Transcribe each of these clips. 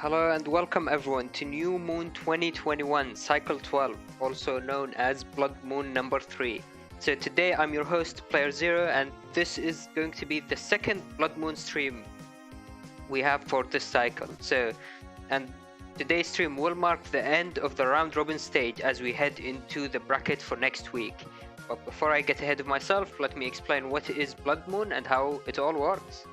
Hello and welcome everyone to New Moon 2021 Cycle 12, also known as Blood Moon number 3. So today I'm your host Player Zero, and this is going to be the second Blood Moon stream we have for this cycle. And today's stream will mark the end of the round robin stage as we head into the bracket for next week. But before I get ahead of myself, let me explain what is Blood Moon and how it all works.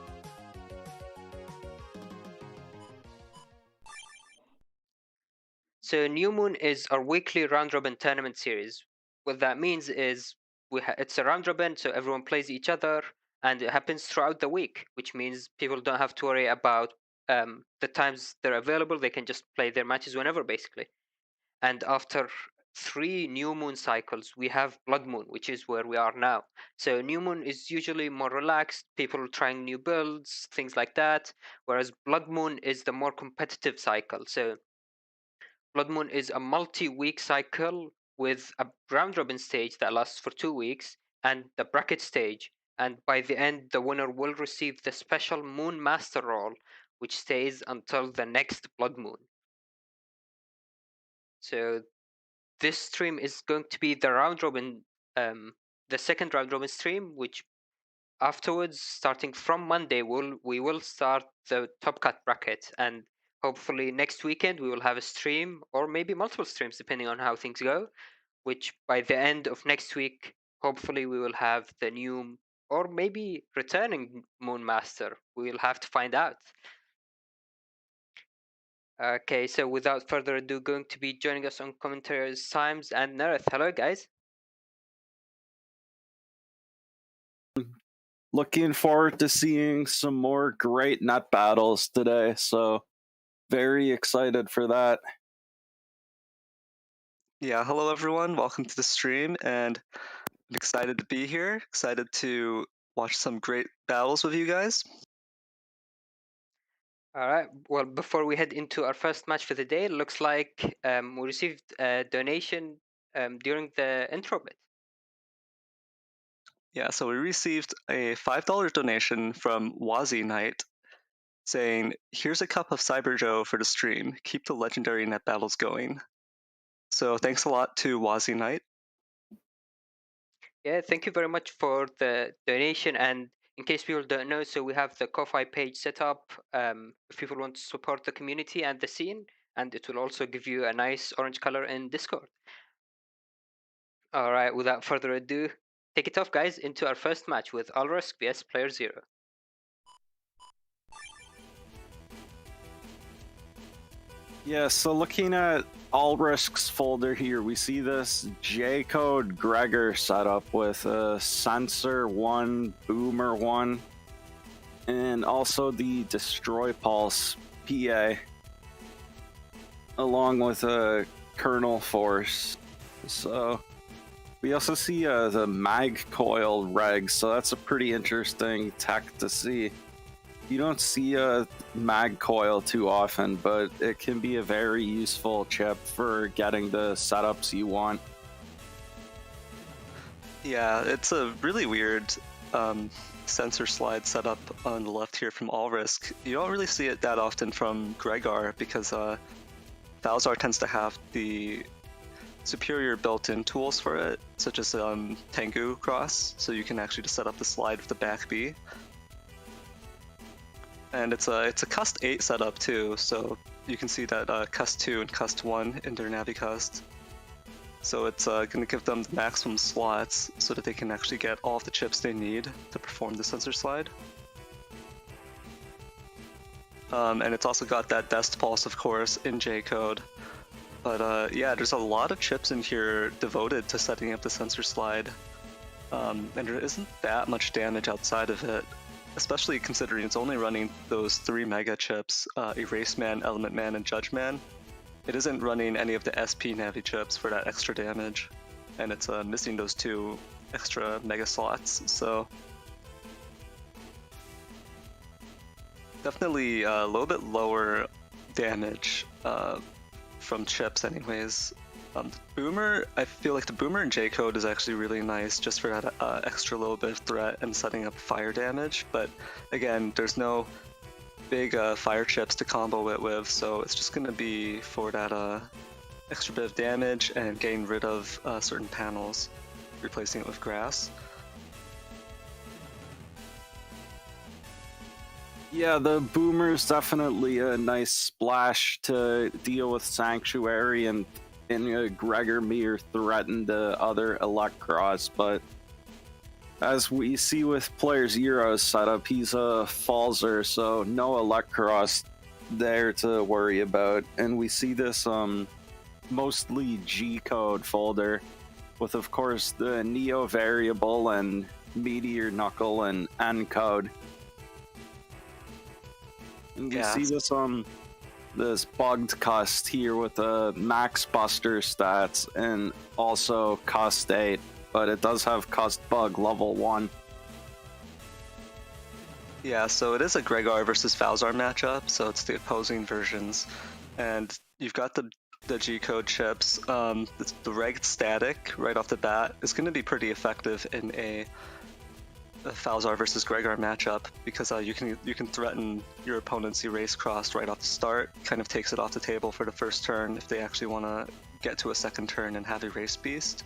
So New Moon is our weekly round robin tournament series. What that means is it's a round robin, so everyone plays each other, and it happens throughout the week, which means people don't have to worry about the times they're available. They can just play their matches whenever, basically. And after 3 New Moon cycles, we have Blood Moon, which is where we are now. So New Moon is usually more relaxed, people trying new builds, things like that, whereas Blood Moon is the more competitive cycle. So Blood Moon is a multi-week cycle with a round robin stage that lasts for 2 weeks and the bracket stage. And by the end, the winner will receive the special Moon Master role, which stays until the next Blood Moon. So this stream is going to be the round robin, the second round robin stream, which afterwards, starting from Monday, we will start the Top Cut bracket, and hopefully next weekend we will have a stream or maybe multiple streams depending on how things go. Which by the end of next week, hopefully we will have the new or maybe returning Moon Master. We'll have to find out. Okay, so without further ado, going to be joining us on commentary is Symes and Nerith. Hello, guys. Looking forward to seeing some more great net battles today, so very excited for that. Yeah, hello everyone, welcome to the stream, and I'm excited to be here, excited to watch some great battles with you guys. All right. Well, before we head into our first match for the day, it looks like we received a donation during the intro bit. Yeah, so we received a $5 donation from Wazi Knight saying, "Here's a cup of Cyber Joe for the stream. Keep the legendary net battles going." So thanks a lot to Wazi Knight. Yeah, thank you very much for the donation. And in case people don't know, so we have the Ko-Fi page set up if people want to support the community and the scene, and it will also give you a nice orange color in Discord. All right, without further ado, take it off, guys, into our first match with Alrisk vs Player Zero. Yeah, so looking at Alrisk's folder here, we see this J-Code Gregor setup with a Sensor 1, Boomer 1, and also the Destroy Pulse PA, along with a Kernel Force. So we also see the Mag Coil Reg, so that's a pretty interesting tech to see. You don't see a mag coil too often, but it can be a very useful chip for getting the setups you want. Yeah, it's a really weird sensor slide setup on the left here from Alrisk. You don't really see it that often from Gregor because Valzar tends to have the superior built-in tools for it, such as Tengu Cross, so you can actually just set up the slide with the back B. And it's a Cust 8 setup too, so you can see that Cust 2 and Cust 1 in their Navicust. So it's going to give them the maximum slots so that they can actually get all of the chips they need to perform the sensor slide. And it's also got that Best Pulse, of course, in J-Code. But yeah, there's a lot of chips in here devoted to setting up the sensor slide. And there isn't that much damage outside of it, especially considering it's only running those 3 mega chips, Erase Man, Element Man, and Judge Man. It isn't running any of the SP Navi chips for that extra damage, and it's missing those 2 extra mega slots, so definitely a little bit lower damage from chips anyways. The Boomer, I feel like the Boomer in J-Code is actually really nice just for that extra little bit of threat and setting up fire damage, but again, there's no big fire chips to combo it with, so it's just gonna be for that extra bit of damage and getting rid of certain panels, replacing it with grass. Yeah, the Boomer's definitely a nice splash to deal with Sanctuary and Gregor Mir threaten the other Electros, but as we see with Player Zero's setup, he's a Falzer, so no Electros there to worry about. And we see this mostly G-code folder with, of course, the Neo variable and Meteor Knuckle and N-code. And we see this bugged cust here with the Max Buster stats and also Cust 8, but it does have Cust Bug level 1. Yeah, so it is a Gregor versus Falzar matchup, so it's the opposing versions. And you've got the G-code chips. The Reg static right off the bat is going to be pretty effective in a Falzar versus Gregor matchup because you can threaten your opponent's Erase Cross right off the start. Kind of takes it off the table for the first turn if they actually want to get to a second turn and have Erase Beast.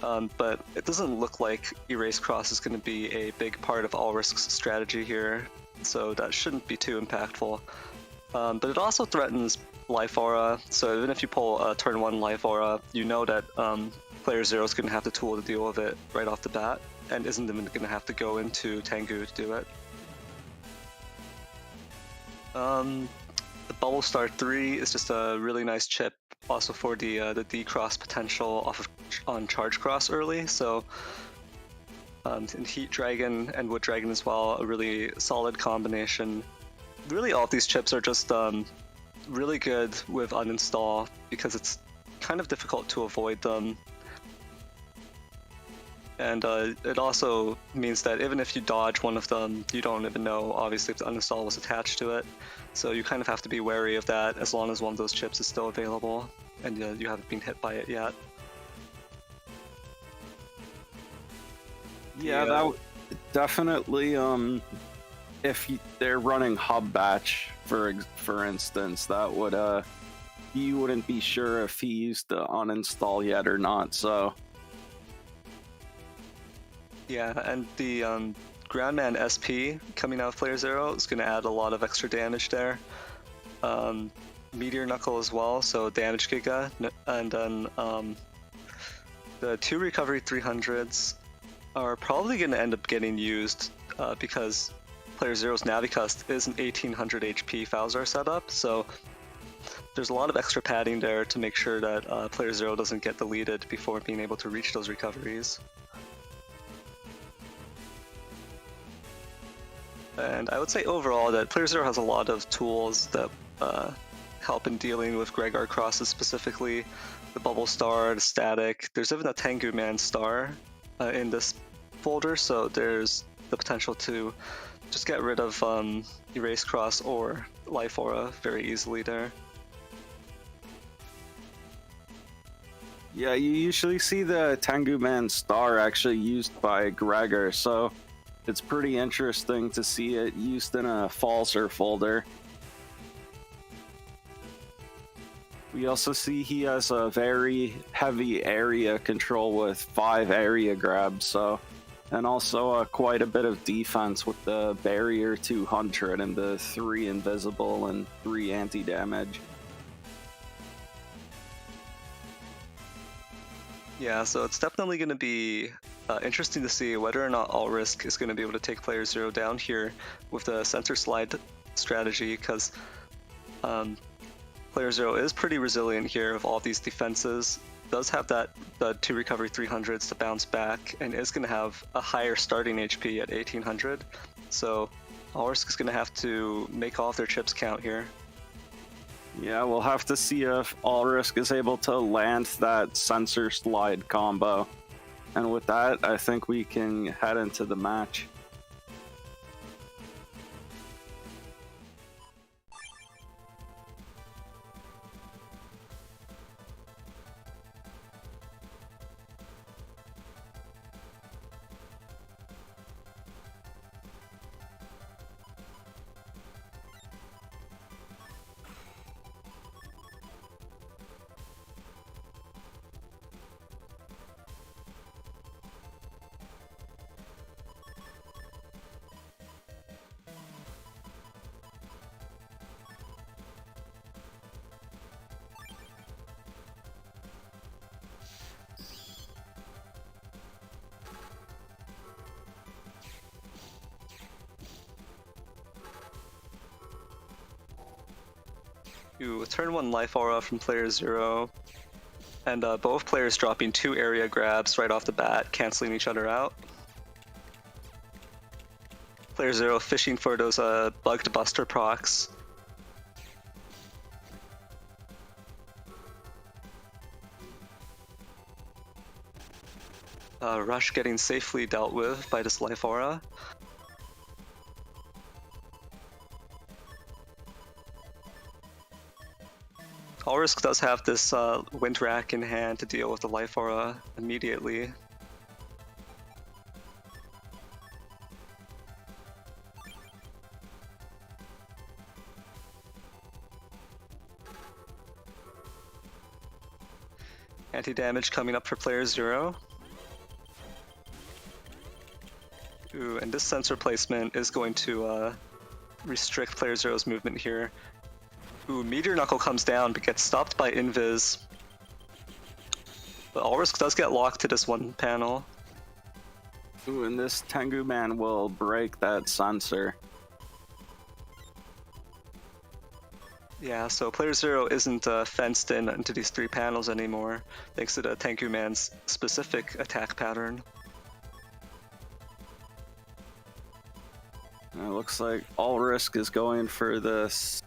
But it doesn't look like Erase Cross is going to be a big part of All Risk's strategy here, so that shouldn't be too impactful. But it also threatens Life Aura, so even if you pull a turn 1 Life Aura, you know that Player Zero is going to have the tool to deal with it right off the bat, and isn't even going to have to go into Tengu to do it. The Bubble Star 3 is just a really nice chip, also for the D-Cross potential on Charge Cross early, so and Heat Dragon and Wood Dragon as well, a really solid combination. Really all of these chips are just really good with uninstall because it's kind of difficult to avoid them. And it also means that even if you dodge one of them, you don't even know, obviously, if the uninstall was attached to it. So you kind of have to be wary of that as long as one of those chips is still available and you haven't been hit by it yet. Yeah, that definitely. If they're running Hub Batch, for instance, that would you wouldn't be sure if he used to uninstall yet or not. So. Yeah, and the Groundman SP coming out of Player Zero is going to add a lot of extra damage there. Meteor Knuckle as well, so damage Giga, and then the 2 Recovery 300s are probably going to end up getting used because Player Zero's Navicust is an 1800 HP Falzar setup, so there's a lot of extra padding there to make sure that Player Zero doesn't get deleted before being able to reach those recoveries. And I would say overall that Player Zero has a lot of tools that help in dealing with Gregor crosses specifically. The Bubble Star, the Static, there's even a Tengu Man Star in this folder, so there's the potential to just get rid of Erase Cross or Life Aura very easily there. Yeah, you usually see the Tengu Man Star actually used by Gregor, so it's pretty interesting to see it used in a Falzer folder. We also see he has a very heavy area control with 5 area grabs, so, and also quite a bit of defense with the Barrier 200 and the 3 invisible and 3 anti-damage. Yeah, so it's definitely going to be interesting to see whether or not All Risk is going to be able to take Player Zero down here with the Sensor Slide strategy, because Player Zero is pretty resilient here with all these defenses, does have the 2 Recovery 300s to bounce back, and is going to have a higher starting HP at 1800, so All Risk is going to have to make all of their chips count here. Yeah, we'll have to see if All Risk is able to land that Sensor Slide combo. And with that, I think we can head into the match. Ooh, turn 1 life aura from player 0. And both players dropping 2 area grabs right off the bat, canceling each other out. Player 0 fishing for those bugged buster procs. Rush getting safely dealt with by this life aura. All Risk does have this Wind Rack in hand to deal with the life aura immediately. Anti-damage coming up for player 0. Ooh, and this sensor placement is going to restrict player 0's movement here. Ooh, Meteor Knuckle comes down but gets stopped by Invis. But All Risk does get locked to this one panel. Ooh, and this Tengu Man will break that sensor. Yeah, so player 0 isn't fenced in into these 3 panels anymore, thanks to the Tengu Man's specific attack pattern. It looks like All Risk is going for this.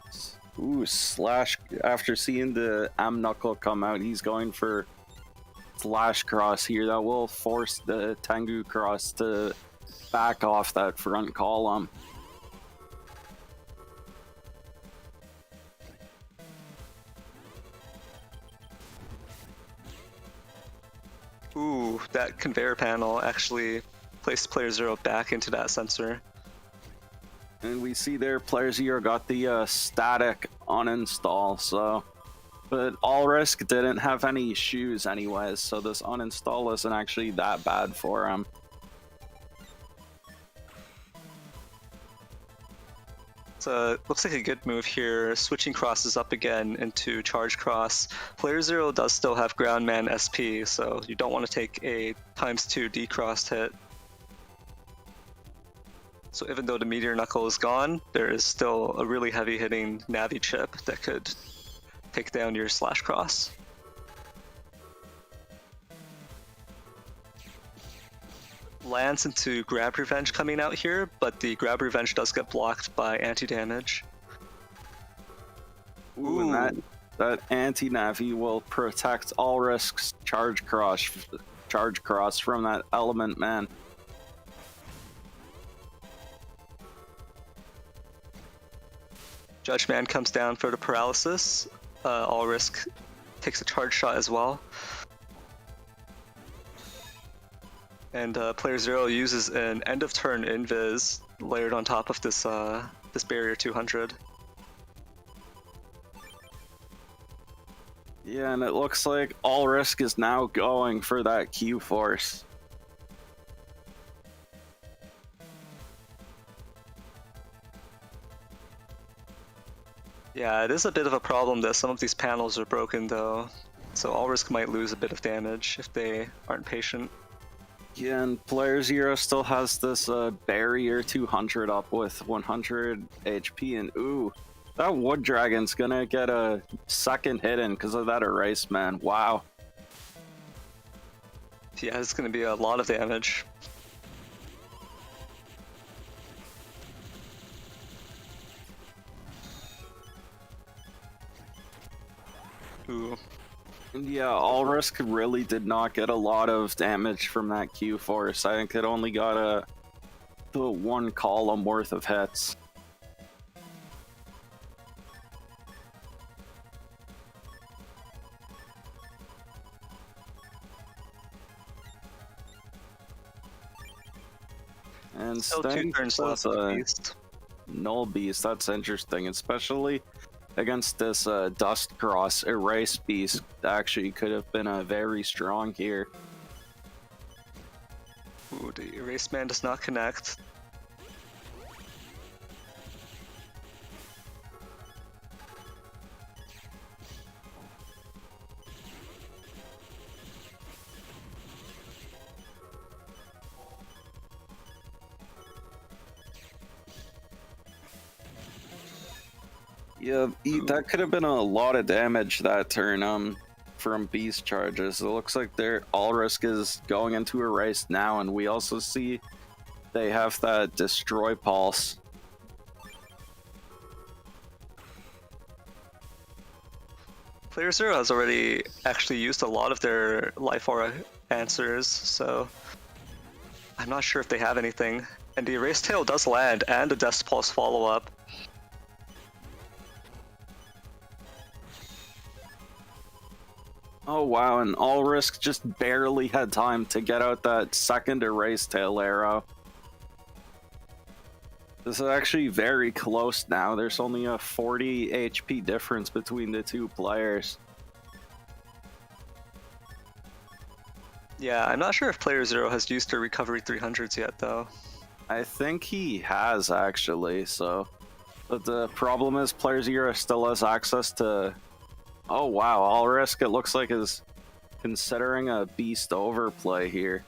Ooh, slash. After seeing the M Knuckle come out, he's going for slash cross here. That will force the Tengu cross to back off that front column. Ooh, that conveyor panel actually placed player 0 back into that sensor. And we see there player 0 got the static uninstall, so. But All Risk didn't have any shoes anyways, so this uninstall isn't actually that bad for him. So looks like a good move here, switching crosses up again into charge cross. Player 0 does still have Groundman SP, so you don't want to take a ×2 decrossed hit. So even though the Meteor Knuckle is gone, there is still a really heavy hitting Navi chip that could take down your slash cross. Lance into Grab Revenge coming out here, but the Grab Revenge does get blocked by anti-damage. Ooh, and that anti-Navi will protect All Risk's charge cross from that Element Man. Judge Man comes down for the paralysis. All Risk takes a charge shot as well. And player 0 uses an end of turn invis layered on top of this this barrier 200. Yeah, and it looks like All Risk is now going for that Q force. Yeah, it is a bit of a problem that some of these panels are broken though, so All Risk might lose a bit of damage if they aren't patient. Yeah, and player 0 still has this barrier 200 up with 100 HP, and ooh, that Wood Dragon's gonna get a second hit in because of that Erase Man. Wow. Yeah, it's gonna be a lot of damage. Ooh. Yeah, All Risk really did not get a lot of damage from that Q force. I think it only got the 1 column worth of hits. And Still 2 Sting turns left does of a Beast. Null Beast. That's interesting, especially against this Dust Cross. Erase Beast actually could have been very strong here. Ooh, the Erase Man does not connect. Yeah, that could have been a lot of damage that turn from beast charges. It looks like their all risk is going into a race now, and we also see they have that destroy pulse. Player Zero has already actually used a lot of their life aura answers, so I'm not sure if they have anything. And the Erase Tail does land, and the Death Pulse follow-up. Oh wow, and all risk just barely had time to get out that second Erase Tail arrow. This is actually very close now. There's only a 40 HP difference between the two players. Yeah, I'm not sure if Player Zero has used their Recovery 300s yet, though. I think he has actually, so. But the problem is Player Zero still has access to. Oh wow, all risk it looks like is considering a beast overplay here.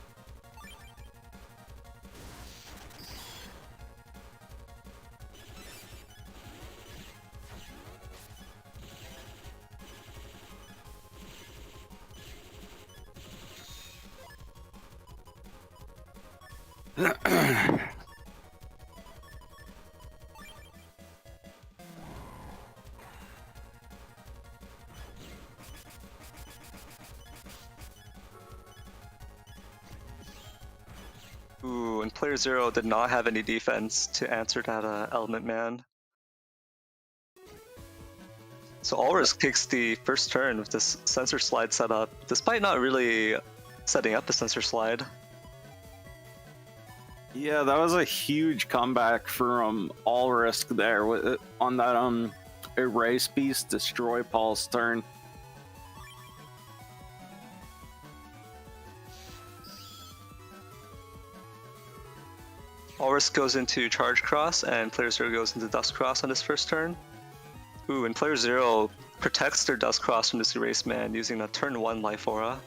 Ooh, and Player Zero did not have any defense to answer that Element Man. So Ulrisk takes the first turn with this sensor slide setup, despite not really setting up the sensor slide. Yeah, that was a huge comeback from all risk there on that erase beast destroy pulse turn. Ulrisk goes into Charge Cross, and Player Zero goes into Dust Cross on his first turn. Ooh, and Player Zero protects their Dust Cross from this Erase Man using a turn 1 Life Aura.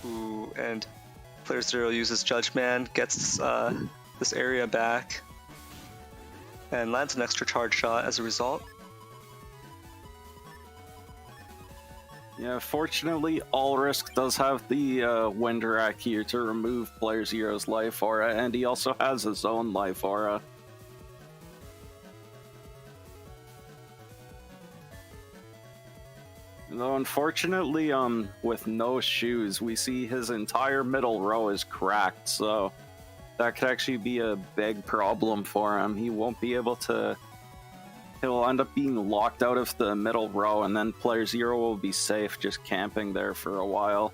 Ooh, and Player Zero uses Judge Man, gets this area back, and lands an extra charge shot as a result. Yeah, fortunately, all risk does have the Wind Rack here to remove Player Zero's life aura, and he also has his own life aura. Though unfortunately, with no shoes, we see his entire middle row is cracked, so that could actually be a big problem for him. He won't be able to. He'll end up being locked out of the middle row, and then Player Zero will be safe just camping there for a while.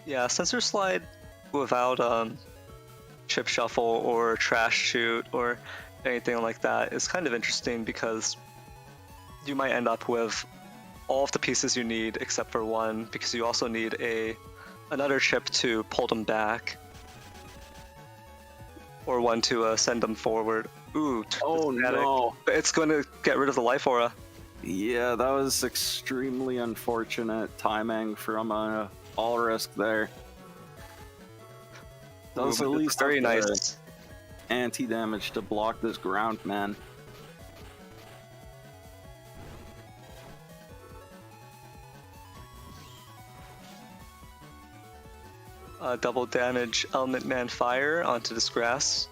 Yeah, Sensor Slide without Chip Shuffle or Trash Shoot or anything like that is kind of interesting because you might end up with all of the pieces you need except for one, because you also need another chip to pull them back, or one to send them forward. Ooh, Oh no! It's going to get rid of the life aura. Yeah, that was extremely unfortunate timing from all risk there. That was Ooh, at least very nice anti-damage to block this ground man. Double damage Element Man Fire onto this grass.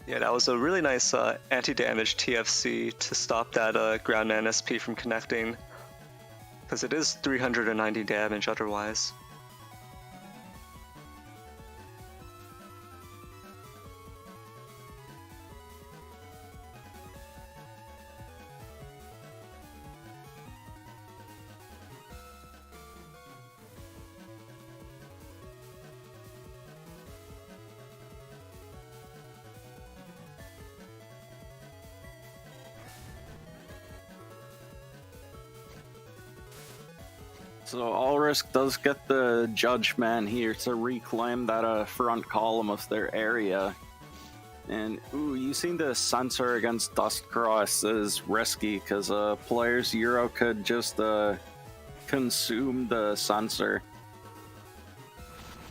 Yeah, that was a really nice anti-damage TFC to stop that Groundman SP from connecting, because it is 390 damage otherwise. So Allrisk does get the Judgment here to reclaim that front column of their area. And ooh, using the sensor against Dustcross is risky because player 0 could just consume the sensor.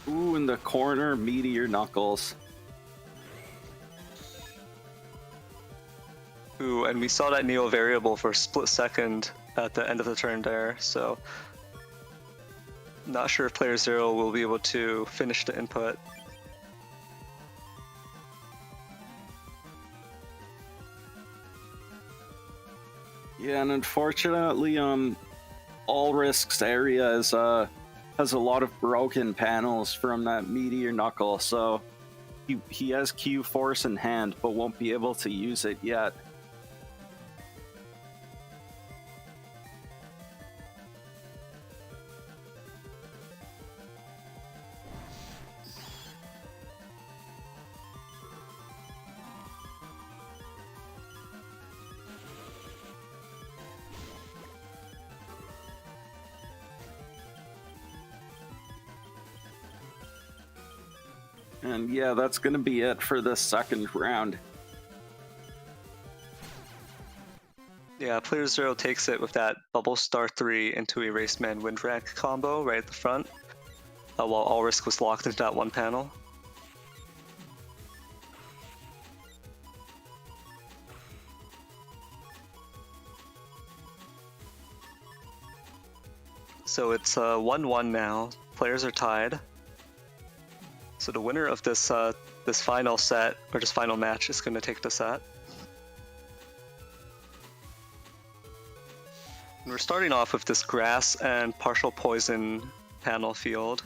Ooh, in the corner, Meteor Knuckles. Ooh, and we saw that Neo variable for a split second at the end of the turn there, so not sure if player 0 will be able to finish the input. Yeah, and unfortunately, Allrisk's area is has a lot of broken panels from that Meteor Knuckle, so he has Q Force in hand, but won't be able to use it yet. And yeah, that's going to be it for the second round. Yeah, player 0 takes it with that Bubble Star 3 into Erase Man Wind Rack combo right at the front, while Allrisk was locked into that one panel. So it's 1-1 now. Players are tied. So the winner of this this final set, or this final match, is going to take the set. And we're starting off with this grass and partial poison panel field.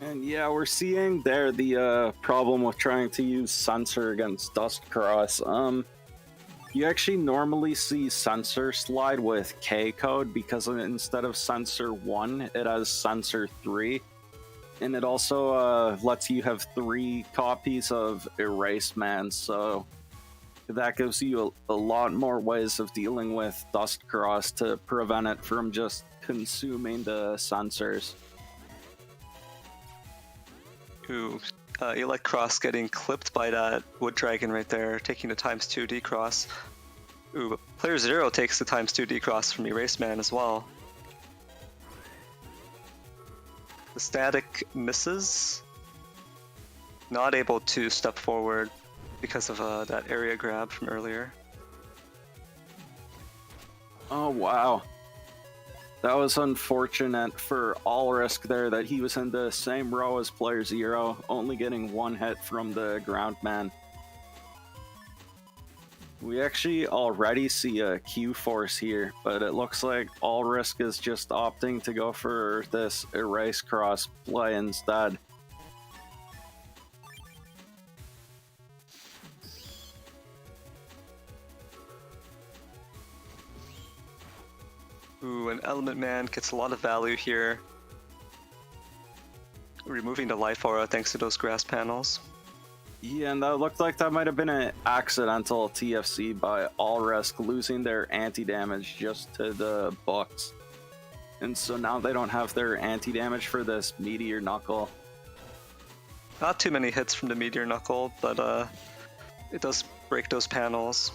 And yeah, we're seeing there the problem with trying to use Sensor against Dustcross. You actually normally see Sensor slide with K code because instead of Sensor 1, it has Sensor 3. And it also lets you have 3 copies of Erase Man, so that gives you a lot more ways of dealing with Dustcross to prevent it from just consuming the sensors. Ooh, Elect Cross getting clipped by that Wood Dragon right there, taking the ×2 D-Cross. Ooh, player 0 takes the ×2 D-Cross from Erase Man as well. The static misses. Not able to step forward because of that area grab from earlier. Oh, wow. That was unfortunate for Allrisk there that he was in the same row as player 0, only getting 1 hit from the ground man. We actually already see a Q Force here, but it looks like Allrisk is just opting to go for this Erase Cross play instead. Ooh, an Element Man gets a lot of value here. Removing the life aura thanks to those grass panels. Yeah, and that looked like that might have been an accidental TFC by Allrisk, losing their anti-damage just to the books. And so now they don't have their anti-damage for this Meteor Knuckle. Not too many hits from the Meteor Knuckle, but it does break those panels.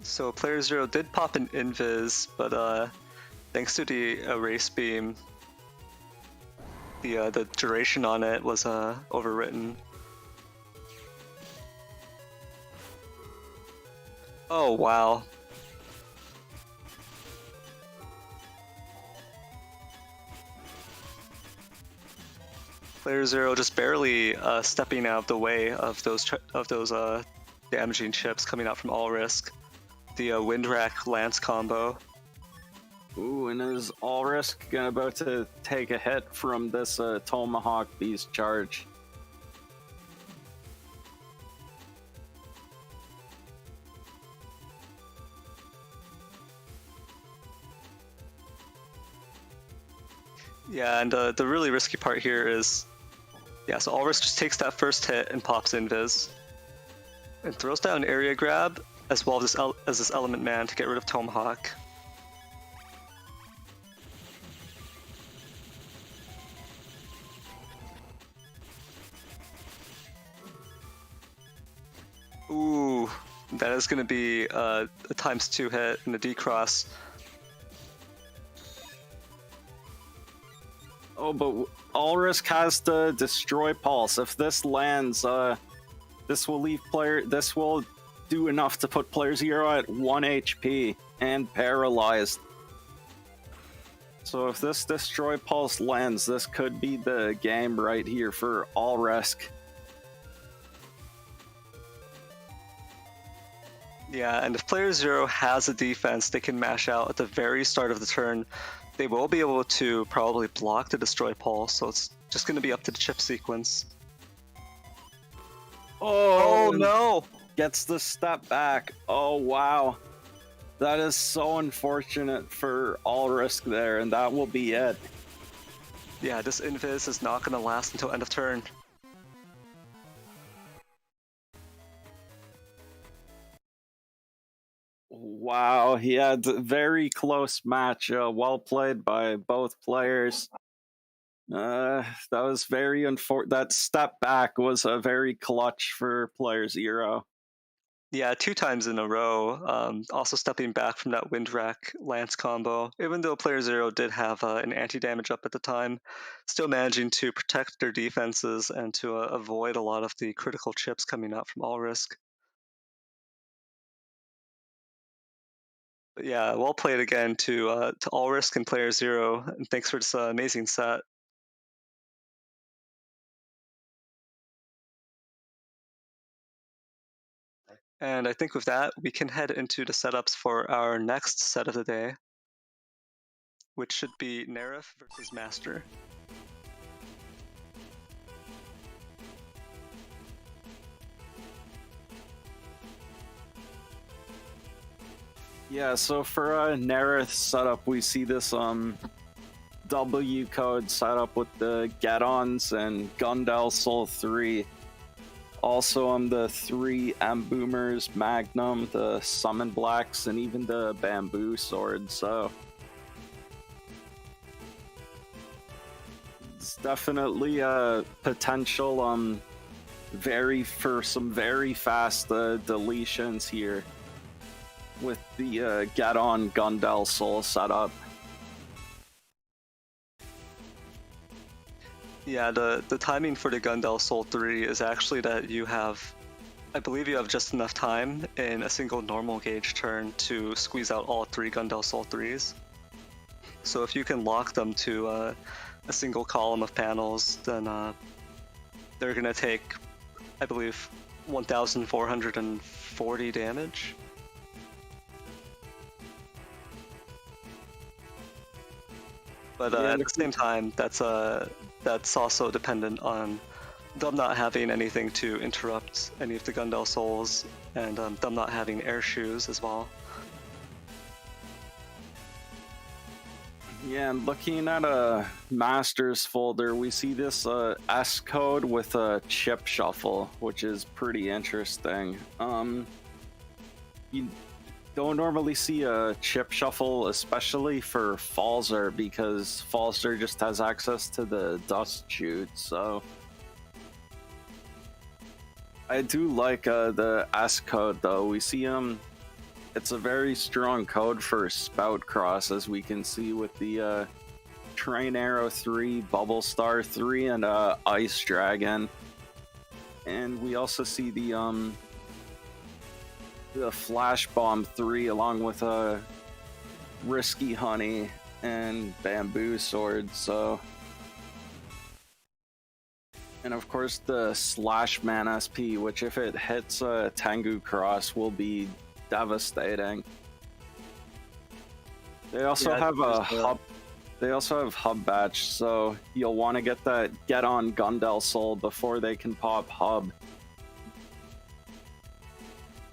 So player 0 did pop an Invis, but thanks to the Erase Beam, the duration on it was overwritten. Oh wow. Player Zero just barely stepping out of the way of those damaging chips coming out from All Risk. The Windrack Lance combo. Ooh, and is All Risk about to take a hit from this Tomahawk Beast charge? Yeah, and the really risky part here is, yeah, so All Risk just takes that first hit and pops Invis. And throws down Area Grab, as well as this Element Man to get rid of Tomahawk. Ooh, that is going to be a ×2 hit and a D-Cross. Oh, but All Risk has the Destroy Pulse. If this lands, this will do enough to put player 0 at 1 HP and paralyzed. So if this Destroy Pulse lands, this could be the game right here for All Risk. Yeah, and if player 0 has a defense they can mash out at the very start of the turn, they will be able to probably block the Destroy Pulse, so it's just going to be up to the chip sequence. Oh no! Gets the step back. Oh wow. That is so unfortunate for All Risk there, and that will be it. Yeah, this Invis is not going to last until end of turn. Wow, he had a very close match. Well played by both players. That was very unfortunate. That step back was a very clutch for player 0. Yeah, 2 times in a row. Also stepping back from that Windrack Lance combo. Even though player 0 did have an anti-damage up at the time, still managing to protect their defenses and to avoid a lot of the critical chips coming out from All Risk. But yeah, well played again to All Risk and player 0, and thanks for this amazing set. And I think with that, we can head into the setups for our next set of the day, which should be Nerif versus Master. Yeah, so for a Nerith setup, we see this W code setup with the Get-Ons and Gundel Soul 3. Also the 3 M-Boomers, Magnum, the Summon Blacks, and even the Bamboo Sword, so it's definitely a potential for some very fast deletions here with the Get-On Gundel Soul setup. Yeah, the timing for the Gundel Soul 3 is actually that you have, I believe you have just enough time in a single normal gauge turn to squeeze out all 3 Gundel Soul 3s. So if you can lock them to a single column of panels, then they're going to take, I believe, 1,440 damage. But at the same time, that's also dependent on them not having anything to interrupt any of the Gundel Souls, and them not having air shoes as well. Yeah, and looking at a Masters folder, we see this S code with a chip shuffle, which is pretty interesting. You don't normally see a chip shuffle, especially for Falzer, because Falzer just has access to the Dust Chute, so I do like the S code though. We see it's a very strong code for Spout Cross, as we can see with the Train Arrow 3, Bubble Star 3, and Ice Dragon. And we also see the Flash Bomb 3 along with Risky Honey and Bamboo Sword, so And of course, the Slash Man SP, which if it hits a Tengu Cross, will be devastating. They also have a hub. They also have Hub Batch, so you'll want to get that Get on Gundel Soul before they can pop Hub.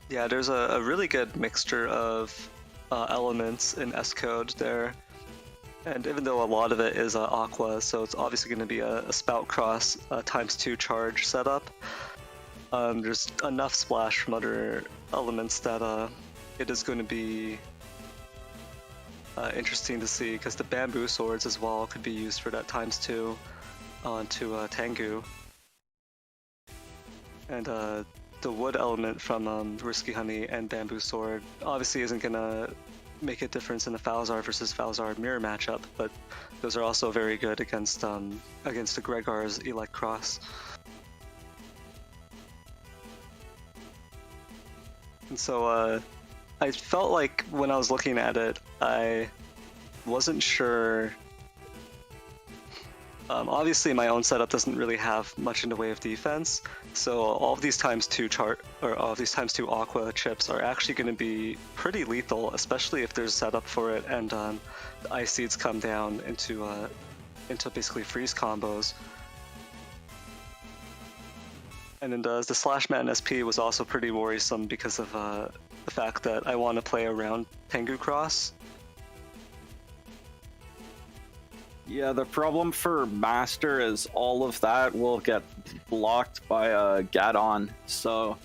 Yeah, there's a really good mixture of elements in S code there. And even though a lot of it is Aqua, so it's obviously going to be a Spout Cross ×2 charge setup, there's enough splash from other elements that it is going to be interesting to see, because the Bamboo Swords as well could be used for that ×2 onto Tengu. And the wood element from Risky Honey and Bamboo Sword obviously isn't going to make a difference in the Falzar versus Falzar mirror matchup, but those are also very good against the Gregar's Elect Cross. And so I felt like when I was looking at it, I wasn't sure. Obviously, my own setup doesn't really have much in the way of defense, so all of these ×2 Aqua chips are actually going to be pretty lethal, especially if there's setup for it and the Ice Seeds come down into basically freeze combos. And then the Slash Man SP was also pretty worrisome because of the fact that I want to play around Tengu Cross. Yeah, the problem for Master is all of that will get blocked by a Gadon, so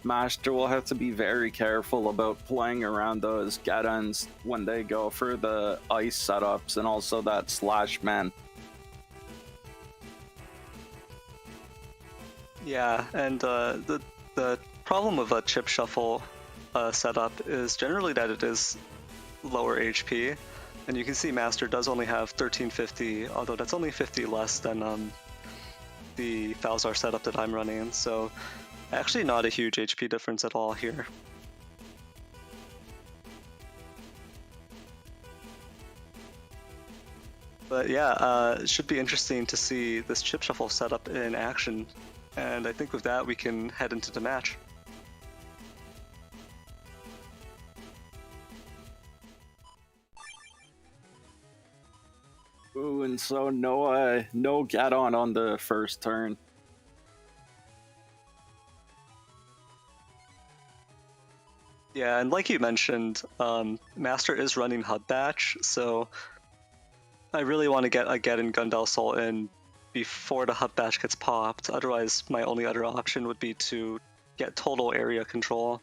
Master will have to be very careful about playing around those Gadons when they go for the ice setups and also that Slash Man. Yeah, and the problem with a chip shuffle setup is generally that it is lower HP. And you can see Master does only have 1350, although that's only 50 less than the Falzar setup that I'm running, so actually not a huge HP difference at all here. But yeah, it should be interesting to see this chip shuffle setup in action, and I think with that we can head into the match. Ooh, and so no Gadon on the first turn. Yeah, and like you mentioned, Master is running Hub Batch, so I really want to get a Get in Gundel Soul in before the Hub Batch gets popped. Otherwise, my only other option would be to get total area control.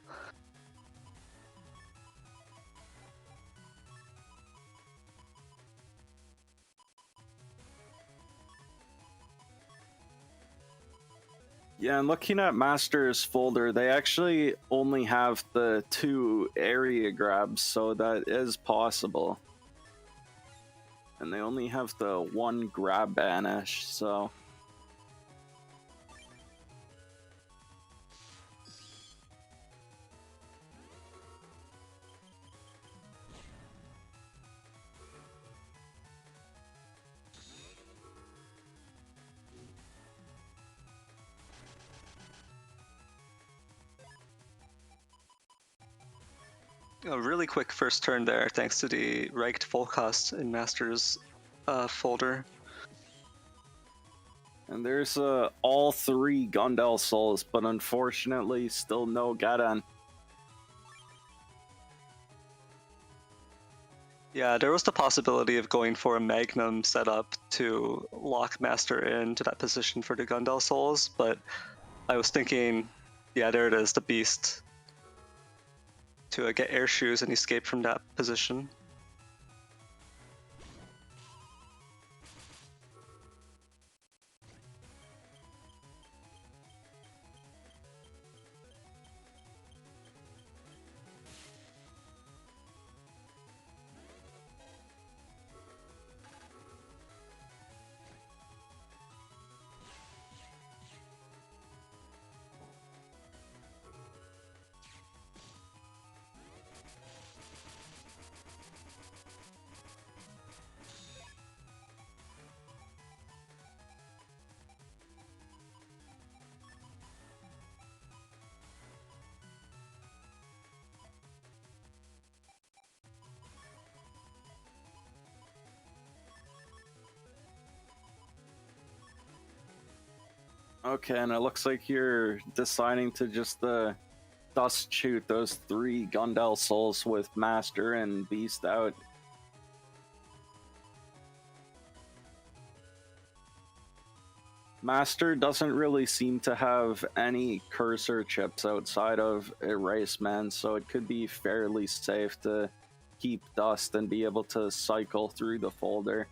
Yeah, and looking at Master's folder, they actually only have the 2 area grabs, so that is possible. And they only have the 1 grab banish, so... A really quick first turn there, thanks to the Reicht Volcast in Master's folder. And there's all 3 Gundel Souls, but unfortunately still no Gadon. Yeah, there was the possibility of going for a Magnum setup to lock Master into that position for the Gundel Souls, but I was thinking, yeah, there it is, the Beast, to get air shoes and escape from that position. Okay, and it looks like you're deciding to just dust shoot those 3 Gundel souls with Master and Beast out. Master doesn't really seem to have any cursor chips outside of Erase Man, so it could be fairly safe to keep dust and be able to cycle through the folder.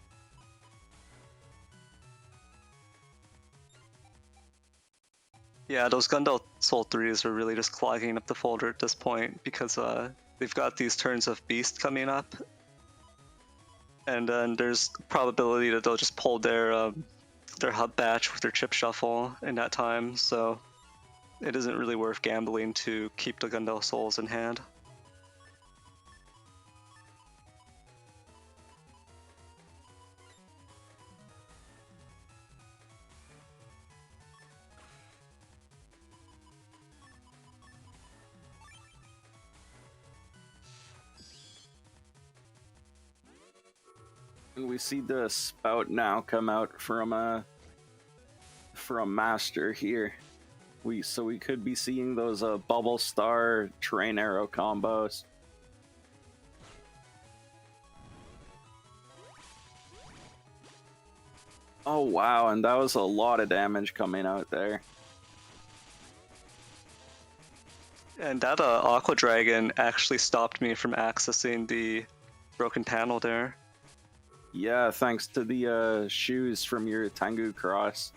Yeah, those Gundel Soul 3s are really just clogging up the folder at this point because they've got these turns of Beast coming up. And then there's probability that they'll just pull their hub batch with their chip shuffle in that time, so it isn't really worth gambling to keep the Gundel Souls in hand. And we see the spout now come out from Master here. So we could be seeing those bubble star train arrow combos. Oh wow, and that was a lot of damage coming out there. And that Aqua Dragon actually stopped me from accessing the broken panel there. Yeah, thanks to the shoes from your Tengu cross.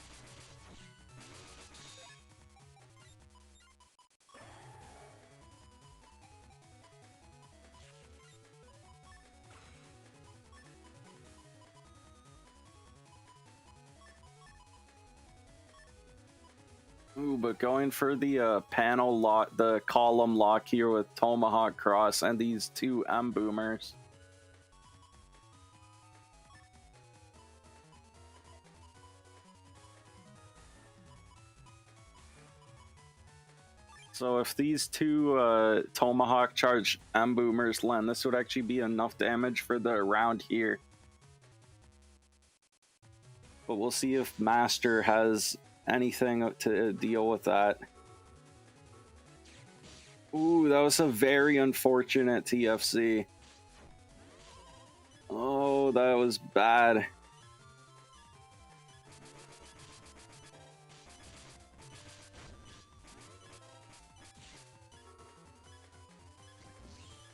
Ooh, but going for the panel lock, the column lock here with Tomahawk Cross and these 2 M boomers. So if these 2 Tomahawk charge M boomers land, this would actually be enough damage for the round here. But we'll see if Master has anything to deal with that. Ooh, that was a very unfortunate TFC. Oh, that was bad.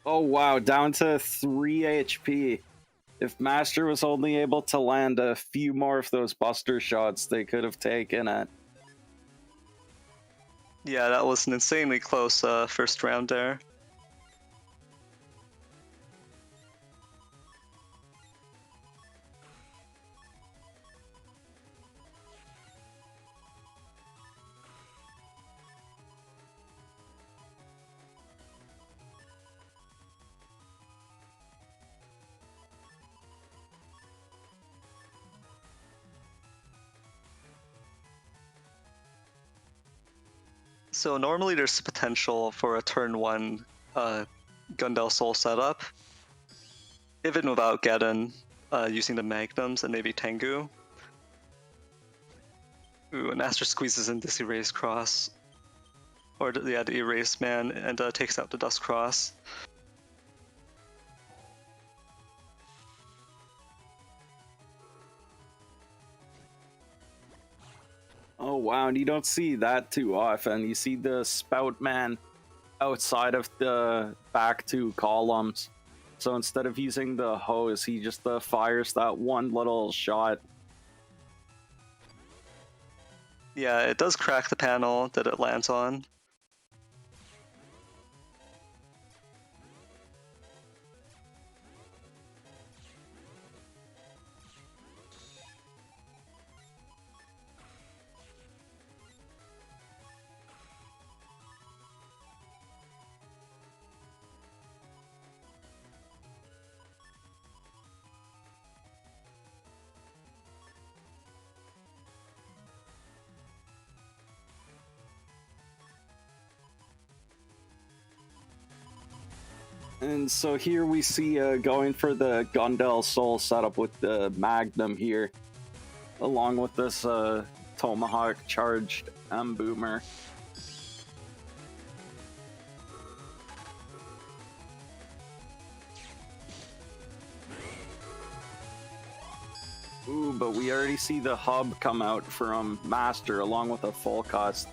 Oh wow, down to 3 HP. If Master was only able to land a few more of those buster shots, they could have taken it. Yeah, that was an insanely close first round there. So normally there's potential for a turn 1 Gundel Soul setup, even without Geddon using the Magnums and maybe Tengu. Ooh, and Master squeezes in this Erase Cross. Or the Erase Man and takes out the Dust Cross. Oh wow, and you don't see that too often. You see the Spout Man outside of the back 2 columns. So instead of using the hose, he just fires that one little shot. Yeah, it does crack the panel that it lands on. And so here we see going for the Gundel Soul setup with the Magnum here, along with this Tomahawk charged Boomer. Ooh, but we already see the hub come out from Master along with a full cost.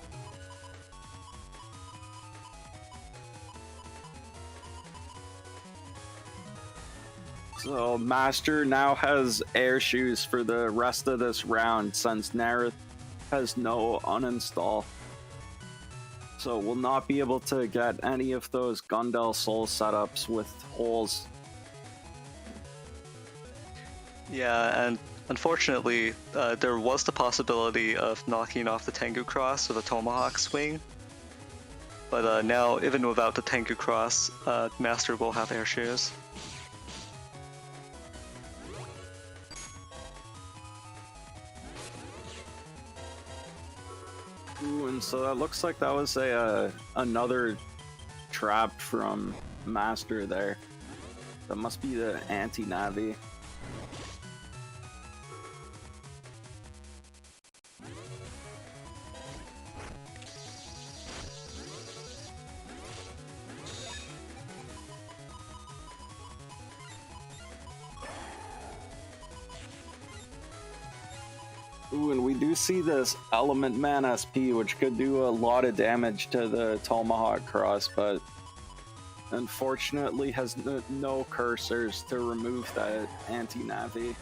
So Master now has air shoes for the rest of this round since Nareth has no uninstall. So we'll not be able to get any of those Gundel Soul setups with holes. Yeah, and unfortunately, there was the possibility of knocking off the Tengu Cross with a Tomahawk swing. But now, even without the Tengu Cross, Master will have air shoes. Ooh, and so that looks like that was a another trap from Master there. That must be the anti-Navi. Ooh, and we do see this Element Man SP, which could do a lot of damage to the Tomahawk Cross, but unfortunately has no cursors to remove that anti-Navi.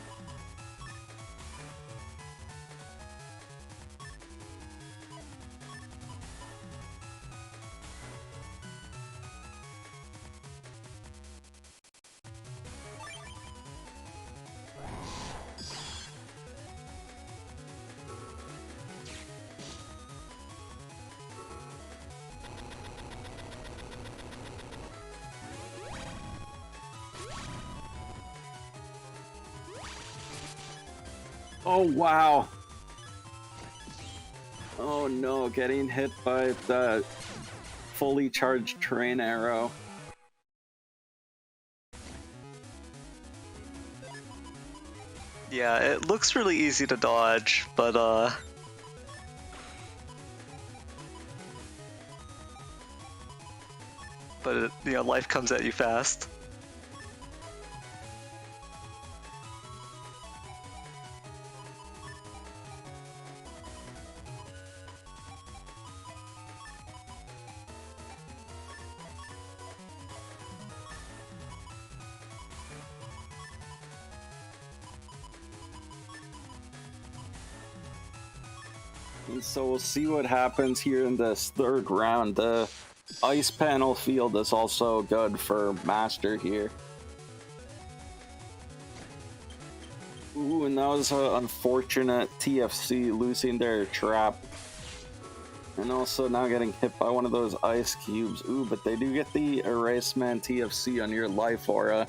Oh, wow. Oh no, getting hit by that fully charged train arrow. Yeah, it looks really easy to dodge, but life comes at you fast. And so we'll see what happens here in this third round. The ice panel field is also good for Master here. Ooh, and that was an unfortunate TFC losing their trap. And also now getting hit by one of those ice cubes. Ooh, but they do get the Erase Man TFC on your life aura.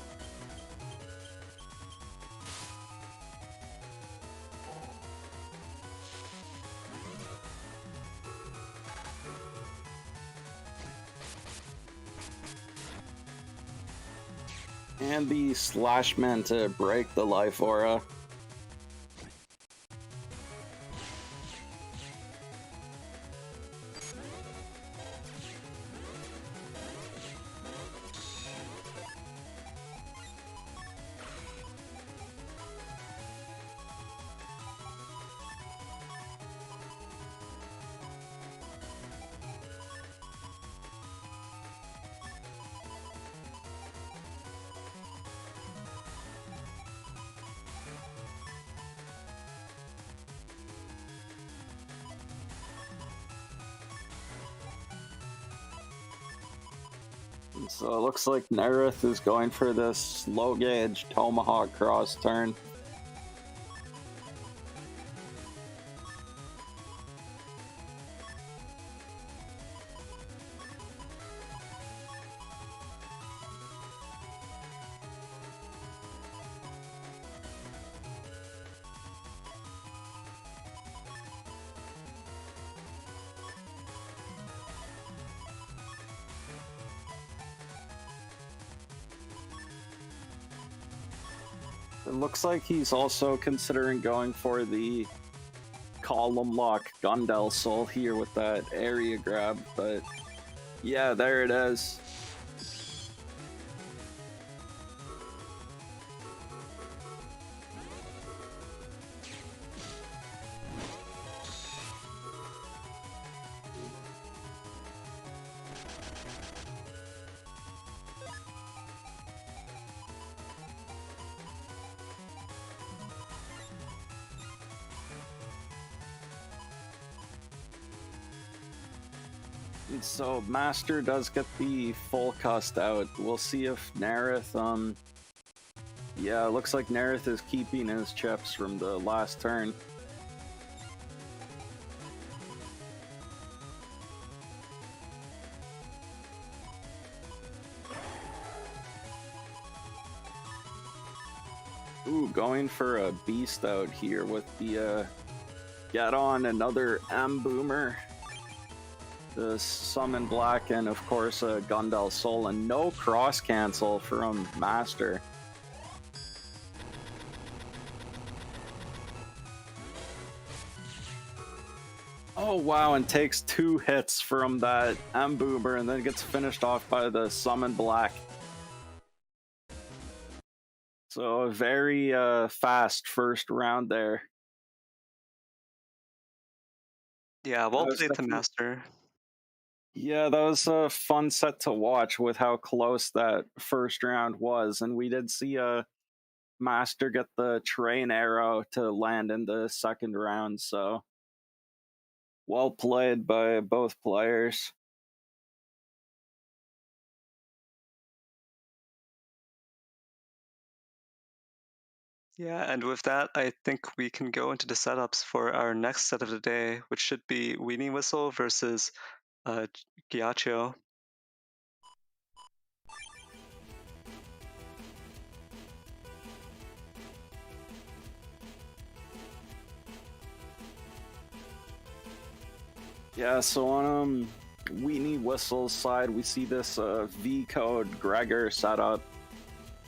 And the Slash Man to break the life aura. So it looks like Nerith is going for this slow gauge Tomahawk cross turn. It looks like he's also considering going for the column lock Gundel Soul here with that area grab, but yeah, there it is. So Master does get the full cust out. We'll see if Nerith, yeah, it looks like Nerith is keeping his chips from the last turn. Ooh, going for a beast out here with the, get on another M Boomer. The Summon Black, and of course a Gundel Soul, and no cross cancel from Master. Oh wow, and takes 2 hits from that M-Boomer and then gets finished off by the Summon Black. So a very fast first round there. Yeah, well played the Master. Yeah, that was a fun set to watch with how close that first round was, and we did see a Master get the train arrow to land in the second round, so well played by both players. Yeah, and with that, I think we can go into the setups for our next set of the day, which should be Weenie Whistle versus Gyatso. Yeah, so on Weenie Whistle's side, we see this V-Code Gregor setup.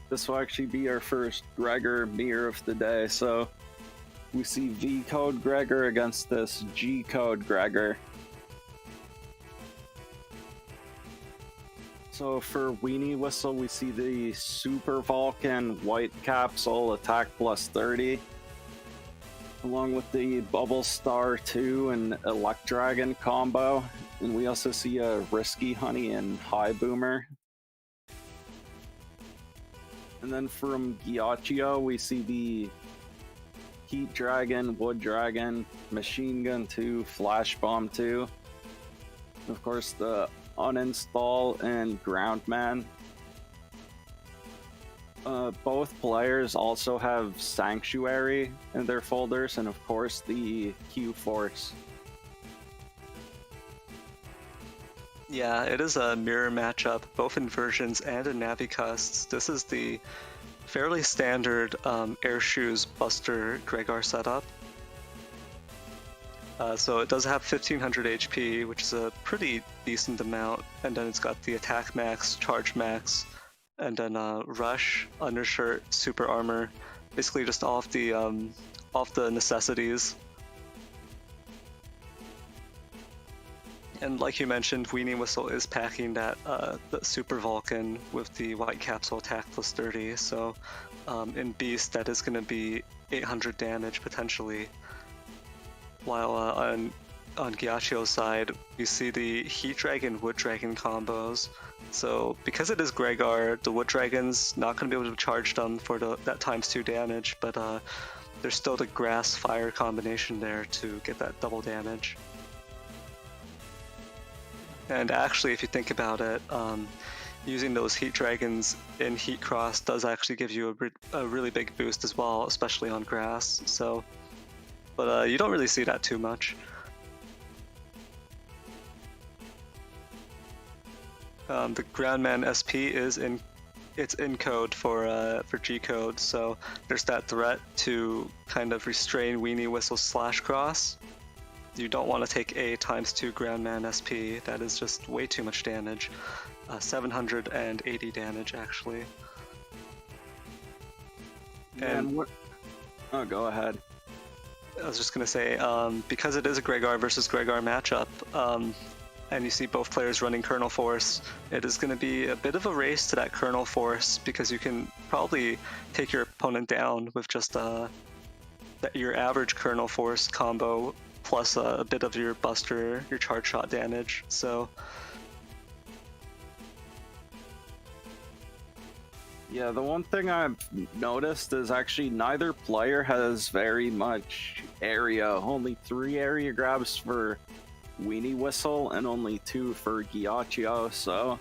This will actually be our first Gregor mirror of the day, so we see V-Code Gregor against this G-Code Gregor. So for Weenie Whistle, we see the Super Vulcan White Capsule attack plus 30, along with the Bubble Star 2 and Electragon combo. And we also see a Risky Honey and High Boomer. And then from Gyatso, we see the Heat Dragon, Wood Dragon, Machine Gun 2, Flash Bomb 2. And of course, the Uninstall and Groundman. Both players also have Sanctuary in their folders, and of course the Q-Force. Yeah, it is a mirror matchup, both in versions and in Navicusts. This is the fairly standard Air Shoes Buster Gregor setup. So it does have 1500 HP, which is a pretty decent amount, and then it's got the attack max, charge max, and then rush, undershirt, super armor, basically just off the necessities. And like you mentioned, Weenie Whistle is packing that the Super Vulcan with the White Capsule attack plus 30, so in Beast that is going to be 800 damage potentially. While on Gyatso's side, we see the Heat Dragon, Wood Dragon combos. So because it is Gregor, the Wood Dragon's not going to be able to charge them for that ×2 damage, but there's still the Grass Fire combination there to get that double damage. And actually, if you think about it, using those Heat Dragons in Heat Cross does actually give you a really big boost as well, especially on grass. So, but you don't really see that too much. The Groundman SP is in code for G code, so there's that threat to kind of restrain Weenie Whistle / Cross. You don't want to take a ×2 Groundman SP, that is just way too much damage. 780 damage actually. And what? Oh, go ahead. I was just gonna say, because it is a Gregar versus Gregar matchup, and you see both players running Kernel Force, it is going to be a bit of a race to that Kernel Force because you can probably take your opponent down with just your average Kernel Force combo plus a bit of your Buster, your Charge Shot damage. So Yeah, the one thing I've noticed is actually neither player has very much area. Only 3 area grabs for Weenie Whistle and only 2 for Gyatso. So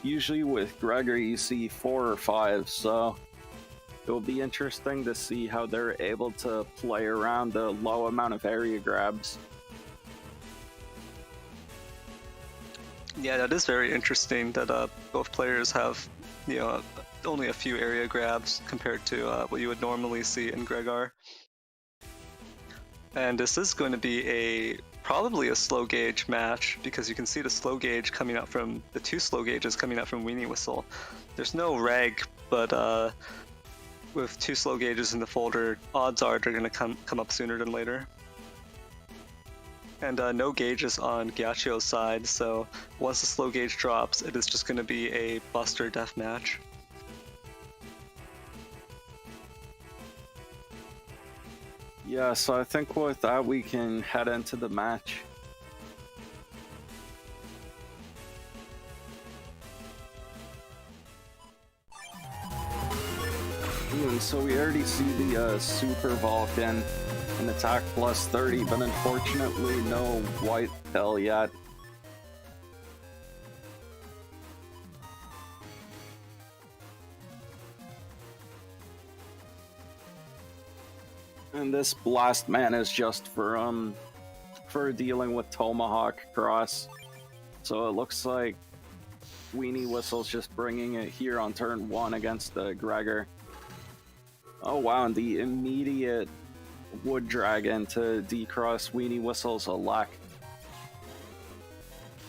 usually with Gregor you see 4 or 5. So it'll be interesting to see how they're able to play around the low amount of area grabs. yeah, that is very interesting that both players have, you know, only a few area grabs compared to what you would normally see in Gregar. And this is going to be probably a slow gauge match because you can see the slow gauge coming out from the 2 slow gauges coming out from Weenie Whistle. There's no reg, but with 2 slow gauges in the folder, odds are they're going to come up sooner than later. And no gauges on Gyatso's side, so once the slow gauge drops, it is just going to be a Buster death match. Yeah, so I think with that we can head into the match. And so we already see the Super Vulcan and attack plus 30, but unfortunately no white pill yet. And this blast man is just for dealing with Tomahawk Cross. So it looks like Weenie Whistle's just bringing it here on turn 1 against Gregor. Oh wow, and the immediate Wood Dragon to decross Weenie Whistle's Elect.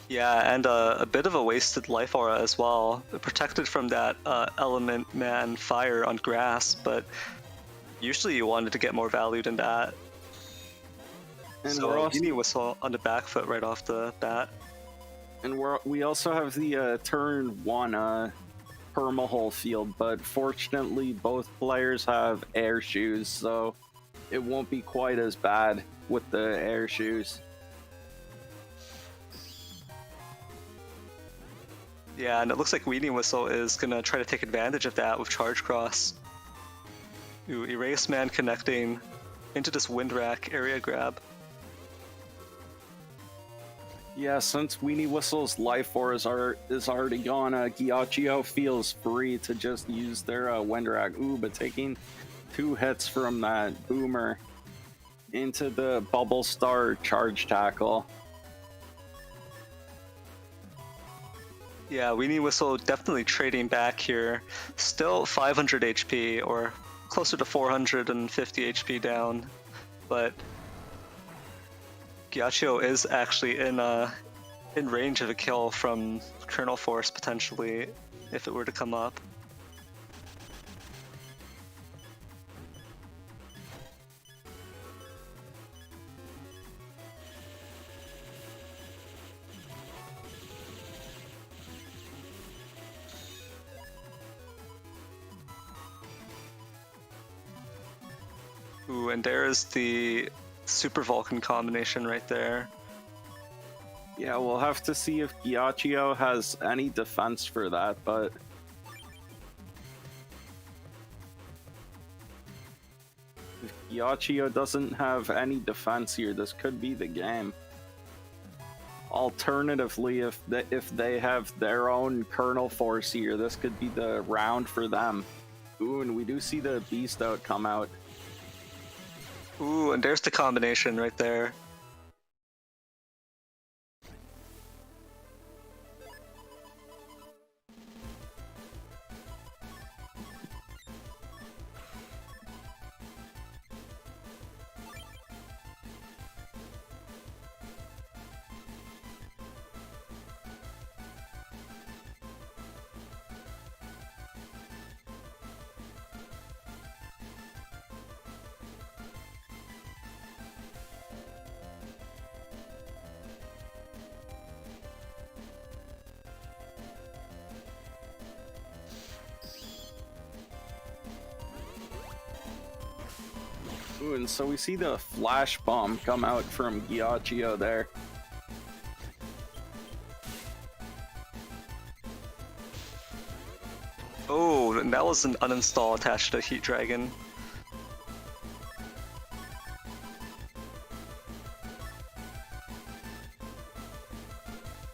Yeah, and a bit of a wasted life aura as well. Protected from that element man fire on grass, but usually you wanted to get more value than that. And so we're also, Weenie Whistle on the back foot right off the bat. And we also have the turn 1 permahole field, but fortunately both players have air shoes, so it won't be quite as bad with the air shoes. Yeah, and it looks like Weenie Whistle is gonna try to take advantage of that with Charge Cross. Ooh, Erase Man connecting into this Windwrack area grab. Yeah, since Weenie Whistle's life force is already gone, Gyatso feels free to just use their Windwrack. Ooh, but taking 2 hits from that Boomer into the Bubble Star Charge Tackle. Yeah, Weenie Whistle definitely trading back here. Still 500 HP, or closer to 450 HP down, but Gyatso is actually in range of a kill from Kernel Force potentially if it were to come up. Ooh, and there is the Super Vulcan combination right there. Yeah, we'll have to see if Gyatso has any defense for that, but if Gyatso doesn't have any defense here, this could be the game. Alternatively, if they have their own Kernel Force here, this could be the round for them. Ooh, and we do see the Beast Out come out. Ooh, and there's the combination right there. Ooh, and so we see the flash bomb come out from Gyachio there. Oh, and that was an uninstall attached to Heat Dragon.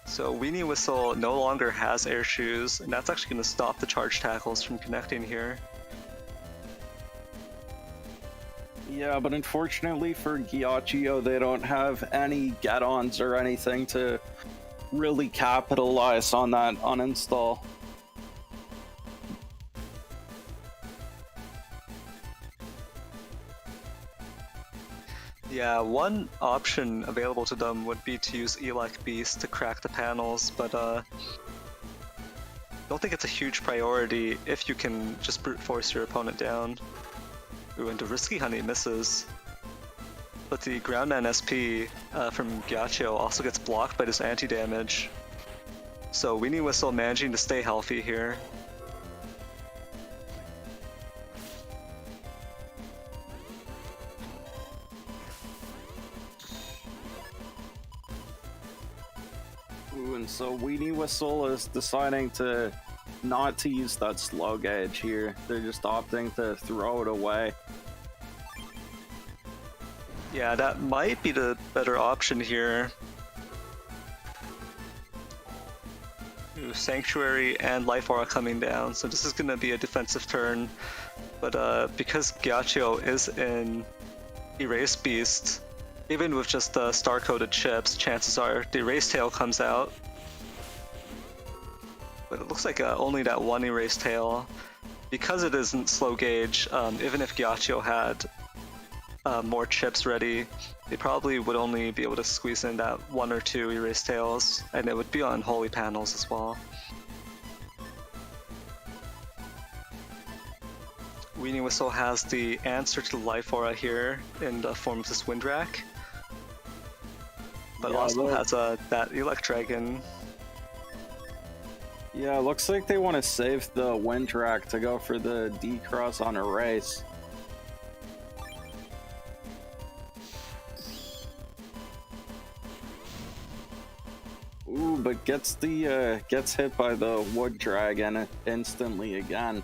So Weenie Whistle no longer has air shoes, and that's actually going to stop the charge tackles from connecting here. Yeah, but unfortunately for Gyachio, they don't have any get-ons or anything to really capitalize on that uninstall. Yeah, one option available to them would be to use Elec Beast to crack the panels, but don't think it's a huge priority if you can just brute force your opponent down. Ooh, and the Risky Honey misses. But the Groundman SP from Gyachio also gets blocked by this anti-damage. So Weenie Whistle managing to stay healthy here. Ooh, and so Weenie Whistle is deciding not to use that slow gauge here. They're just opting to throw it away. Yeah, that might be the better option here. Ooh, Sanctuary and Life Aura coming down, so this is going to be a defensive turn. But because Gyachio is in Erase Beast, even with just the star-coded chips, chances are the Erase Tail comes out. But it looks like only that one Erase Tail. Because it isn't slow gauge, even if Gyachio had more chips ready, they probably would only be able to squeeze in that one or two Erase Tails, and it would be on Holy Panels as well. Weenie Whistle has the answer to the Life Aura here in the form of this Windrack, but Yeah, also look. has that Elec Dragon. Yeah, looks like they want to save the Windrack to go for the D-Cross on Erase. Ooh, but gets hit by the Wood Dragon instantly again.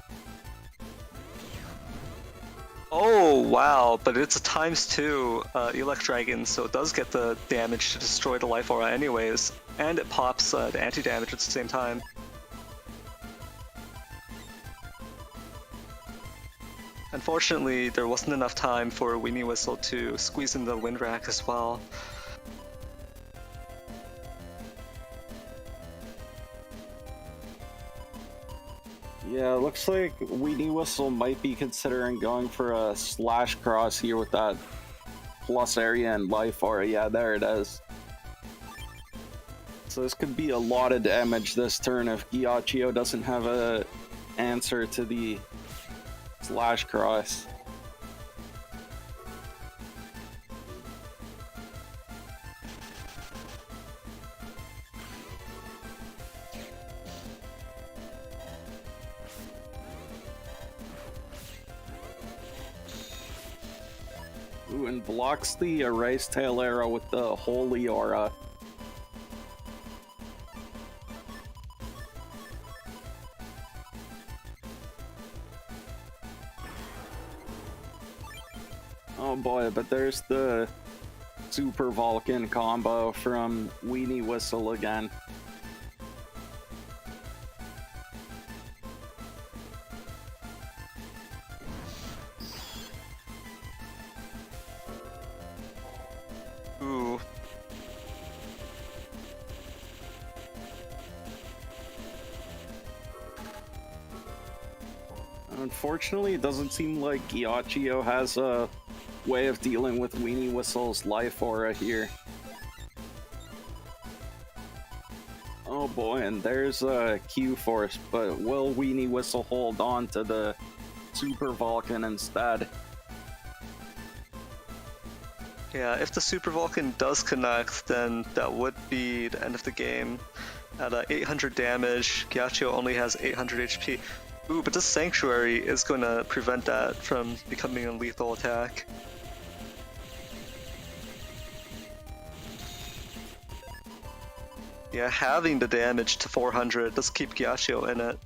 Oh wow, but it's a ×2 Elec Dragon, so it does get the damage to destroy the Life Aura anyways, and it pops the anti-damage at the same time. Unfortunately, there wasn't enough time for Weenie Whistle to squeeze in the Windrack as well. Yeah, looks like Weenie Whistle might be considering going for a Slash Cross here with that plus area and Life Aura. Yeah, there it is. So this could be a lot of damage this turn if Gyachio doesn't have a answer to the Slash Cross. Ooh, and blocks the Erase Tail arrow with the Holy Aura. Oh boy, but there's the Super Vulcan combo from Weenie Whistle again. Ooh. Unfortunately, it doesn't seem like Gyachio has a way of dealing with Weenie Whistle's Life Aura here. Oh boy, and there's a Q-Force, but will Weenie Whistle hold on to the Super Vulcan instead? Yeah, if the Super Vulcan does connect, then that would be the end of the game. At 800 damage, Gyachio only has 800 HP. Ooh, but this Sanctuary is going to prevent that from becoming a lethal attack. Yeah, having the damage to 400 does keep Gyatio in it.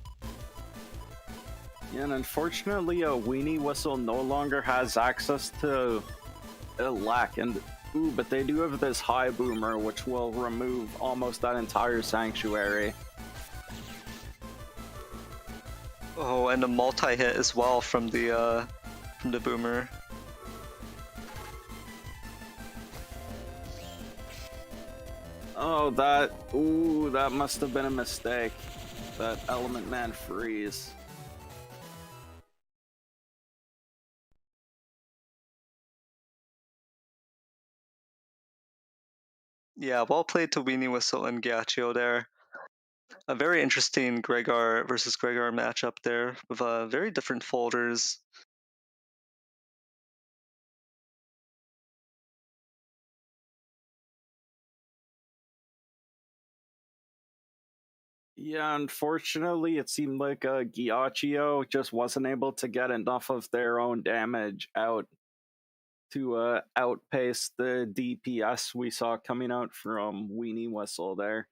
Yeah, and unfortunately, Weenie Whistle no longer has access to Elec, and ooh, but they do have this High Boomer, which will remove almost that entire Sanctuary. Oh, and a multi-hit as well from the Boomer. Oh, that must have been a mistake. That Element Man freeze. Yeah, well played to Weenie Whistle and Gyatio there. A very interesting Gregar versus Gregar matchup there with very different folders. Yeah, unfortunately, it seemed like Gyatio just wasn't able to get enough of their own damage out to outpace the DPS we saw coming out from Weenie Whistle there.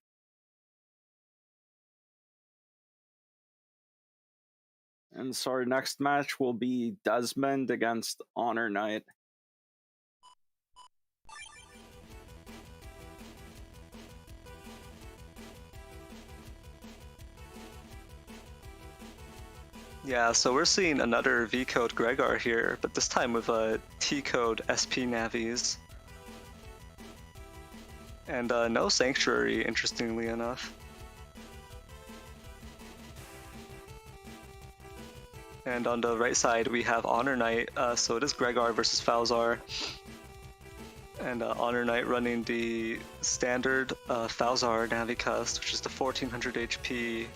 And so our next match will be Desmond against Honor Knight. Yeah, so we're seeing another V-code Gregar here, but this time with a T-code SP Navis. And no Sanctuary, interestingly enough. And on the right side, we have Honor Knight, so it is Gregar versus Falzar. And Honor Knight running the standard Falzar Navi Cust, which is the 1400 HP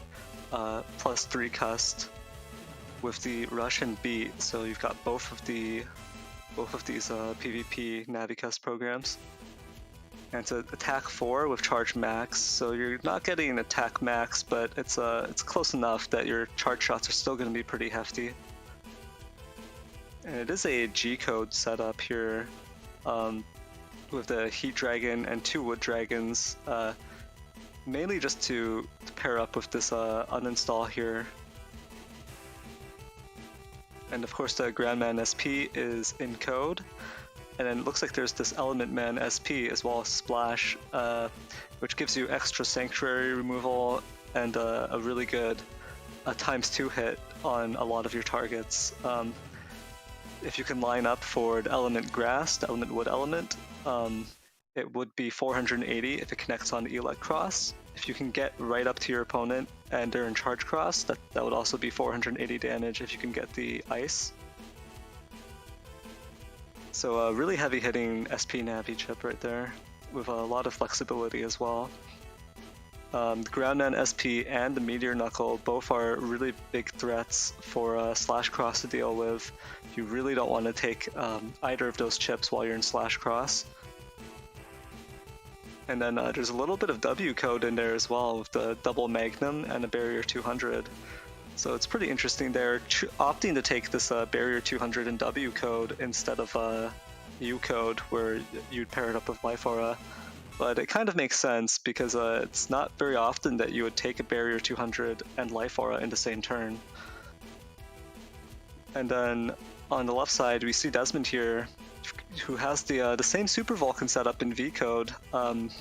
plus 3 Cust with the Rush and Beat. So you've got both of these PvP Navi Cust programs. And it's an attack 4 with charge max, so you're not getting an attack max, but it's close enough that your charge shots are still going to be pretty hefty. And it is a G-code setup here, with the Heat Dragon and 2 Wood Dragons, mainly just to pair up with this uninstall here. And of course the Grandman SP is in code. And then it looks like there's this Element Man SP as well as Splash, which gives you extra Sanctuary removal and a really good ×2 hit on a lot of your targets. If you can line up for the Element Grass, the Element Wood element, it would be 480 if it connects on the Elect Cross. If you can get right up to your opponent and they're in Charge Cross, that would also be 480 damage if you can get the Ice. So a really heavy hitting SP Navi chip right there, with a lot of flexibility as well. The Groundman SP and the Meteor Knuckle both are really big threats for Slash Cross to deal with. You really don't want to take either of those chips while you're in Slash Cross. And then there's a little bit of W code in there as well, with the double Magnum and a Barrier 200. So it's pretty interesting there, opting to take this Barrier 200 and W code instead of U code, where you'd pair it up with Life Aura. But it kind of makes sense because it's not very often that you would take a Barrier 200 and Life Aura in the same turn. And then on the left side, we see Desmond here, who has the same Super Vulcan setup in V code, and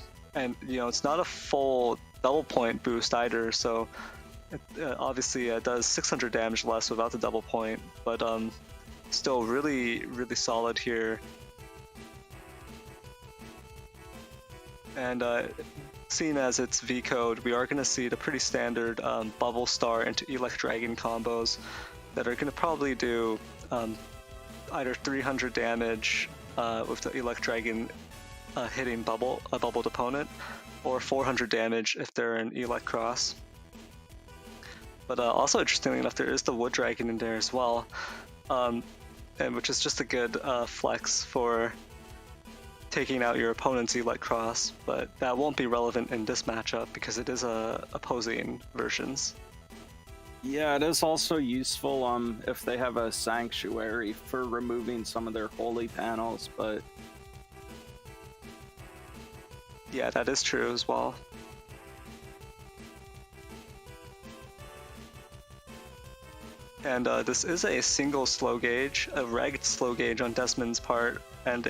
you know, it's not a full double point boost either, so it obviously does 600 damage less without the double point, but still really solid here. And seeing as it's V code, we are going to see the pretty standard Bubble Star into Elect Dragon combos that are going to probably do either 300 damage with the Elect Dragon hitting a bubbled opponent, or 400 damage if they're an Elect Cross. But also, interestingly enough, there is the Wood Dragon in there as well, and which is just a good flex for taking out your opponent's Elect Cross, but that won't be relevant in this matchup because it is opposing versions. Yeah, it is also useful if they have a Sanctuary for removing some of their holy panels, but yeah, that is true as well. And this is a single slow gauge, a regged slow gauge on Desmond's part, and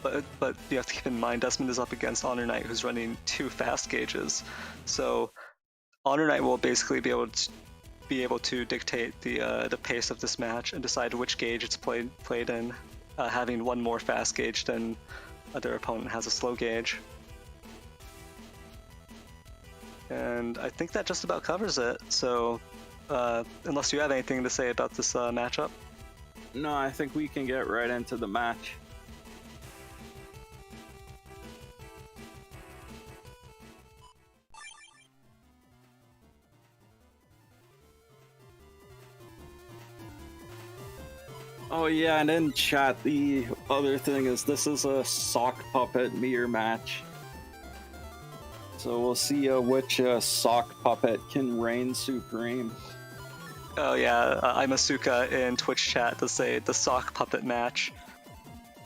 but you have to keep in mind Desmond is up against Honor Knight, who's running 2 fast gauges. So Honor Knight will basically be able to dictate the pace of this match and decide which gauge it's played in, having one more fast gauge than their opponent has a slow gauge. And I think that just about covers it. So unless you have anything to say about this matchup. No, I think we can get right into the match. Oh yeah, and in chat, the other thing is this is a sock puppet mirror match. So we'll see which sock puppet can reign supreme. Oh yeah, I'm Asuka in Twitch chat to say the sock puppet match.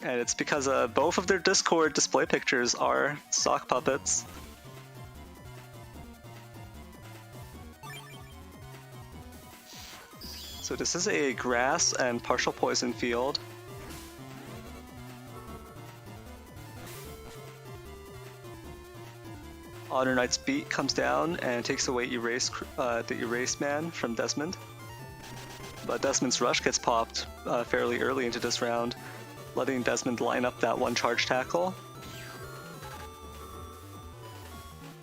And it's because both of their Discord display pictures are sock puppets. So this is a grass and partial poison field. Honor Knight's beat comes down and takes away the erase man from Desmond. But Desmond's rush gets popped fairly early into this round, letting Desmond line up that one charge tackle.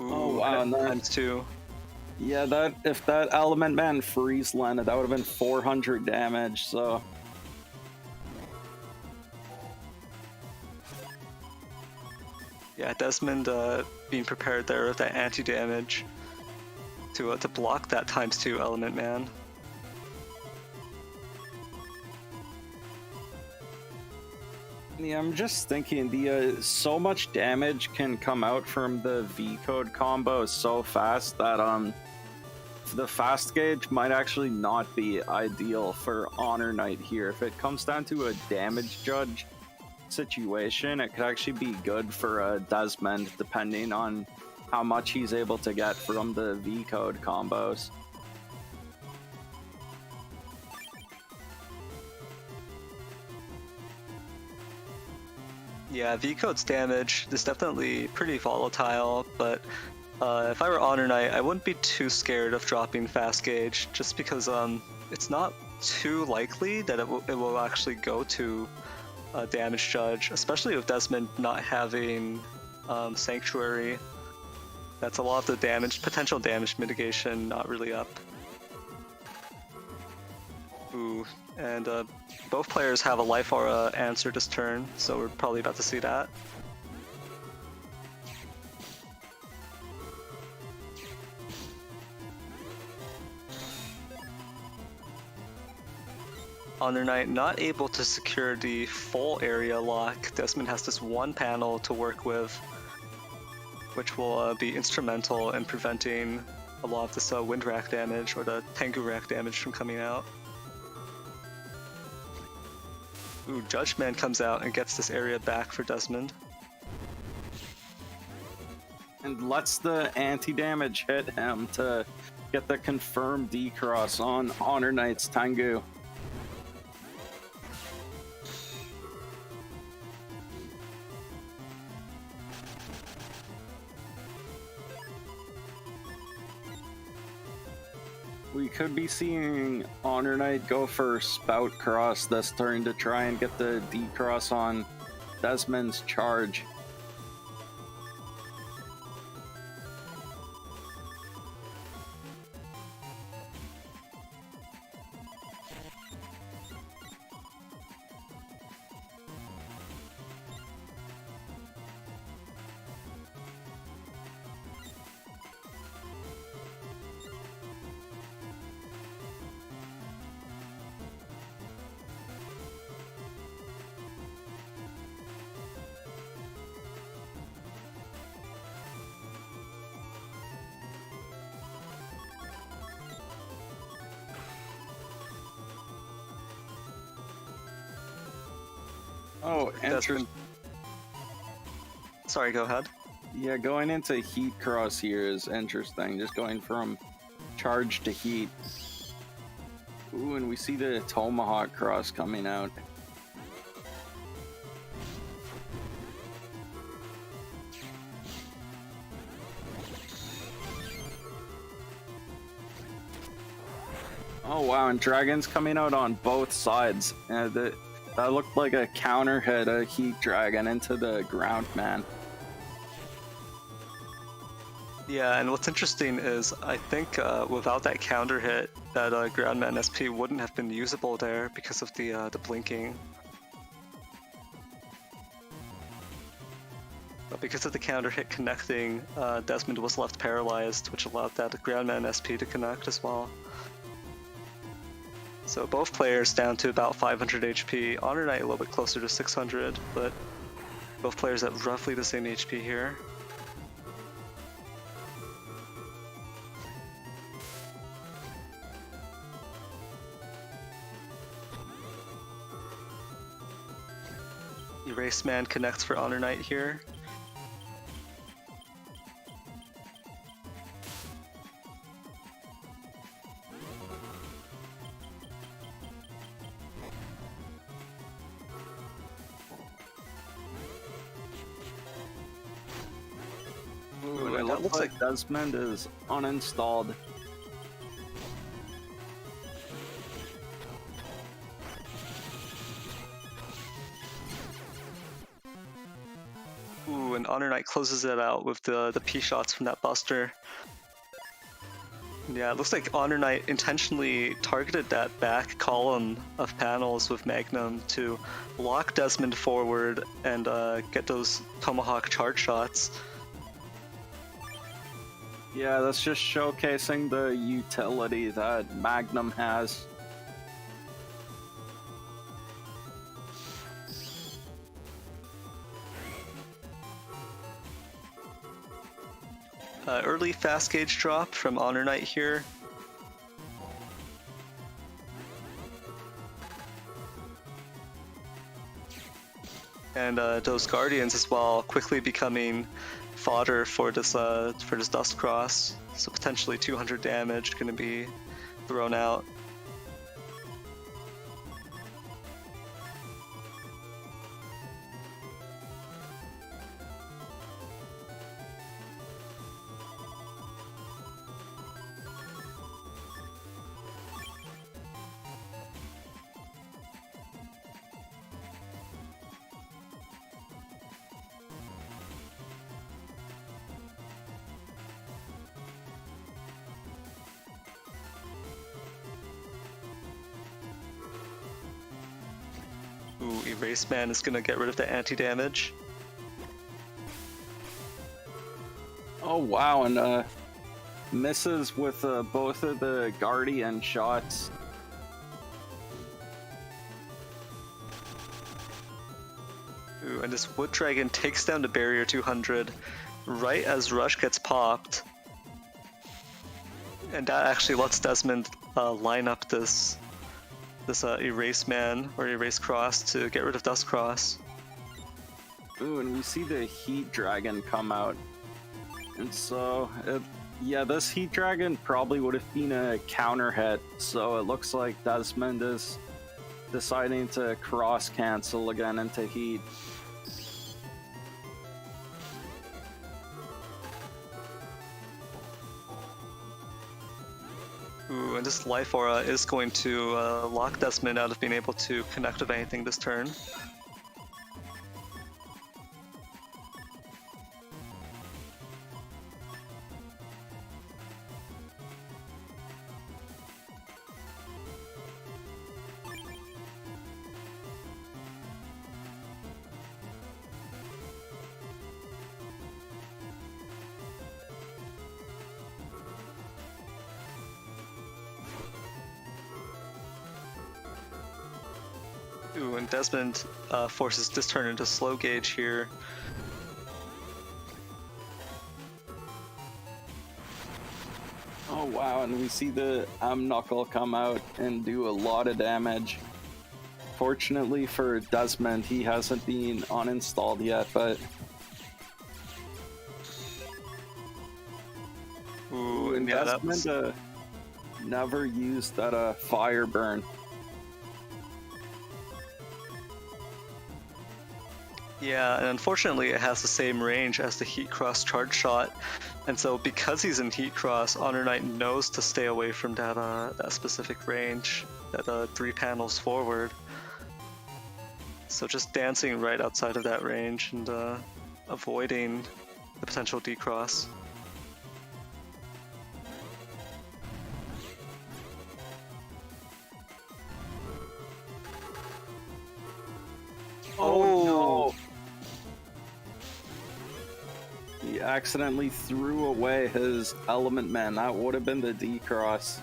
Ooh, oh wow, times 2. Yeah, that if that Element Man freeze landed, that would have been 400 damage, so... Yeah, Desmond being prepared there with that anti-damage to block that times 2 Element Man. Yeah, I'm just thinking, so much damage can come out from the V-code combo so fast that the fast gauge might actually not be ideal for Honor Knight here. If it comes down to a damage judge situation, it could actually be good for Desmond, depending on how much he's able to get from the V-code combos. Yeah, V-code's damage is definitely pretty volatile, but if I were Honor Knight, I wouldn't be too scared of dropping fast gauge, just because it's not too likely that it will actually go to damage judge, especially with Desmond not having Sanctuary. That's a lot of the potential damage mitigation not really up. Ooh, and both players have a life aura answer this turn, so we're probably about to see that. Honor Knight not able to secure the full area lock. Desmond has this one panel to work with, which will be instrumental in preventing a lot of this Wind Rack damage or the Tengu Rack damage from coming out. Ooh, Judgment comes out and gets this area back for Desmond. And lets the anti-damage hit him to get the confirmed D-cross on Honor Knight's Tengu. We could be seeing Honor Knight go for Spout Cross this turn to try and get the D-cross on Desmond's charge. Oh, interesting. Sorry, go ahead. Yeah, going into Heat Cross here is interesting. Just going from charge to heat. Ooh, and we see the Tomahawk cross coming out. Oh wow, and dragons coming out on both sides. That looked like a counter hit, a heat dragon into the ground man. Yeah, and what's interesting is I think without that counter hit, that Groundman SP wouldn't have been usable there because of the blinking. But because of the counter hit connecting, Desmond was left paralyzed, which allowed that Groundman SP to connect as well. So both players down to about 500 HP. Honor Knight a little bit closer to 600, but both players at roughly the same HP here. Erase Man connects for Honor Knight here. Ooh, it looks like Desmond is uninstalled. Ooh, and Honor Knight closes it out with the P shots from that Buster. Yeah, it looks like Honor Knight intentionally targeted that back column of panels with Magnum to lock Desmond forward and get those Tomahawk charge shots. Yeah, that's just showcasing the utility that Magnum has. Early fast gauge drop from Honor Knight here. And those Guardians as well, quickly becoming fodder for this Dust Cross. So potentially 200 damage going to be thrown out. Ooh, Erase Man is gonna get rid of the anti-damage. Oh wow, and misses with both of the Guardian shots. Ooh, and this Wood Dragon takes down the barrier 200 right as Rush gets popped. And that actually lets Desmond line up this Erase Man or Erase Cross to get rid of Dust Cross. Ooh, and we see the Heat Dragon come out. And so, yeah, this Heat Dragon probably would have been a counter hit. So it looks like Desmond is deciding to cross cancel again into Heat. Ooh, and this Life Aura is going to lock Desmond out of being able to connect with anything this turn. Ooh, and Desmond forces this turn into slow gauge here. Oh wow, and we see the Knuckle come out and do a lot of damage. Fortunately for Desmond, he hasn't been uninstalled yet, but... Ooh, and yeah, Desmond, Never used that fire burn. Yeah, and unfortunately it has the same range as the Heat Cross charge shot, and so because he's in Heat Cross, Honor Knight knows to stay away from that specific range, that 3 panels forward. So just dancing right outside of that range and avoiding the potential decross. Oh, no! He accidentally threw away his Element Man. That would have been the decross.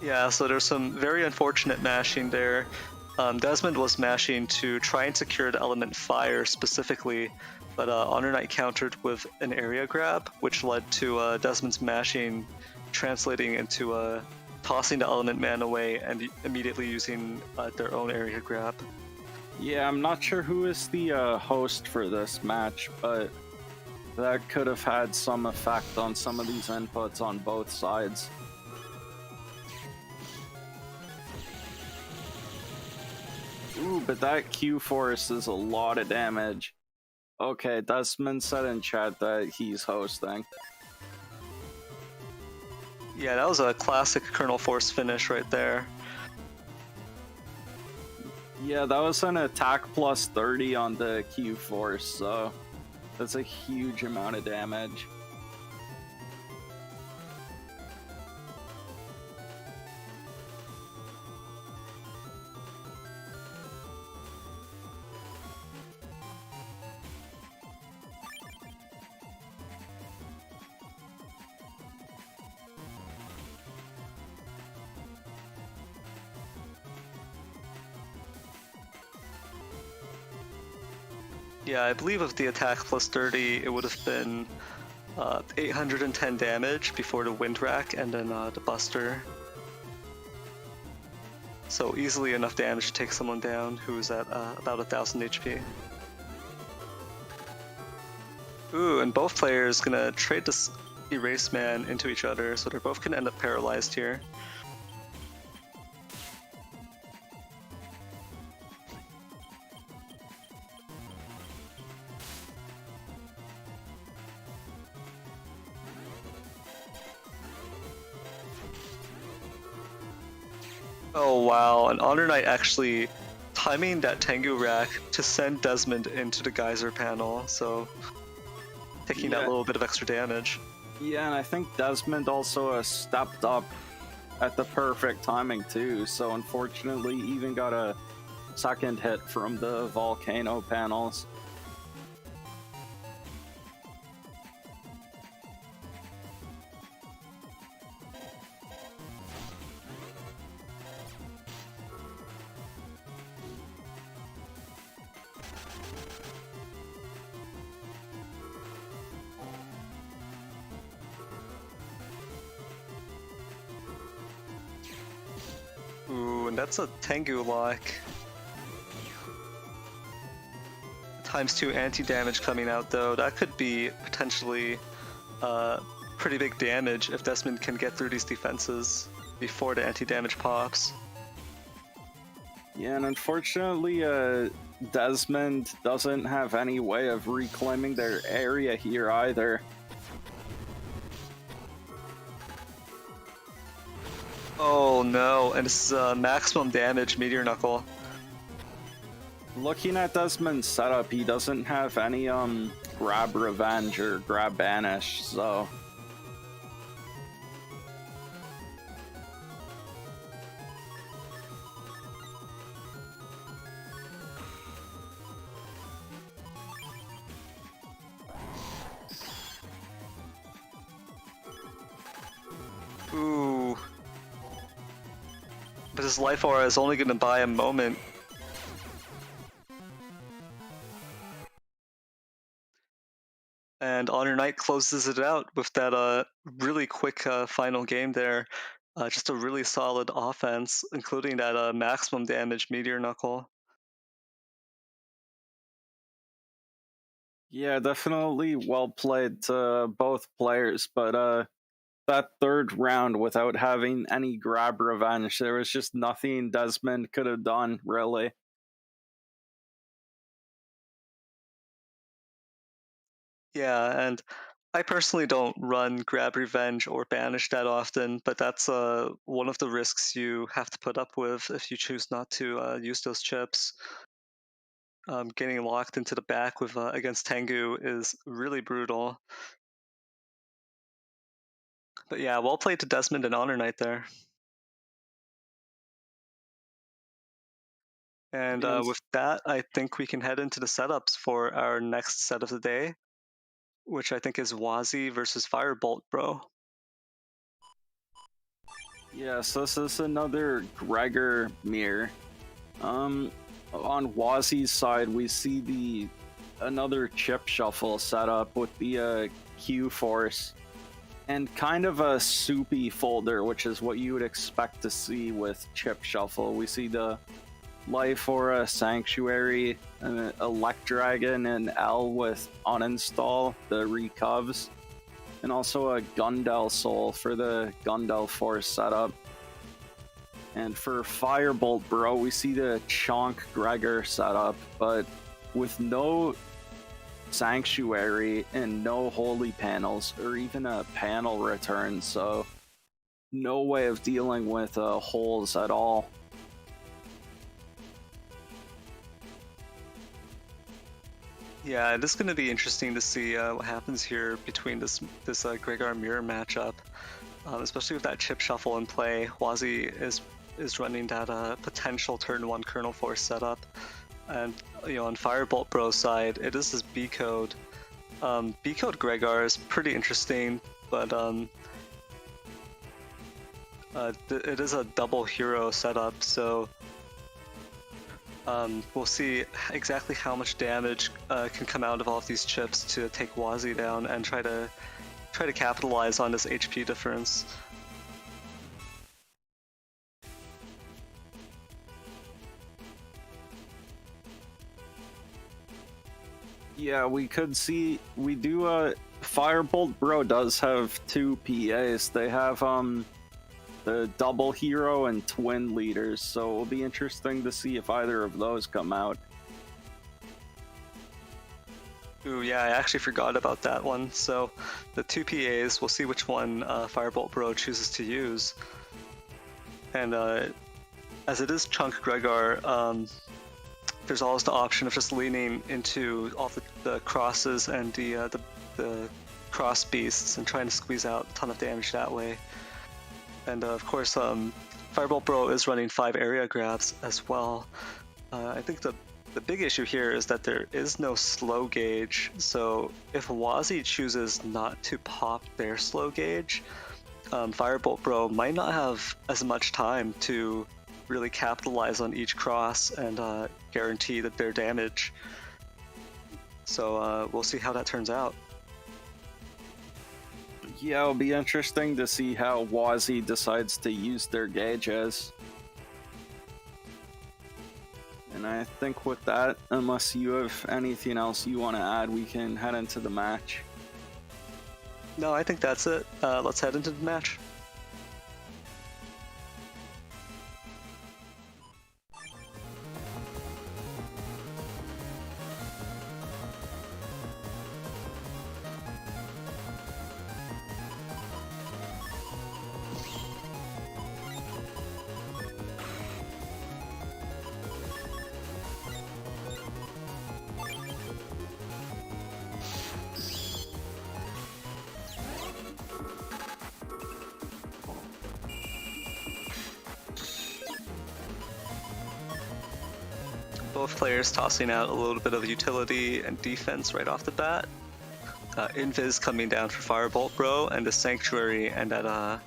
Yeah, so there's some very unfortunate mashing there. Desmond was mashing to try and secure the element fire specifically, but Honor Knight countered with an area grab, which led to Desmond's mashing translating into tossing the element man away and immediately using their own area grab. Yeah, I'm not sure who is the host for this match, but that could have had some effect on some of these inputs on both sides. Ooh, but that Q force is a lot of damage. Okay, Desmond said in chat that he's hosting. Yeah, that was a classic Colonel Force finish right there. Yeah, that was an attack plus 30 on the Q force, so that's a huge amount of damage. Yeah, I believe with the attack plus 30, it would have been 810 damage before the wind rack and then the buster. So easily enough damage to take someone down who's at about 1000 HP. Ooh, and both players gonna trade this Erase Man into each other, so they're both gonna end up paralyzed here. Oh wow, and Honor Knight actually timing that Tengu rack to send Desmond into the geyser panel, so taking that little bit of extra damage. Yeah, and I think Desmond also stepped up at the perfect timing too, so unfortunately even got a second hit from the volcano panels. Ooh, and that's a Tengu lock. ×2 anti-damage coming out though. That could be potentially pretty big damage if Desmond can get through these defenses before the anti-damage pops. Yeah, and unfortunately, Desmond doesn't have any way of reclaiming their area here either. Oh no, and this is maximum damage Meteor Knuckle. Looking at Desmond's setup, he doesn't have any grab revenge or grab banish, so Ooh. But his life aura is only going to buy a moment. And Honor Knight closes it out with that really quick final game there. Just a really solid offense, including that maximum damage Meteor Knuckle. Yeah, definitely well played to both players, but that third round without having any grab revenge, there was just nothing Desmond could have done, really. Yeah, and I personally don't run grab revenge or banish that often, but that's one of the risks you have to put up with if you choose not to use those chips. Getting locked into the back with against Tengu is really brutal. But yeah, well played to Desmond and Honor Knight there. And And with that, I think we can head into the setups for our next set of the day, which I think is Wazi versus Firebolt, bro. yeah, so this is another Gregor mirror. On Wazi's side, we see the another chip shuffle setup with the Q force and kind of a soupy folder, which is what you would expect to see with chip shuffle. We see the Life Aura Sanctuary, Electragon, and L with uninstall the recovs, and also a Gundel Soul for the Gundel Force setup. And for Firebolt Bro, we see the Chonk Gregor setup, but with no Sanctuary and no Holy Panels or even a panel return, so no way of dealing with holes at all. Yeah, it is going to be interesting to see what happens here between this Gregor Mirror matchup, especially with that chip shuffle in play. Wazi is running that potential turn 1 Kernel Force setup, and on Firebolt Bro's side, it is this B code. B code Gregor is pretty interesting, but it is a double hero setup, so. We'll see exactly how much damage can come out of all of these chips to take Wazi down and try to capitalize on this HP difference. Yeah, we could see we do Firebolt Bro does have two PAs. They have the double hero and twin leaders, so it'll be interesting to see if either of those come out. Ooh, yeah, I actually forgot about that one. So the two PAs, we'll see which one Firebolt Bro chooses to use. And as it is Chunk Gregor, there's always the option of just leaning into all the crosses and the cross beasts and trying to squeeze out a ton of damage that way. And of course, Firebolt Bro is running 5 area grabs as well. I think the big issue here is that there is no slow gauge, so if Wazi chooses not to pop their slow gauge, Firebolt Bro might not have as much time to really capitalize on each cross and guarantee that their damage. So we'll see how that turns out. Yeah, it'll be interesting to see how Wazi decides to use their gauges. And I think with that, unless you have anything else you want to add, we can head into the match. No, I think that's it. Let's head into the match. Both players tossing out a little bit of utility and defense right off the bat. Invis coming down for Firebolt Bro, and the Sanctuary and that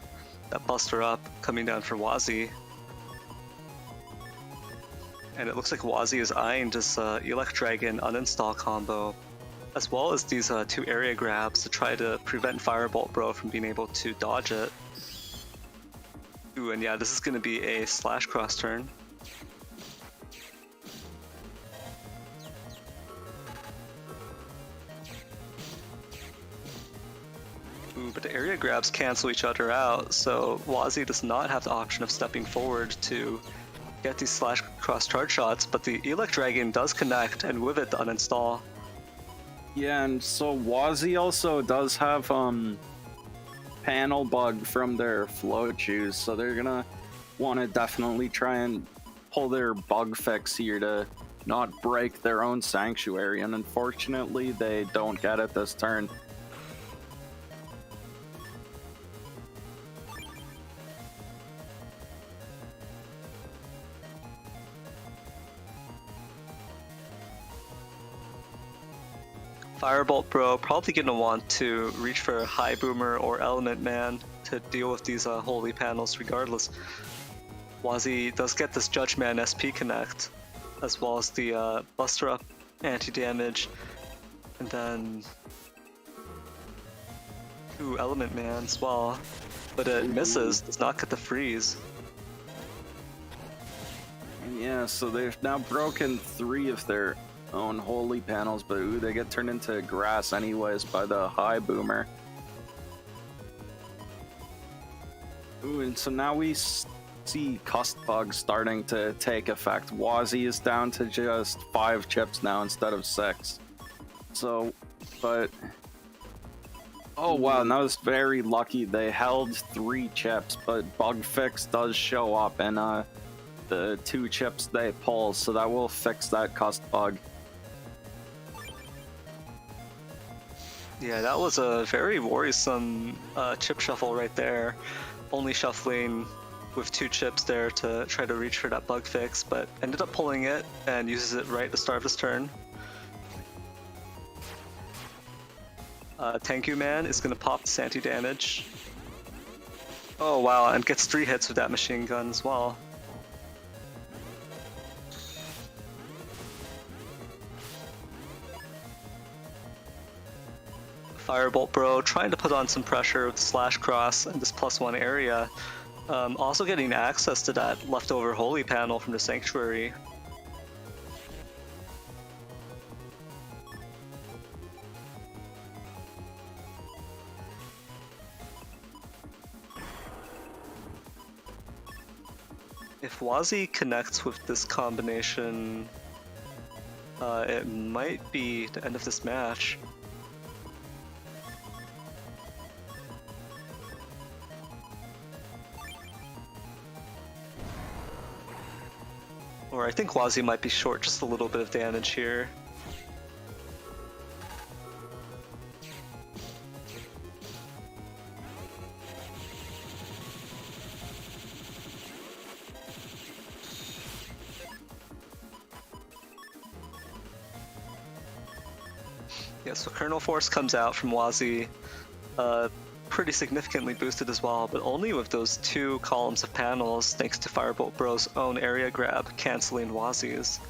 Buster Up coming down for Wazi. And it looks like Wazi is eyeing this Electragon uninstall combo, as well as these 2 area grabs to try to prevent Firebolt Bro from being able to dodge it. Ooh, and yeah, this is going to be a slash cross turn. attacking, but the area grabs cancel each other out, so Wazi does not have the option of stepping forward to get these slash cross charge shots, but the Elect Dragon does connect, and with it, the uninstall. Yeah, and so Wazi also does have panel bug from their float shoes, so they're gonna want to definitely try and pull their bug fix here to not break their own sanctuary, and unfortunately they don't get it this turn. Firebolt Bro probably gonna want to reach for a High Boomer or Element Man to deal with these holy panels regardless. Wazi does get this Judge Man SP connect, as well as the Buster Up anti-damage, and then Element Man as well, but it misses, does not get the freeze. Yeah, so they've now broken 3 of their own holy panels, but ooh, they get turned into grass anyways by the High Boomer. Ooh, and so now we see Cust Bug starting to take effect. Wazi is down to just 5 chips now instead of 6. So, but... Oh wow, and that was very lucky. They held 3 chips, but Bug Fix does show up, and the 2 chips they pull, so that will fix that Cust Bug. Yeah, that was a very worrisome chip shuffle right there. Only shuffling with 2 chips there to try to reach for that bug fix, but ended up pulling it and uses it right at the start of his turn. Tenku Man is going to pop this anti-damage. Oh wow, and gets 3 hits with that machine gun as well. Firebolt Bro trying to put on some pressure with Slash Cross and this +1 area. Also getting access to that leftover holy panel from the Sanctuary. If Wazi connects with this combination, it might be the end of this match. Or I think Wazi might be short just a little bit of damage here. Yeah, so Kernel Force comes out from Wazi, pretty significantly boosted as well, but only with those 2 columns of panels thanks to Firebolt Bro's own area grab canceling Wazi's.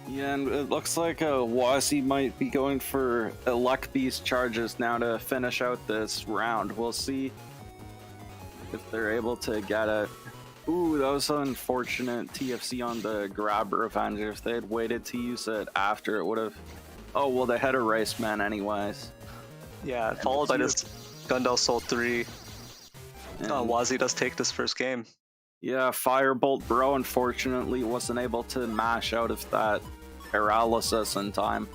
Yeah, and it looks like Wazi might be going for Elect Beast charges now to finish out this round. We'll see if they're able to get it. Ooh, that was an unfortunate TFC on the Grab Revenge. If they had waited to use it after, it would have... Oh, well, they had a Race Man anyways. Yeah, followed by this Gundel Soul 3. Wazi does take this first game. Yeah, Firebolt Bro unfortunately wasn't able to mash out of that paralysis in time.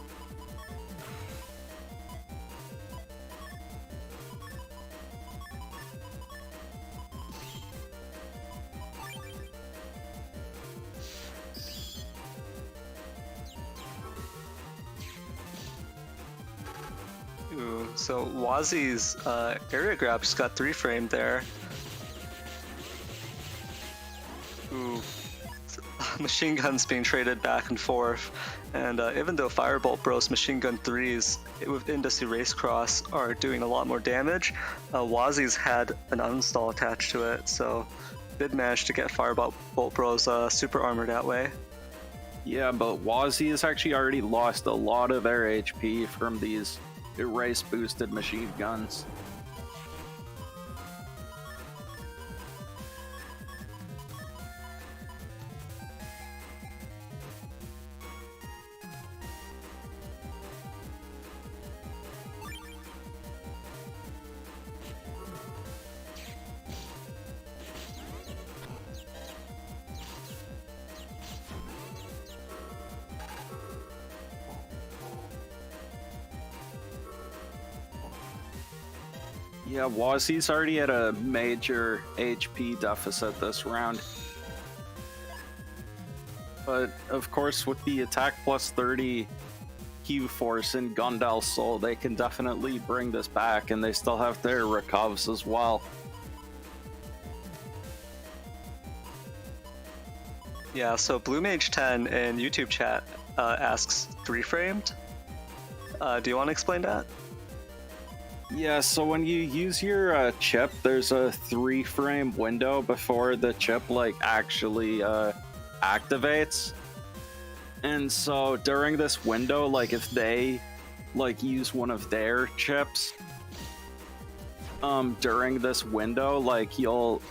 Ooh, so Wazi's area grab just got 3 framed there. Ooh, machine guns being traded back and forth, and even though Firebolt Bro's machine gun 3s within this Erase Cross are doing a lot more damage, Wazi's had an uninstall attached to it, so did manage to get Firebolt Bro's super armor that way. Yeah, but Wazi has actually already lost a lot of their HP from these Erase boosted machine guns. Yeah, Wazzy's already at a major HP deficit this round. But of course, with the attack plus 30 Q force in Gundal's Soul, they can definitely bring this back, and they still have their recovs as well. Yeah, so Blue Mage 10 in YouTube chat asks 3-framed. Do you want to explain that? Yeah, so when you use your chip, there's a 3-frame window before the chip like actually activates. And so during this window, like if they like use one of their chips during this window, like you'll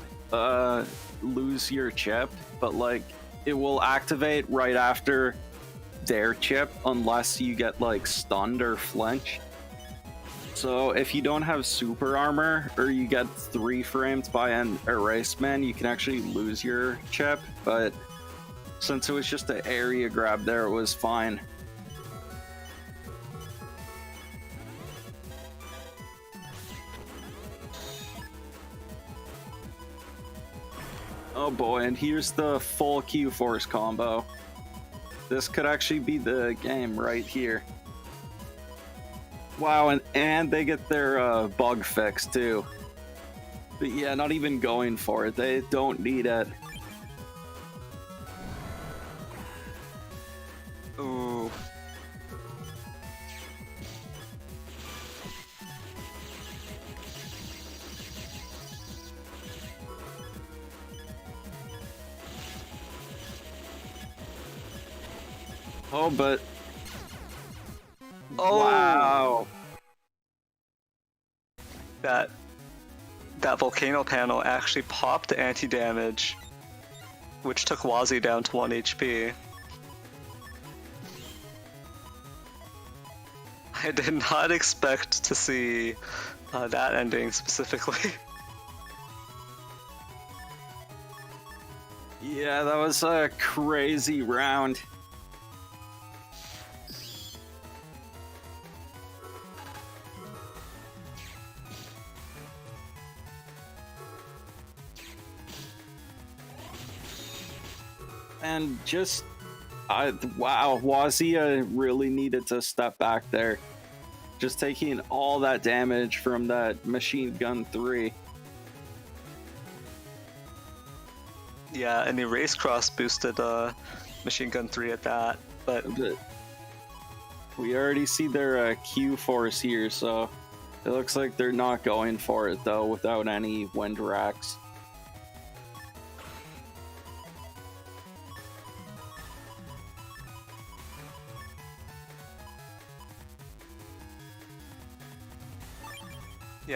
lose your chip, but like it will activate right after their chip unless you get like stunned or flinch. So if you don't have super armor or you get 3-framed by an erase man, you can actually lose your chip, but since it was just an area grab there, it was fine. Oh boy, and here's the full Q-Force combo. This could actually be the game right here. Wow, and they get their bug fixed too. But yeah, not even going for it. They don't need it. Ooh. Oh, but... Oh! Wow! That volcano panel actually popped anti-damage, which took Wazzy down to 1 HP. I did not expect to see that ending specifically. Yeah, that was a crazy round. And just, wow, Wazia really needed to step back there. Just taking all that damage from that machine gun 3. Yeah, and Erase Cross boosted Machine Gun 3 at that, but we already see their Q force here, so it looks like they're not going for it though without any wind racks.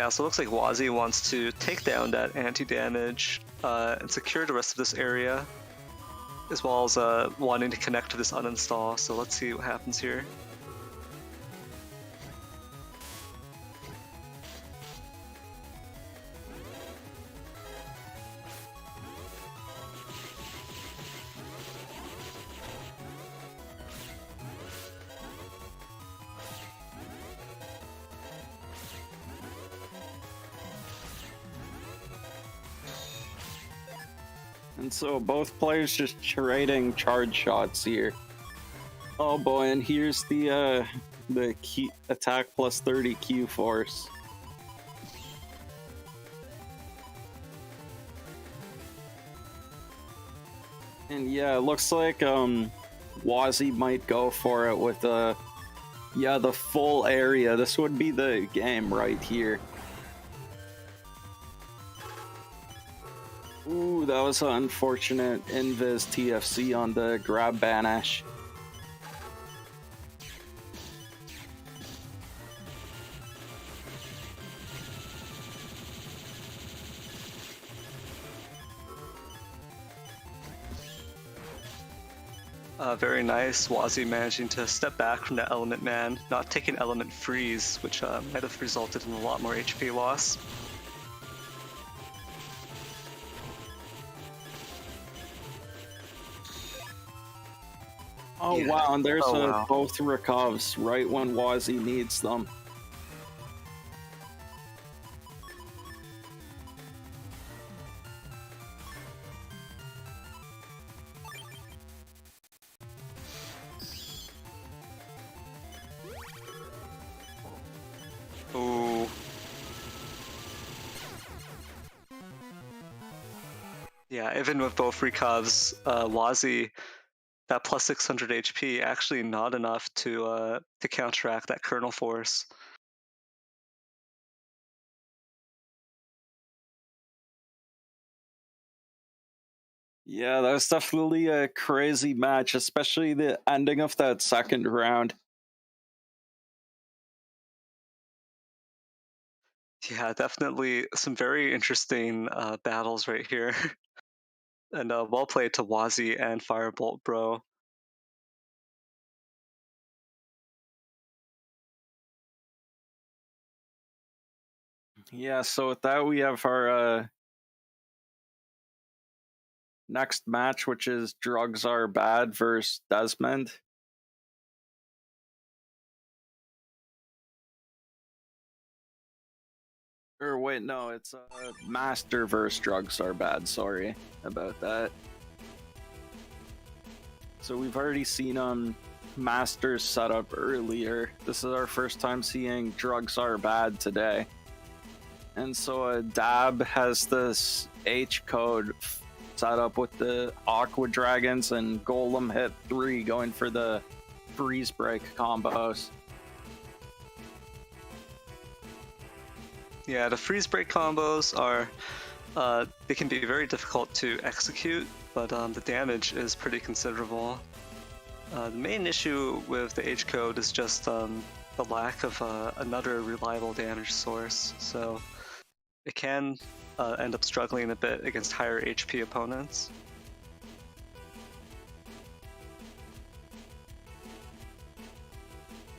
yeah, so it looks like Wazzy wants to take down that anti-damage and secure the rest of this area, as well as wanting to connect to this uninstall, so let's see what happens here. And so both players just trading charge shots here. Oh boy, and here's the key attack plus 30 Q force. And yeah, it looks like Wazzy might go for it with yeah, the full area. This would be the game right here. Ooh, that was an unfortunate invis TFC on the grab banish. Very nice, Wazzy managing to step back from the Element Man, not taking Element Freeze, which might have resulted in a lot more HP loss. Oh Yeah. wow, and there's Wow. both recovs right when Wazzy needs them. Yeah, even with both recovs, Wazi, that plus 600 HP actually not enough to counteract that kernel force. Yeah, that was definitely a crazy match, especially the ending of that second round. Yeah, definitely some very interesting battles right here. And well played to Wazi and Firebolt, bro. Yeah, so with that, we have our next match, which is Drugs Are Bad versus Desmond. Or wait, no, it's Master versus Drugs Are Bad. Sorry about that. So we've already seen Master's setup earlier. This is our first time seeing Drugs Are Bad today. And so Dab has this H code set up with the Aqua Dragons and Golem hit 3 going for the freeze break combos. Yeah, the freeze break combos are they can be very difficult to execute, but the damage is pretty considerable. The main issue with the H code is just the lack of another reliable damage source, so it can end up struggling a bit against higher HP opponents.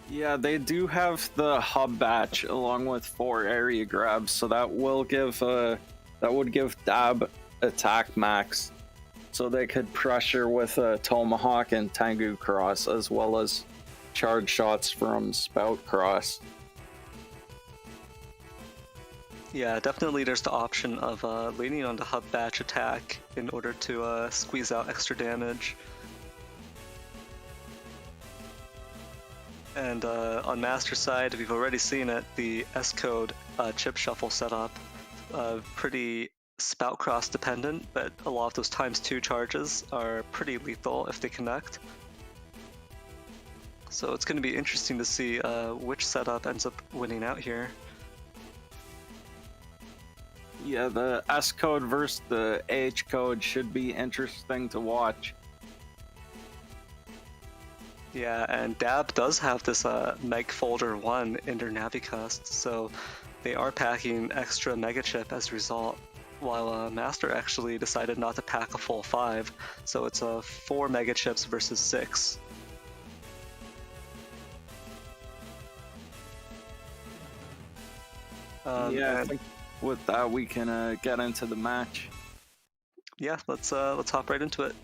Yeah, they do have the hub batch along with 4 area grabs, so that will give that would give Dab attack max, so they could pressure with Tomahawk and Tengu Cross as well as charge shots from Spout Cross. Yeah, definitely there's the option of leaning on the hub batch attack in order to squeeze out extra damage. And on Master side, we've already seen it, the S-Code chip shuffle setup. Pretty Spout Cross dependent, but a lot of those ×2 charges are pretty lethal if they connect. So it's going to be interesting to see which setup ends up winning out here. Yeah, the S code versus the H code should be interesting to watch. Yeah, and Dab does have this Meg Folder 1 in their Navicust, so they are packing extra Mega Chip as a result, while Master actually decided not to pack a full 5, so it's 4 Mega Chips versus 6. Yeah, I think with that we can get into the match. Yeah, let's hop right into it.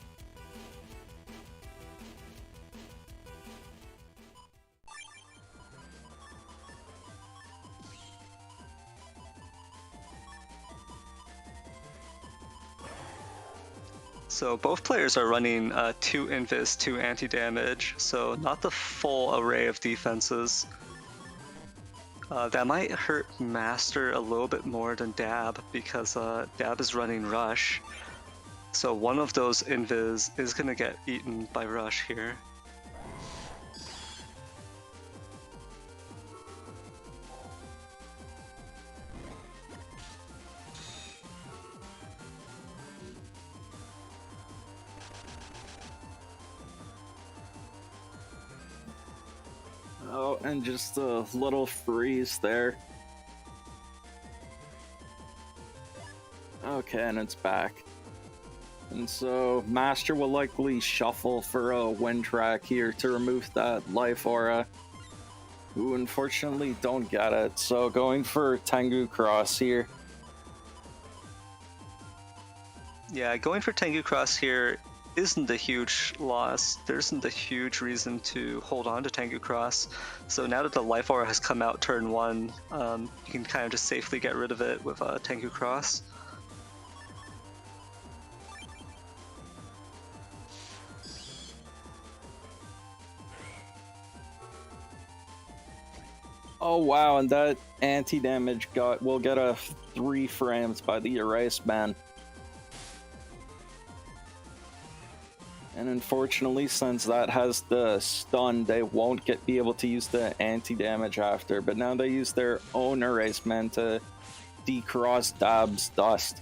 So both players are running 2 Invis, 2 anti-damage, so not the full array of defenses. That might hurt Master a little bit more than Dab, because Dab is running Rush. So one of those Invis is going to get eaten by Rush here. Oh, and just a little freeze there. Okay, and it's back. And so Master will likely shuffle for a Wind Track here to remove that Life Aura. Who unfortunately don't get it, so going for Tengu Cross here. Yeah, going for Tengu Cross here isn't a huge loss. There isn't a huge reason to hold on to Tengu Cross. So now that the Life Aura has come out turn 1, you can kind of just safely get rid of it with Tengu Cross. Oh wow, and that anti-damage will get a 3 frames by the Erase Man. And unfortunately, since that has the stun, they won't be able to use the anti-damage after. But now they use their own erasement to decross Dab's dust.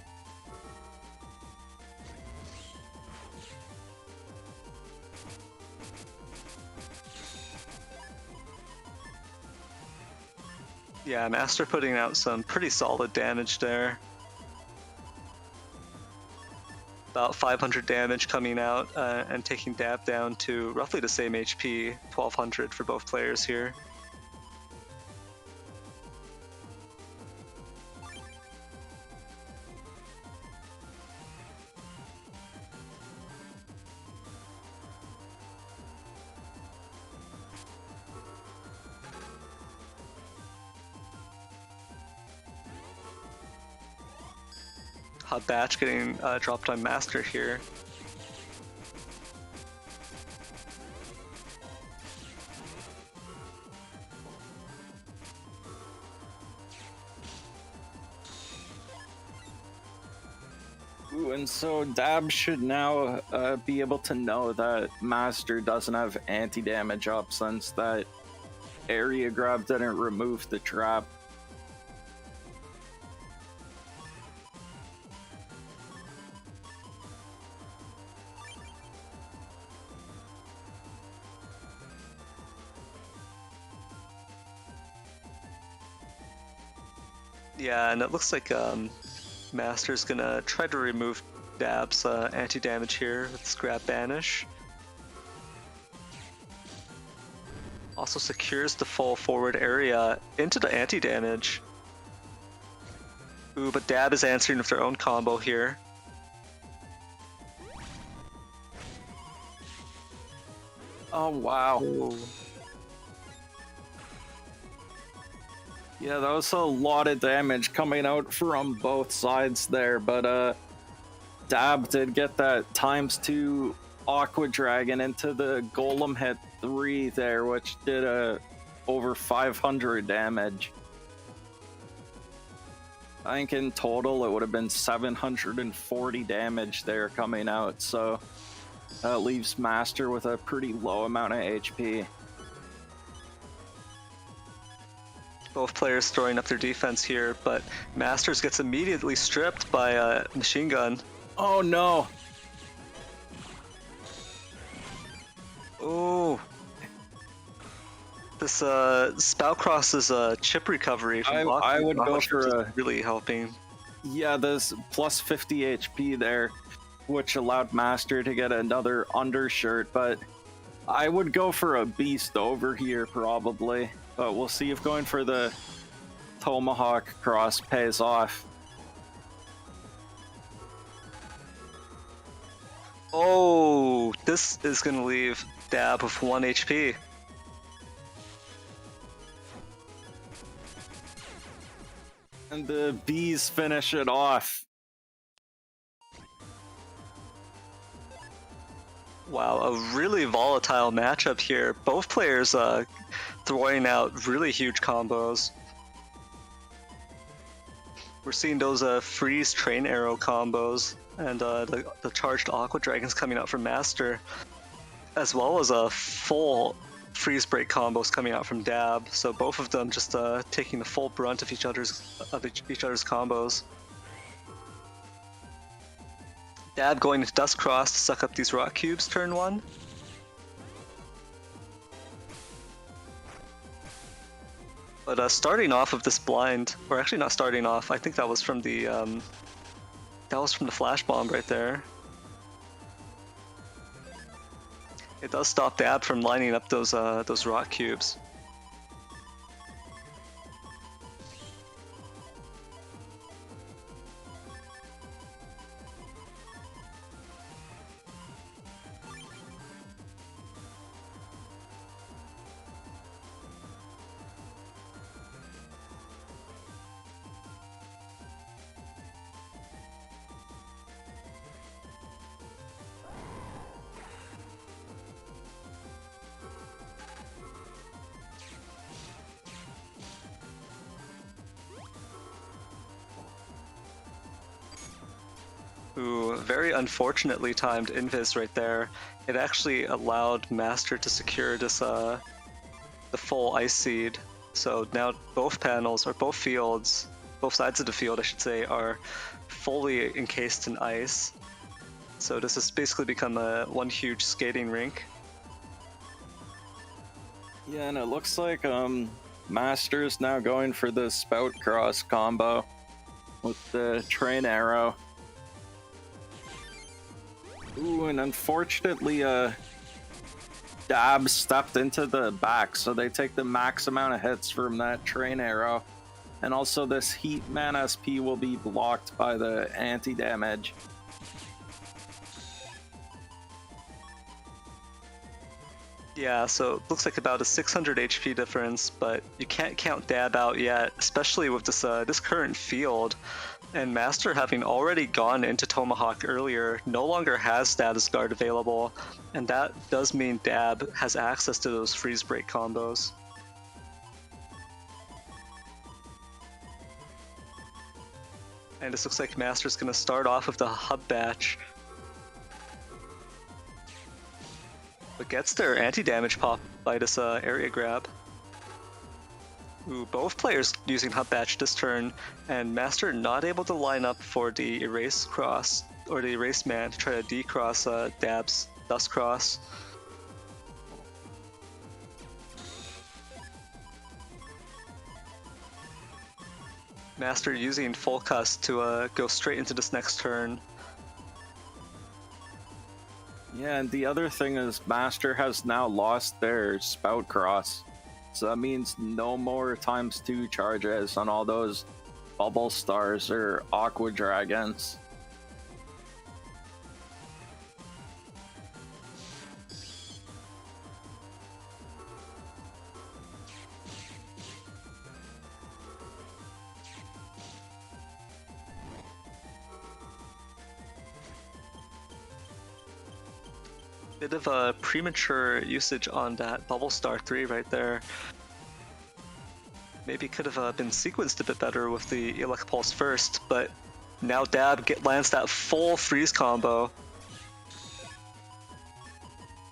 Yeah, Master putting out some pretty solid damage there. About 500 damage coming out and taking Dab down to roughly the same HP, 1200 for both players here. Hot Batch getting dropped on Master here. Ooh, and so Dab should now be able to know that Master doesn't have anti-damage up since that area grab didn't remove the trap. Yeah, and it looks like Master's gonna try to remove Dab's anti-damage here with Scrap Banish. Also secures the full forward area into the anti-damage. Ooh, but Dab is answering with their own combo here. Oh, wow. Ooh. Yeah, that was a lot of damage coming out from both sides there, but Dab did get that ×2 Aqua Dragon into the Golem hit 3 there, which did over 500 damage. I think in total it would have been 740 damage there coming out, so that leaves Master with a pretty low amount of HP. Both players throwing up their defense here, but Masters gets immediately stripped by a machine gun. Oh no! Oh, this Spoutcross's chip recovery from I would go for a really helping. Yeah, this plus 50 HP there, which allowed Master to get another undershirt, but I would go for a beast over here probably. But we'll see if going for the Tomahawk cross pays off. Oh, this is gonna leave Dab with 1 HP. And the bees finish it off. Wow, a really volatile matchup here. Both players throwing out really huge combos. We're seeing those freeze train arrow combos and the charged aqua dragons coming out from Master, as well as a full freeze break combos coming out from Dab. So both of them just taking the full brunt of each other's combos. Dab going into Dust Cross to suck up these rock cubes turn 1. But starting off of this blind, or actually not starting off, I think that was from the flash bomb right there. It does stop Dab from lining up those rock cubes. very unfortunately timed invis right there. It actually allowed Master to secure this the full ice seed. So now both panels, or both fields, both sides of the field I should say, are fully encased in ice. So this has basically become one huge skating rink. Yeah, and it looks like Master's now going for the spout cross combo with the train arrow. Ooh, and unfortunately, Dab stepped into the back, so they take the max amount of hits from that train arrow. And also this Heat Man SP will be blocked by the anti-damage. Yeah, so it looks like about a 600 HP difference, but you can't count Dab out yet, especially with this current field. And Master, having already gone into Tomahawk earlier, no longer has Status Guard available, and that does mean Dab has access to those freeze break combos. And this looks like Master's gonna start off with the Hub Batch, but gets their anti-damage pop by this area grab. Ooh, both players using Hub Batch this turn, and Master not able to line up for the Erase Cross, or the Erase Man to try to decross Dab's Dust Cross. Master using Full Cuss to go straight into this next turn. Yeah, and the other thing is Master has now lost their Spout Cross. So that means no more ×2 charges on all those Bubble Stars or Aqua Dragons. Bit of a premature usage on that Bubble Star 3 right there. Maybe could have been sequenced a bit better with the Elect Pulse first, but now Dab lands that full freeze combo.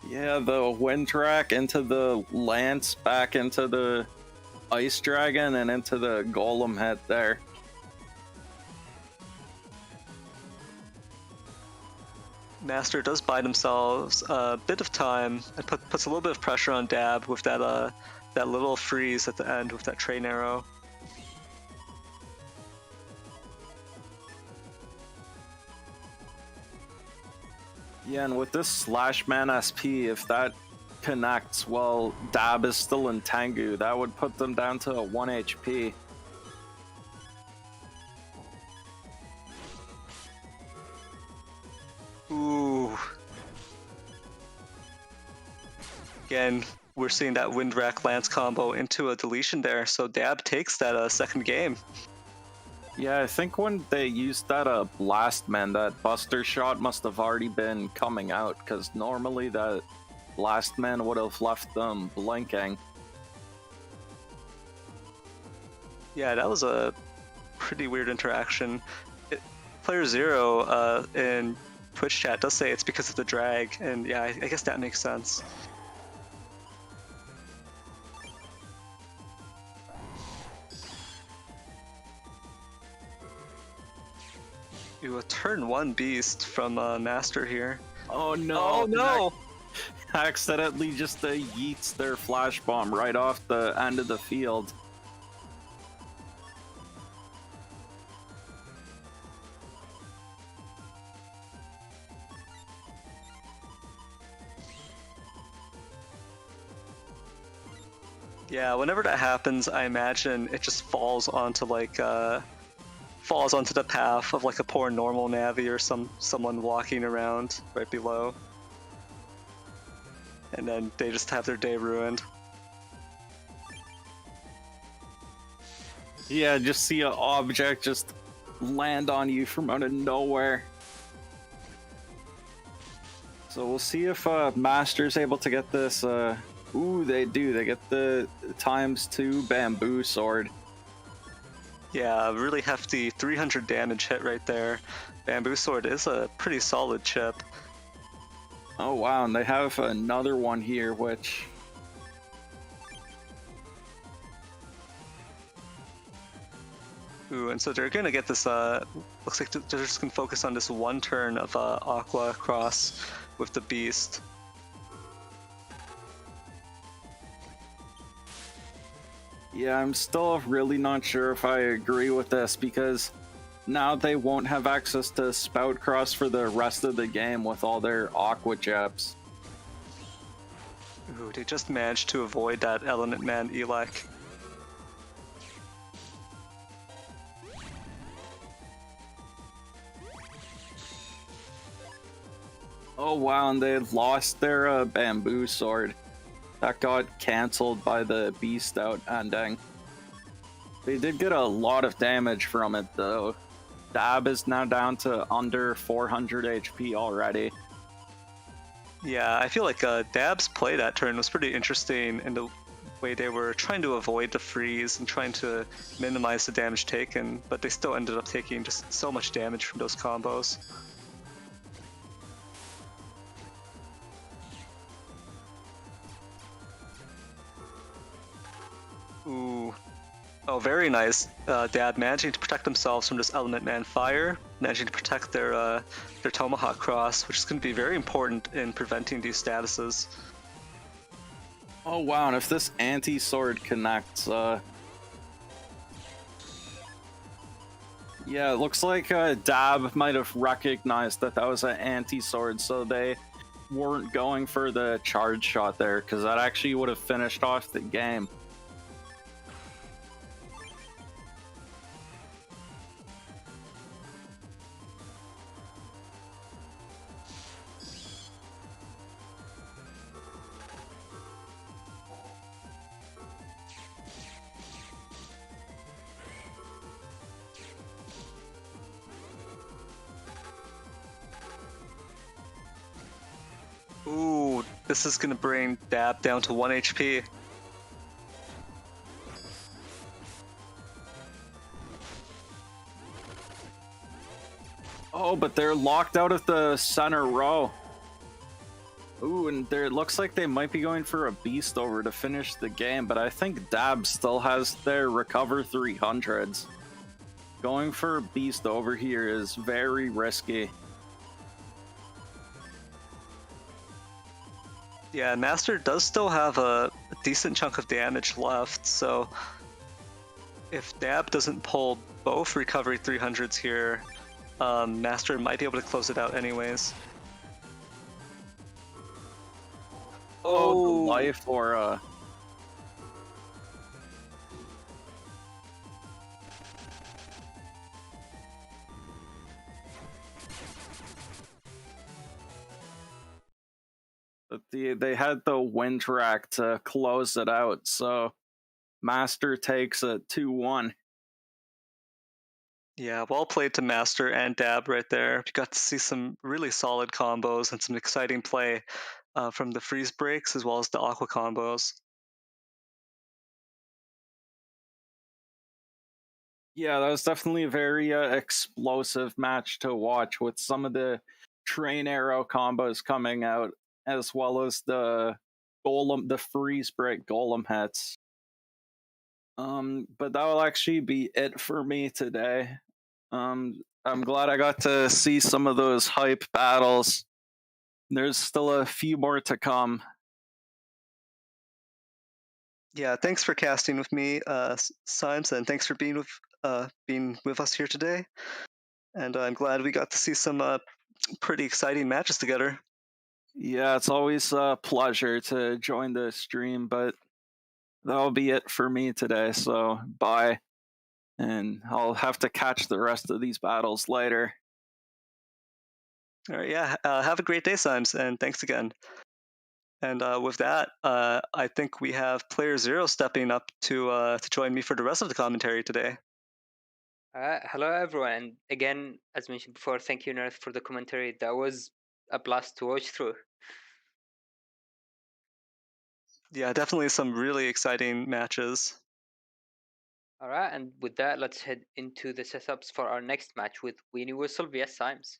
Yeah, the Wind Track into the Lance, back into the Ice Dragon, and into the Golem head there. Master does buy themselves a bit of time and puts a little bit of pressure on Dab with that little freeze at the end with that train arrow. Yeah, and with this Slash Man SP, if that connects while Dab is still in Tengu, that would put them down to 1 HP. Ooh. Again, we're seeing that Wind Rack Lance combo into a deletion there, so Dab takes that second game. Yeah, I think when they used that Blast Man, that Buster Shot must have already been coming out, because normally that Blast Man would have left them blinking. Yeah, that was a pretty weird interaction. Player Zero in Twitch chat does say it's because of the drag, and yeah, I guess that makes sense. Ooh, a turn 1 beast from Master here. Oh no! Oh no! Accidentally just yeets their Flash Bomb right off the end of the field. Yeah, whenever that happens, I imagine it just falls onto falls onto the path of like a poor normal Navi or someone walking around right below. And then they just have their day ruined. Yeah, just see an object just land on you from out of nowhere. So we'll see if Master's able to get this. Ooh, they do. They get the ×2 bamboo sword. Yeah, really hefty 300 damage hit right there. Bamboo Sword is a pretty solid chip. Oh wow, and they have another one here, which Ooh, and so they're gonna get this, looks like they're just gonna focus on this one turn of Aqua Cross with the Beast. yeah, I'm still really not sure if I agree with this because now they won't have access to Spout Cross for the rest of the game with all their Aqua Chips. Ooh, they just managed to avoid that Element Man Elec. Oh wow, and they lost their Bamboo Sword. That got cancelled by the Beast Out ending. They did get a lot of damage from it though. Dab is now down to under 400 HP already. Yeah, I feel like Dab's play that turn was pretty interesting in the way they were trying to avoid the freeze and trying to minimize the damage taken, but they still ended up taking just so much damage from those combos. Ooh. Oh, very nice. Dad managing to protect themselves from this Element Man Fire, managing to protect their Tomahawk Cross, which is going to be very important in preventing these statuses. Oh wow, and if this anti-sword connects, yeah, it looks like Dab might have recognized that that was an anti-sword, so they weren't going for the charge shot there, because that actually would have finished off the game. Ooh, this is going to bring Dab down to 1 HP. Oh, but they're locked out of the center row. Ooh, and there it looks like they might be going for a beast over to finish the game, but I think Dab still has their recover 300s. Going for a beast over here is very risky. Yeah, Master does still have a decent chunk of damage left, so if Dab doesn't pull both recovery 300s here, Master might be able to close it out anyways. Oh, the Oh, life aura. But they had the wind rack to close it out, so Master takes a 2-1. yeah, well played to Master and Dab right there. We got to see some really solid combos and some exciting play from the freeze breaks as well as the aqua combos. Yeah, that was definitely a very explosive match to watch with some of the train arrow combos coming out, as well as the the freeze break golem hits. But that will actually be it for me today. I'm glad I got to see some of those hype battles. There's still a few more to come. Yeah, thanks for casting with me, Symes, and thanks for being with us here today. And I'm glad we got to see some pretty exciting matches together. Yeah, it's always a pleasure to join the stream, but that'll be it for me today. So bye. And I'll have to catch the rest of these battles later. All right, yeah, have a great day, Symes, and thanks again. And with that, I think we have Player Zero stepping up to join me for the rest of the commentary today. Hello, everyone. And again, as mentioned before, thank you, Nerth, for the commentary. That was a blast to watch through. Yeah, definitely some really exciting matches. All right, and with that, let's head into the setups for our next match with Weenie Whistle vs Symes.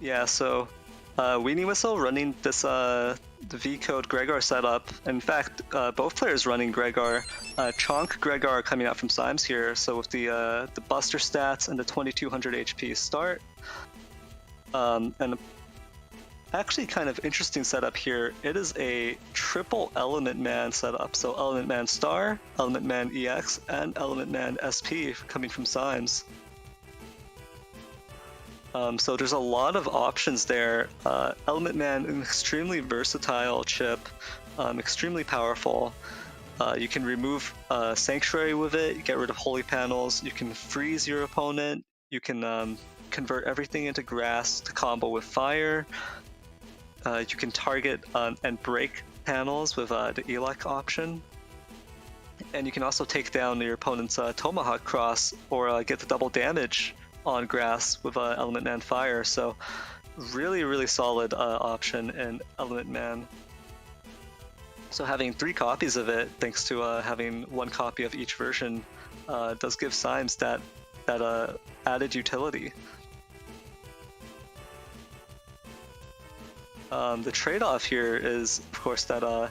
Yeah, so Weenie Whistle running this the V code Gregar setup. In fact, both players running Gregar. Chonk Gregar coming out from Symes here. So with the Buster stats and the 2200 HP start, and actually kind of interesting setup here. It is a triple Element Man setup. So Element Man Star, Element Man EX, and Element Man SP coming from Symes. So there's a lot of options there. Element Man, an extremely versatile chip, extremely powerful. You can remove Sanctuary with it, get rid of Holy Panels, you can freeze your opponent, you can convert everything into grass to combo with fire. You can target and break panels with the Elec option. And you can also take down your opponent's Tomahawk Cross or get the double damage on grass with Element Man Fire. So really, really solid option in Element Man. So having 3 copies of it, thanks to having 1 copy of each version, does give Symes that added utility. The trade-off here is, of course, that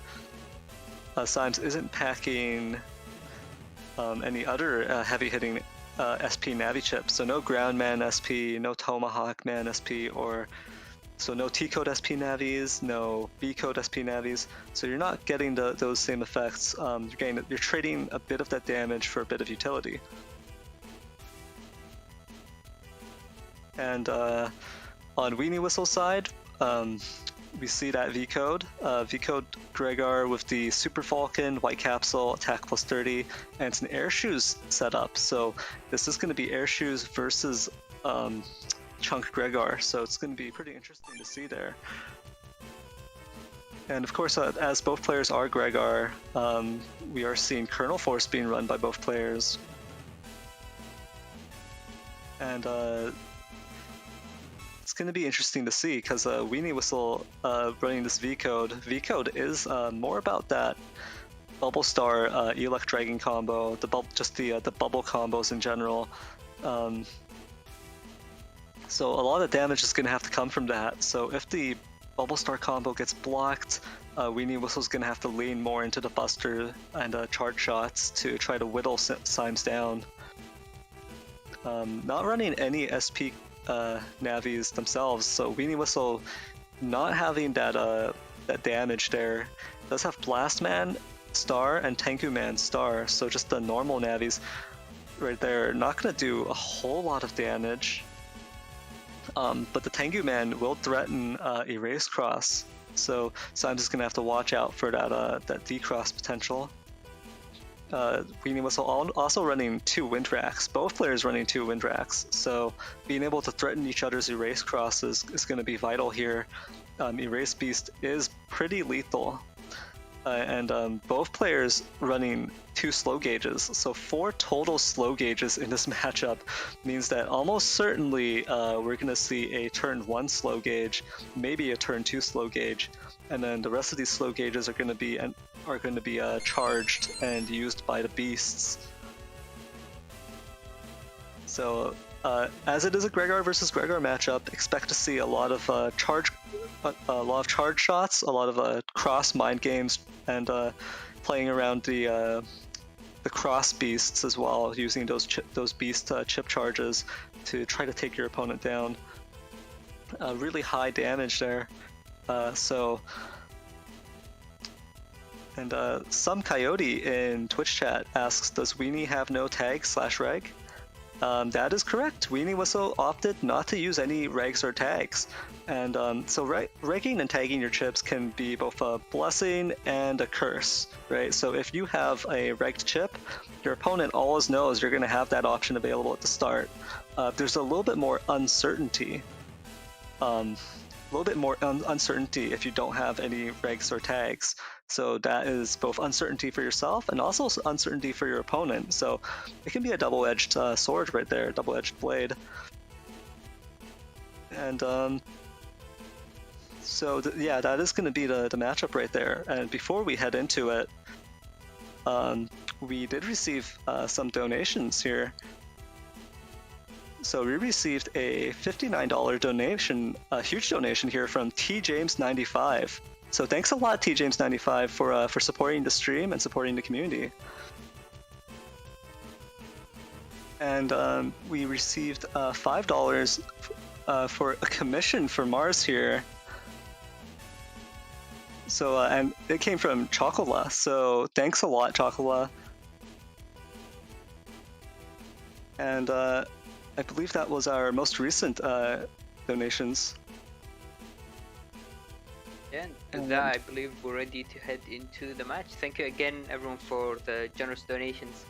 Symes isn't packing any other heavy-hitting SP Navi chips. So no Ground Man SP, no Tomahawk Man SP, so no T-Code SP Navis, no B-Code SP Navis. So you're not getting those same effects. You're trading a bit of that damage for a bit of utility. And on Weenie Whistle's side, we see that V-Code. V-Code Gregar with the Super Falcon, White Capsule, attack plus 30, and it's an Air Shoes setup. So this is going to be Air Shoes versus Chunk Gregar, so it's going to be pretty interesting to see there. And of course, as both players are Gregar, we are seeing Kernel Force being run by both players. And it's going to be interesting to see because Weenie Whistle running this V-Code. V-Code is more about that Bubble Star Elec Dragon combo, the bubble combos in general. So a lot of damage is going to have to come from that. So if the Bubble Star combo gets blocked, Weenie Whistle's going to have to lean more into the Buster and charge shots to try to whittle Symes down. Not running any SP Navis themselves, so Weenie Whistle not having that damage there. It does have Blast Man Star and Tengu Man Star, so just the normal Navis right there, not going to do a whole lot of damage. But the Tengu Man will threaten Erase Cross, so Symes is going to have to watch out for that D-Cross potential. Weenie Whistle also running 2 Wind Racks, both players running 2 Wind Racks, so being able to threaten each other's Erase Crosses is going to be vital here. Erase Beast is pretty lethal. And both players running 2 slow gauges, so 4 total slow gauges in this matchup means that almost certainly we're going to see a turn 1 slow gauge, maybe a turn 2 slow gauge, and then the rest of these slow gauges are going to be charged and used by the beasts. So as it is a Gregar versus Gregar matchup, expect to see a lot of charge shots, a lot of cross mind games, and playing around the cross beasts as well, using those beast chip charges to try to take your opponent down. Really high damage there. Some Coyote in Twitch chat asks, does Weenie have no tag /reg? That is correct. Weenie Whistle opted not to use any regs or tags. And so regging and tagging your chips can be both a blessing and a curse, right? So if you have a regged chip, your opponent always knows you're going to have that option available at the start. There's a little bit more uncertainty. Uncertainty if you don't have any regs or tags. So that is both uncertainty for yourself and also uncertainty for your opponent. So it can be a double-edged sword right there, double-edged blade. And So yeah, that is going to be the matchup right there. And before we head into it, we did receive some donations here. So we received a $59 donation, a huge donation here from T James 95. So thanks a lot, T James 95, for supporting the stream and supporting the community. And we received $5 for a commission for Mars here. So and it came from Chocola. So thanks a lot, Chocola. And I believe that was our most recent donations. Yeah, and with that, I believe we're ready to head into the match. Thank you again, everyone, for the generous donations.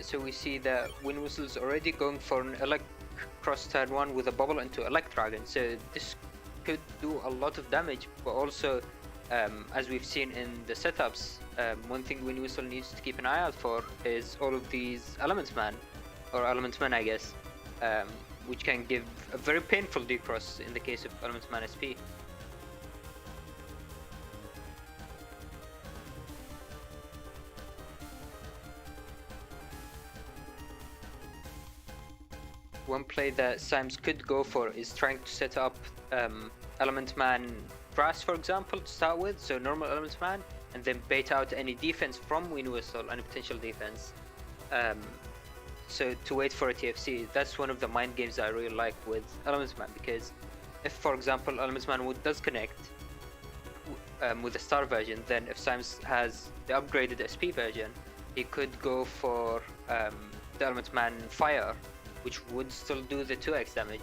So we see that Wind Whistle's already going for an Elect cross turn 1 with a bubble into Elect Dragon. So this could do a lot of damage, but also, as we've seen in the setups, one thing Wind Whistle needs to keep an eye out for is all of these Elementsmen, or Elementsmen I guess, which can give a very painful decross in the case of Elementsman SP. One play that Symes could go for is trying to set up Elementman Grass, for example, to start with, so normal Elementman, and then bait out any defense from Wind Whistle, any potential defense. So to wait for a TFC, that's one of the mind games that I really like with Elementsman, because if, for example, Elementsman does connect with the Star version, then if Symes has the upgraded SP version, he could go for the Elementsman Fire, which would still do the 2x damage.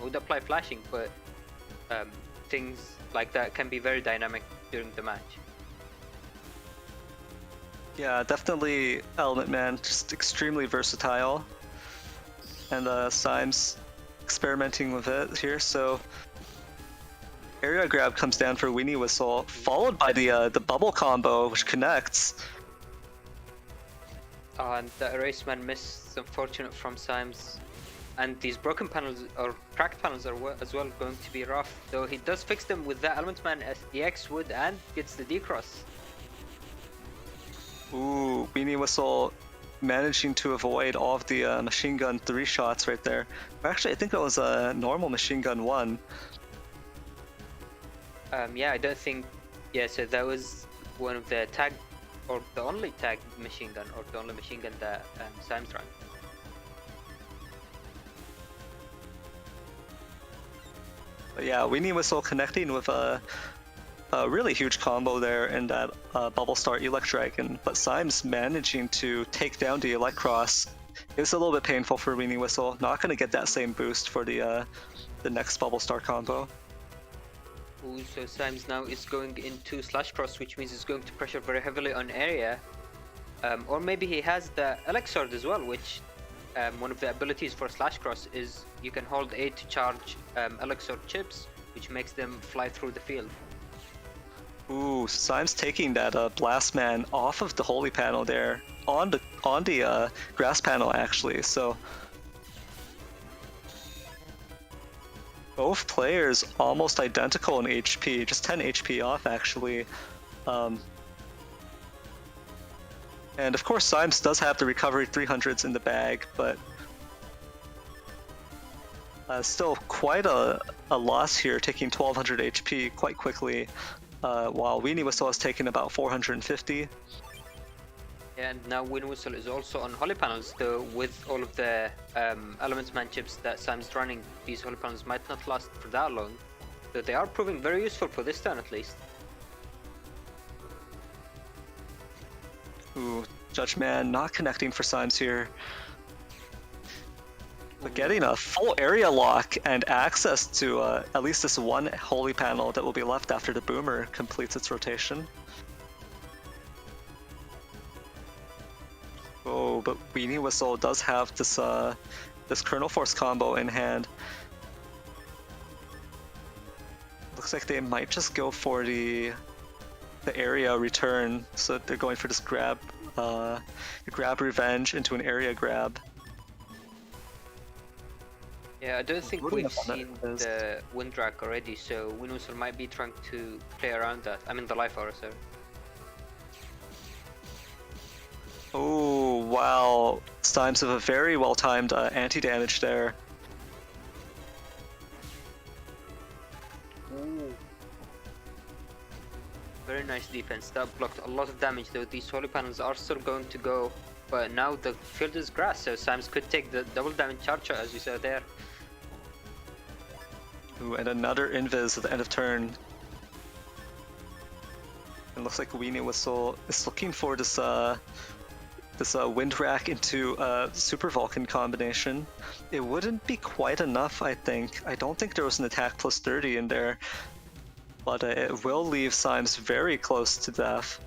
Would apply flashing, but things like that can be very dynamic during the match. Yeah, definitely Element Man, just extremely versatile. And Symes experimenting with it here, so area grab comes down for Weenie Whistle, followed by the bubble combo, which connects. And the Erase Man miss, unfortunate from Symes. And these broken panels or cracked panels are as well going to be rough, though he does fix them with the Elementman SDX wood and gets the decross. Ooh, Weenie Whistle managing to avoid all of the machine gun 3 shots right there. Actually, I think it was a normal machine gun 1. Yeah, I don't think. Yeah, so that was one of the tag, or the only tag machine gun, or the only machine gun that Symes ran. But yeah, Weenie Whistle connecting with a really huge combo there in that Bubble Star Elect Dragon, but Symes managing to take down the Elect Cross is a little bit painful for Weenie Whistle. Not going to get that same boost for the next Bubble Star combo. Ooh, so Symes now is going into Slash Cross, which means he's going to pressure very heavily on area. Or maybe he has the Elect Sword as well, which one of the abilities for Slash Cross is you can hold A to charge Elect Sword chips, which makes them fly through the field. Ooh, Symes taking that Blast Man off of the Holy Panel there, on the Grass Panel actually, so both players almost identical in HP, just 10 HP off actually. And of course Symes does have the recovery 300s in the bag, but still quite a loss here, taking 1200 HP quite quickly, while Weenie Whistle has taken about 450. And now Wind Whistle is also on Holy Panels, though with all of the Elementsman chips that Symes is running, these Holy Panels might not last for that long, though they are proving very useful for this turn at least. Ooh, Judge Man not connecting for Symes here. But getting a full area lock and access to at least this one Holy Panel that will be left after the Boomer completes its rotation. Oh, but Weenie Whistle does have this this Kernel Force combo in hand. looks like they might just go for the area return. So they're going for this grab revenge into an area grab. Yeah, I don't think Loading we've up on seen that first. the wind rack already, so Winusel might be trying to play around that. I mean the life aura, sorry. Oh wow! Symes with a very well timed anti-damage there. Ooh. Very nice defense. That blocked a lot of damage, though these solar panels are still going to go. But now the field is grass, so Symes could take the double damage charger, as you saw there. Ooh, and another invis at the end of turn. It looks like Weenie Whistle is looking for this wind rack into Super Vulcan combination. It wouldn't be quite enough, I think. I don't think there was an attack plus 30 in there, but it will leave Symes very close to death.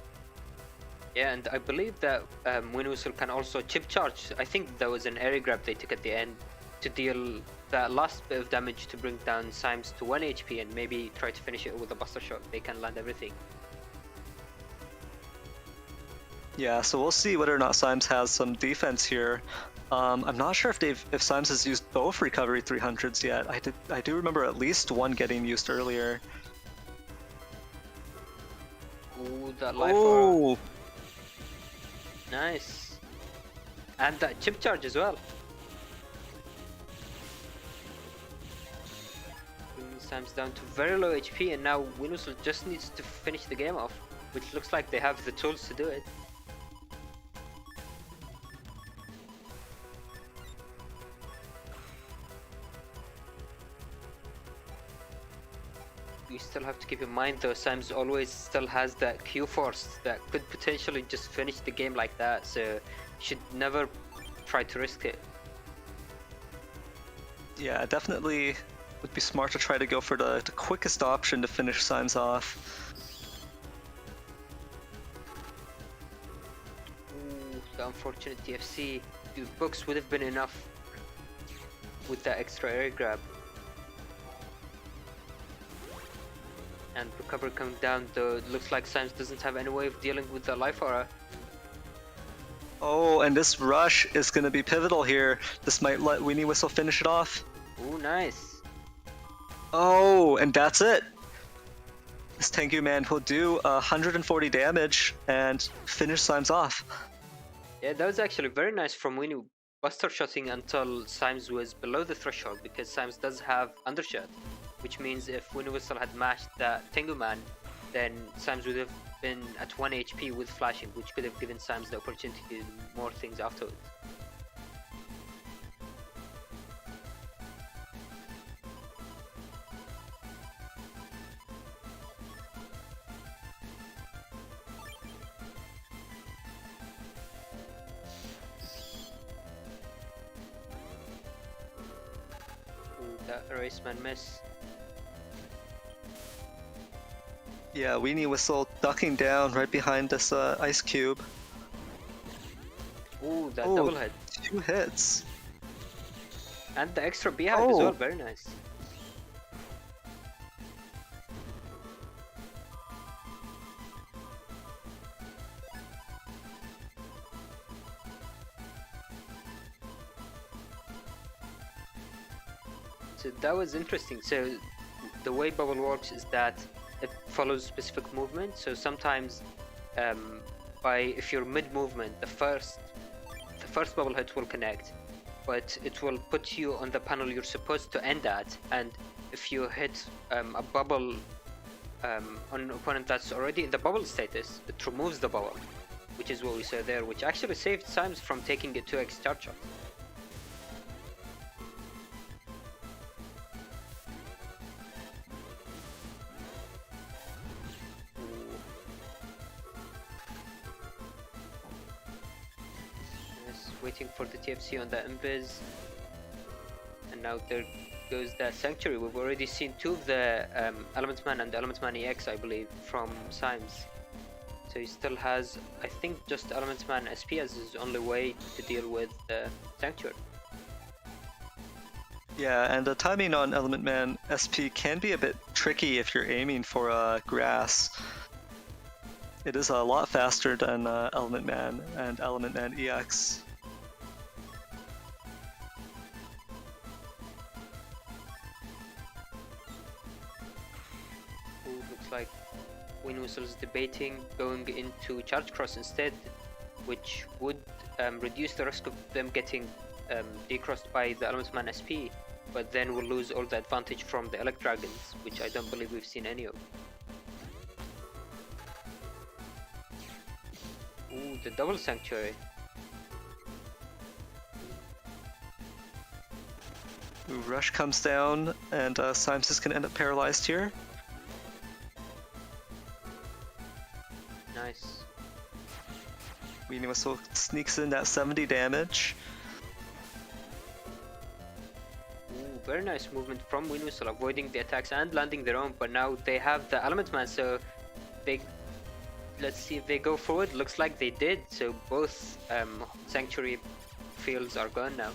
Yeah, and I believe that Winwhistle can also chip charge. I think there was an area grab they took at the end to deal that last bit of damage to bring down Symes to 1 HP and maybe try to finish it with a buster shot. They can land everything. Yeah, so we'll see whether or not Symes has some defense here. I'm not sure if Symes has used both recovery 300s yet. I do remember at least one getting used earlier. Ooh, that life aura. Oh, Nice. And that chip charge as well. Bringing Symes down to very low HP, and now Winwhistle just needs to finish the game off, which looks like they have the tools to do it. We still have to keep in mind though, Symes always still has that Q force that could potentially just finish the game like that, so you should never try to risk it. yeah, definitely would be smart to try to go for the quickest option to finish Symes off. Ooh, the unfortunate TFC. The books would have been enough with that extra air grab. And recovery coming down, though it looks like Symes doesn't have any way of dealing with the life aura. Oh, and this rush is going to be pivotal here. This might let Weenie Whistle finish it off. Ooh, nice. Oh, and that's it. This Tengu Man will do 140 damage and finish Symes off. Yeah, that was actually very nice from Winnie buster shotting until Symes was below the threshold, because Symes does have undershot, which means if Winnie Whistle had mashed that Tengu Man, then Symes would have been at 1 HP with flashing, which could have given Symes the opportunity to do more things afterwards. Ooh, that Eraseman miss. Yeah, Weenie Whistle ducking down right behind this ice cube. Ooh, that Oh. double hit. 2 hits. And the extra beehive as Oh. well, very nice. So that was interesting. So the way bubble works is that it follows specific movement. So sometimes if you're mid movement, the first bubble hit will connect, but it will put you on the panel you're supposed to end at. And if you hit a bubble on an opponent that's already in the bubble status, it removes the bubble, which is what we saw there, which actually saved Symes from taking a 2x charge shot. Waiting for the TFC on the invis, and now there goes that Sanctuary. We've already seen 2 of the Element Man and Element Man EX, I believe, from Symes. So he still has, I think, just Element Man SP as his only way to deal with the Sanctuary. Yeah, and the timing on Element Man SP can be a bit tricky if you're aiming for grass. It is a lot faster than Element Man and Element Man EX. Ooh, looks like Winwhistle is debating going into Charge Cross instead, which would reduce the risk of them getting decrossed by the Element Man SP, but then we'll lose all the advantage from the Elect Dragons, which I don't believe we've seen any of. Ooh, the double Sanctuary. Ooh, Rush comes down, and Symes is going to end up paralyzed here. Nice. Weenie Whistle sneaks in that 70 damage. Ooh, very nice movement from Winwhistle, avoiding the attacks and landing their own, but now they have the Element Man, so they... Let's see if they go forward. Looks like they did, so both Sanctuary fields are gone now.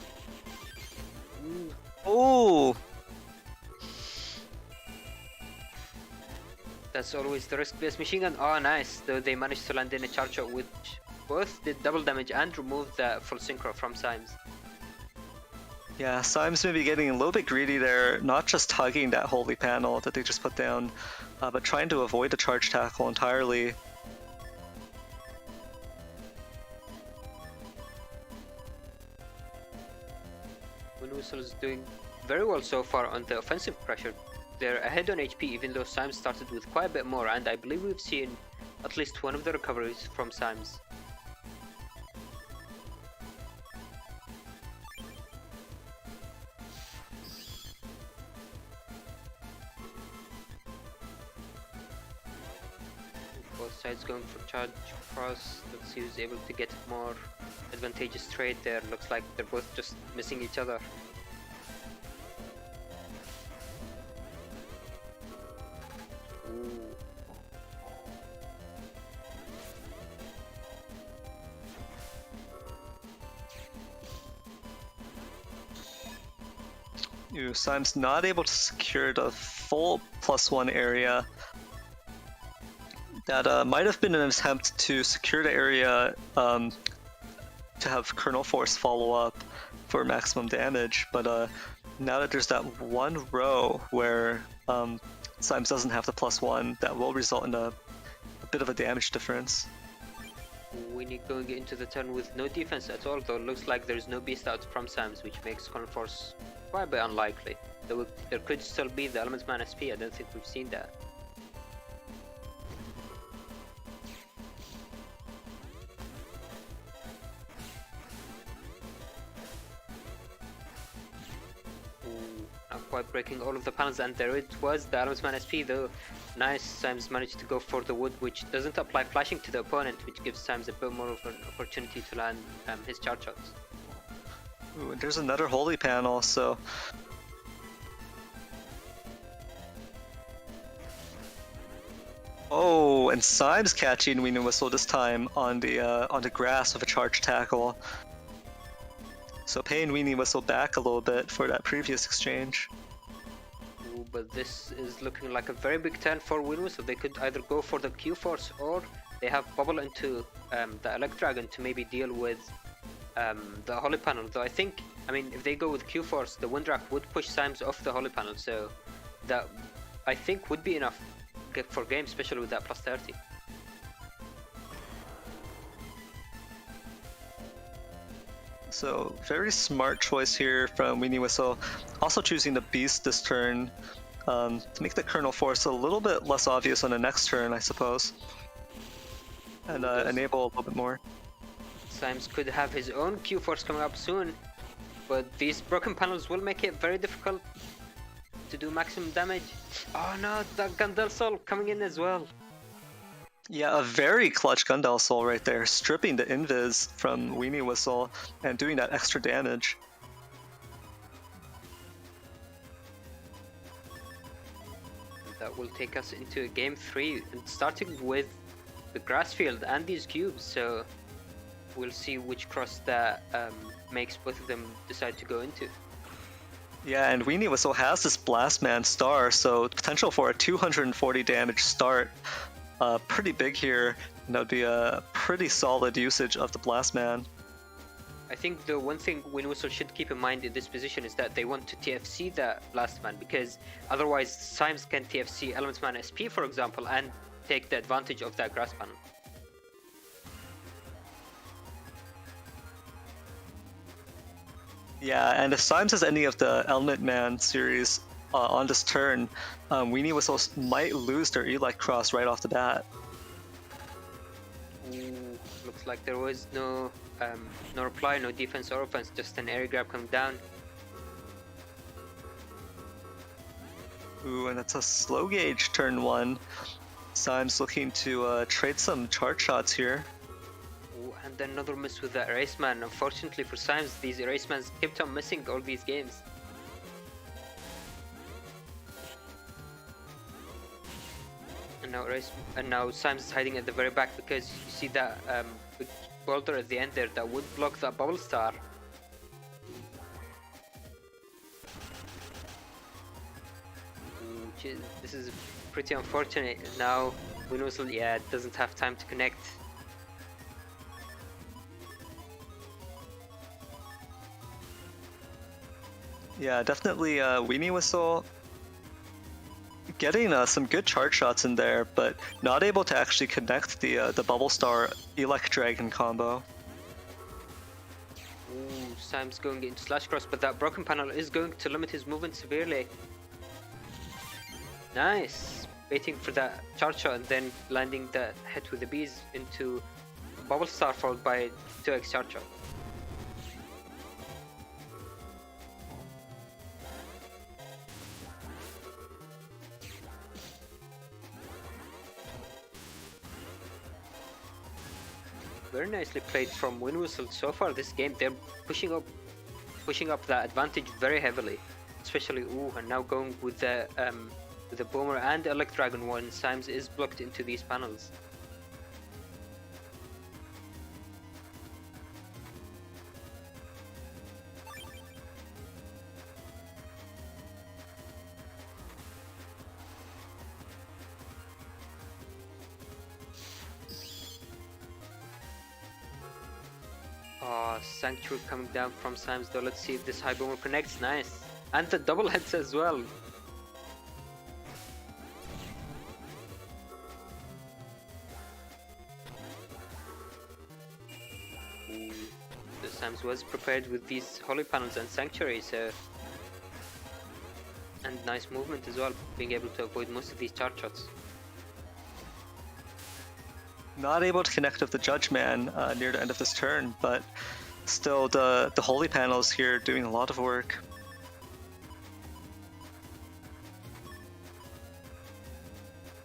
Ooh. Oh! That's always the risk-based machine gun. Oh, nice. Though they managed to land in a charge shot, which both did double damage and removed the full synchro from Symes. Yeah, Symes may be getting a little bit greedy there, not just hugging that holy panel that they just put down, but trying to avoid the charge tackle entirely. Winwhistle is doing very well so far on the offensive pressure. They're ahead on HP, even though Symes started with quite a bit more, and I believe we've seen at least one of the recoveries from Symes. Both sides going for charge cross. Let's see who's able to get more advantageous trade there. Looks like they're both just missing each other. Ooh. Symes not able to secure the full +1 area. That might have been an attempt to secure the area to have Kernel Force follow up for maximum damage, but now that there's that one row where Symes doesn't have the +1, that will result in a bit of a damage difference. Winnie going into the turn with no defense at all, though looks like there's no beast out from Symes, which makes Kernel Force quite a bit unlikely. There could still be the Element Man SP, I don't think we've seen that. Not quite breaking all of the panels, and there it was, the Element Man SP though. Nice, Symes managed to go for the wood, which doesn't apply flashing to the opponent, which gives Symes a bit more of an opportunity to land his charge shots. Ooh, and there's another holy panel, so... Oh, and Symes catching Weenie Whistle this time on the grass with a charge tackle. So paying Weenie Whistle back a little bit for that previous exchange. Ooh, but this is looking like a very big turn for Winnie, so they could either go for the Q-Force or they have Bubble into the Elect Dragon to maybe deal with the Holy Panel. Though I mean, if they go with Q-Force, the Windrak would push Symes off the Holy Panel, so that I think would be enough for game, especially with that +30. So very smart choice here from Weenie Whistle. Also choosing the Beast this turn to make the Kernel Force a little bit less obvious on the next turn, I suppose. And enable a little bit more. Symes could have his own Q-Force coming up soon, but these broken panels will make it very difficult to do maximum damage. Oh no, the Gandel Soul coming in as well. Yeah, a very clutch Gundel Soul right there, stripping the invis from Weenie Whistle and doing that extra damage. That will take us into game 3, and starting with the grass field and these cubes, so we'll see which cross that makes both of them decide to go into. Yeah, and Weenie Whistle has this Blastman star, so potential for a 240 damage start. Pretty big here, and that would be a pretty solid usage of the Blastman. I think the one thing Winwhistle should keep in mind in this position is that they want to TFC the Blastman, because otherwise Symes can TFC Elementsman SP, for example, and take the advantage of that grass panel. Yeah, and if Symes has any of the Element Man series on this turn, Weenie Whistle might lose their Elect Cross right off the bat. Ooh, looks like there was no reply, no defense or offense, just an air grab coming down. Ooh, and that's a slow gauge turn 1. Symes looking to trade some charge shots here. Ooh, and another miss with that Erase Man. Unfortunately for Symes, these Erase Mans kept on missing all these games. And now Symes is hiding at the very back, because you see that big boulder at the end there that would block that bubble star. This is pretty unfortunate. Now Winwhistle, yeah, doesn't have time to connect. Yeah, definitely Weenie Whistle getting some good charge shots in there, but not able to actually connect the Bubble Star Elect Dragon combo. Ooh, Symes going into Slash Cross, but that broken panel is going to limit his movement severely. Nice! Waiting for that charge shot and then landing the hit with the bees into Bubble Star followed by 2x charge shot. Very nicely played from Winwhistle so far this game. They're pushing up that advantage very heavily, especially and now going with the Boomer and Elect Dragon one. Symes is blocked into these panels. Sanctuary coming down from Symes though. Let's see if this high boomer connects. Nice. And the double hits as well. Ooh. So Symes was prepared with these holy panels and Sanctuary, so... And nice movement as well, being able to avoid most of these charge shots. Not able to connect with the Judge Man near the end of this turn, but still the Holy Panels here doing a lot of work.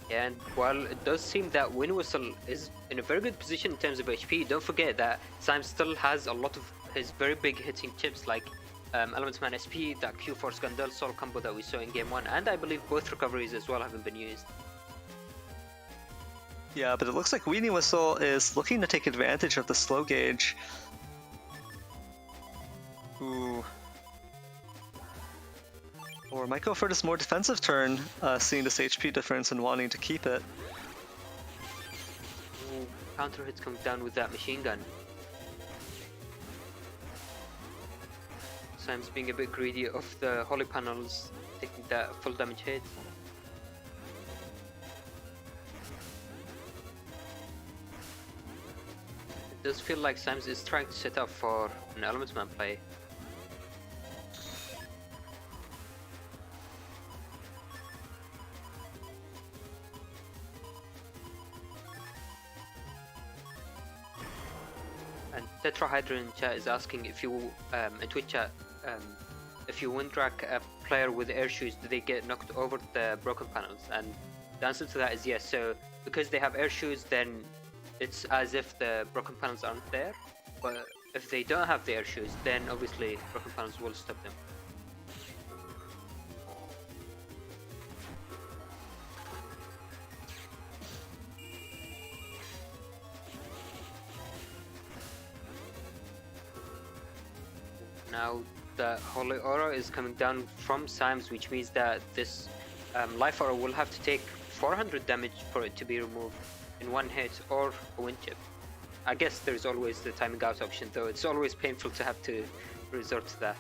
Yeah, and while it does seem that Winwhistle is in a very good position in terms of HP, don't forget that Symes still has a lot of his very big hitting chips like Elementsman SP, that Q-Force Gandel Soul combo that we saw in Game 1, and I believe both recoveries as well haven't been used. Yeah, but it looks like Weenie Whistle is looking to take advantage of the slow gauge. Ooh. Or might go for this more defensive turn, seeing this HP difference and wanting to keep it. Ooh, counter hits coming down with that machine gun. Symes being a bit greedy of the holy panels, taking that full damage hit. It does feel like Symes is trying to set up for an Elementsman play. And Tetrahydra in chat is asking if you, in Twitch chat, if you wind rack a player with air shoes, do they get knocked over the broken panels? And the answer to that is yes. So because they have air shoes, then it's as if the broken panels aren't there. But if they don't have the air shoes, then obviously broken panels will stop them. Now that Holy Aura is coming down from Symes, which means that this Life Aura will have to take 400 damage for it to be removed in one hit or a wind chip. I guess there's always the timing out option, though it's always painful to have to resort to that.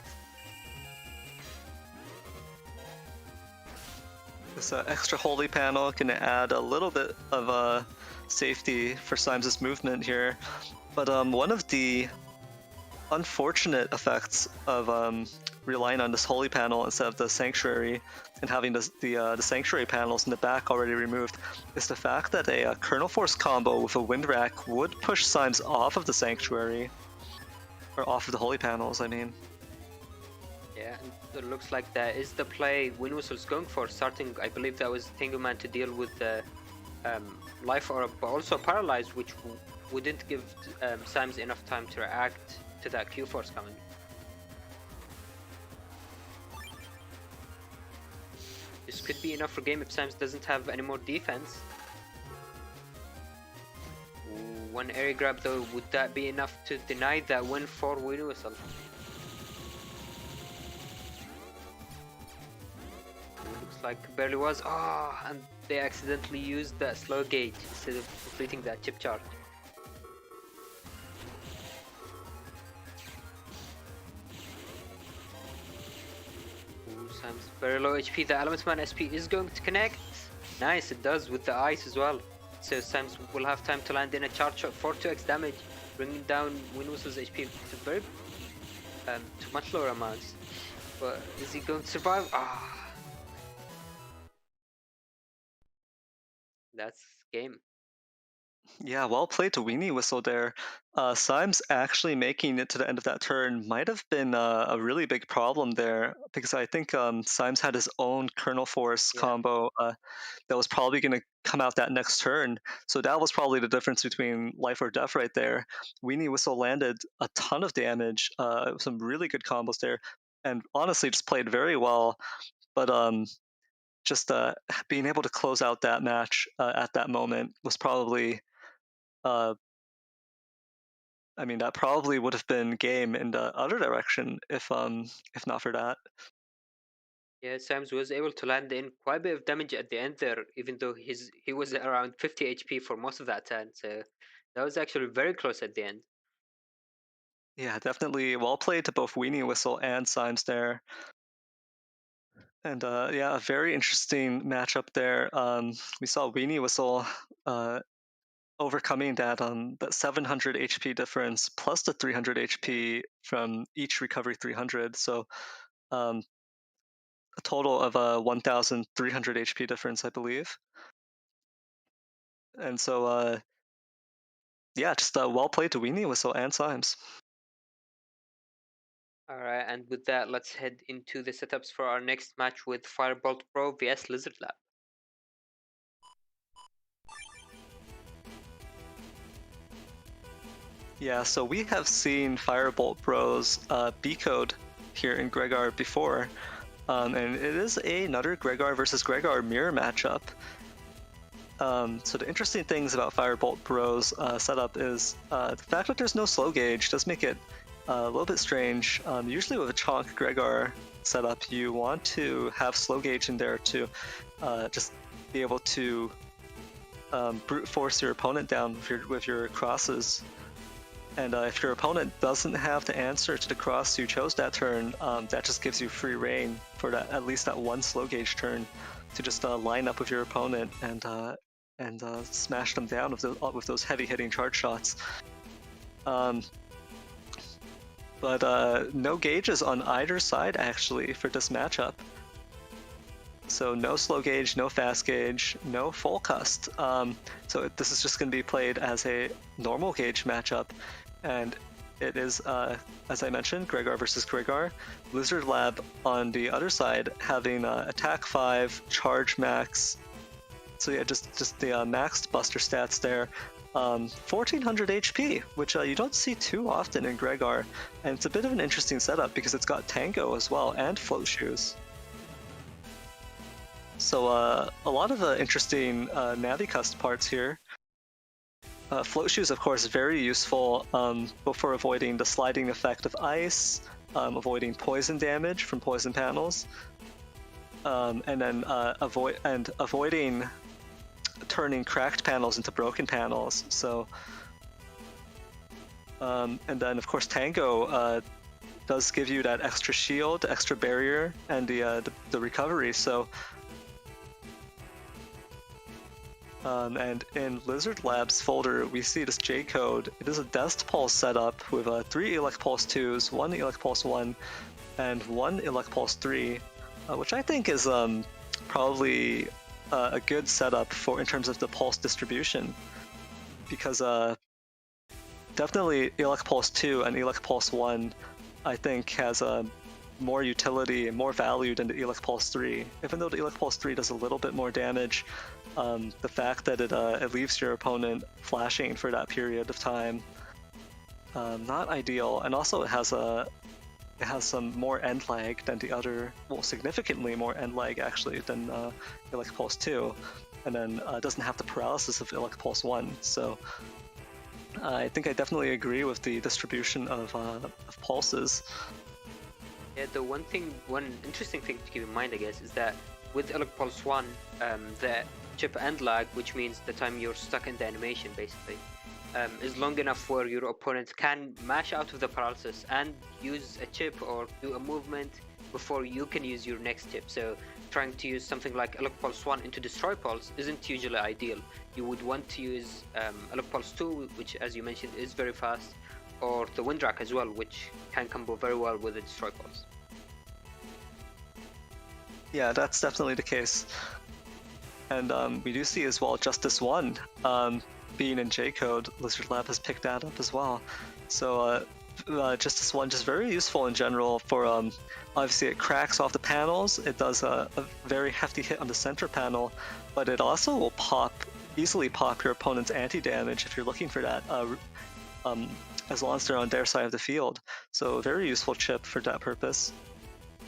This extra holy panel can add a little bit of safety for Symes' movement here, but one of the unfortunate effects of relying on this holy panel instead of the sanctuary and having the sanctuary panels in the back already removed is the fact that a Kernel Force combo with a Wind Rack would push Symes off of the sanctuary, or off of the holy panels, I mean. Yeah, and it looks like that is the play Wind Whistle's going for, starting, I believe that was Tenguman to deal with the Life Aura, but also Paralyzed, which wouldn't give Symes enough time to react to that Q-Force coming. This could be enough for game if Symes doesn't have any more defense. Ooh, one area grab though, would that be enough to deny that win for Wind Whistle? Looks like barely was. Oh, and they accidentally used that slow gauge instead of completing that chip charge. Symes very low HP. The Element Man SP is going to connect. Nice, it does with the ice as well. So Symes will have time to land in a charge shot for 2x damage, bringing down Wind Whistle's HP to very to much lower amounts. But is he going to survive? Ah, that's game. Yeah, well played to Weenie Whistle there. Symes actually making it to the end of that turn might have been a really big problem there, because I think Symes had his own Kernel Force combo that was probably going to come out that next turn. So that was probably the difference between life or death right there. Weenie Whistle landed a ton of damage, some really good combos there, and honestly just played very well. But just being able to close out that match at that moment was probably... I mean, that probably would have been game in the other direction if not for that. Yeah, Symes was able to land in quite a bit of damage at the end there, even though he was around 50 HP for most of that turn. So that was actually very close at the end. Yeah, definitely well played to both Weenie Whistle and Symes there. And yeah, a very interesting matchup there. We saw Weenie Whistle overcoming that 700 HP difference plus the 300 HP from each recovery 300. So a total of 1,300 HP difference, I believe. And so yeah, just well played to Weenie Whistle and Symes. Alright, and with that, let's head into the setups for our next match with Firebolt Pro vs Lizard Lab. Yeah, so we have seen Firebolt Bros B-code here in Gregar before, and it is another Gregar versus Gregar mirror matchup. So the interesting things about Firebolt Bros setup is the fact that there's no slow gauge does make it a little bit strange. Usually with a Chonk Gregar setup, you want to have slow gauge in there to just be able to brute force your opponent down with your crosses. And if your opponent doesn't have to answer to the cross you chose that turn, that just gives you free reign for that, at least that one slow gauge turn, to just line up with your opponent and smash them down with those heavy hitting charge shots. But no gauges on either side actually for this matchup. So no slow gauge, no fast gauge, no full cust. So this is just going to be played as a normal gauge matchup. And it is, as I mentioned, Gregar versus Gregar. Lizard Lab on the other side having attack 5, charge max. So yeah, just the maxed buster stats there. 1400 HP, which you don't see too often in Gregar. And it's a bit of an interesting setup because it's got Tango as well and Float Shoes. So a lot of interesting Navicust parts here. Float Shoes, of course, very useful both for avoiding the sliding effect of ice, avoiding poison damage from poison panels, and then avoiding turning cracked panels into broken panels. So, and then of course Tango does give you that extra shield, extra barrier, and the recovery. So, and in Lizard Labs folder, we see this J code. It is a Dest Pulse setup with 3 Elect Pulse 2s, 1 Elect Pulse 1, and 1 Elect Pulse 3, which I think is probably a good setup for in terms of the pulse distribution, because definitely Elect Pulse 2 and Elect Pulse 1, I think, has more utility and more value than the Elect Pulse 3. Even though the Elect Pulse 3 does a little bit more damage, the fact that it leaves your opponent flashing for that period of time, not ideal. And also it has some more end lag than the other, well, significantly more end lag actually than Elect Pulse 2, and then doesn't have the paralysis of Elect Pulse 1. So I think I definitely agree with the distribution of pulses. Yeah, the one interesting thing to keep in mind, I guess, is that with Elect Pulse 1, the chip end lag, which means the time you're stuck in the animation, basically, is long enough where your opponent can mash out of the paralysis and use a chip or do a movement before you can use your next chip. So trying to use something like Elect Pulse 1 into Destroy Pulse isn't usually ideal. You would want to use Elect Pulse 2, which, as you mentioned, is very fast, or the Windrak as well, which can combo very well with the Destroy Pulse. Yeah, that's definitely the case. And we do see as well Justice 1 being in J-code. Lizard Lab has picked that up as well. So Justice 1 just very useful in general for, obviously it cracks off the panels, it does a very hefty hit on the center panel, but it also will easily pop your opponent's anti-damage if you're looking for that, as long as they're on their side of the field. So very useful chip for that purpose.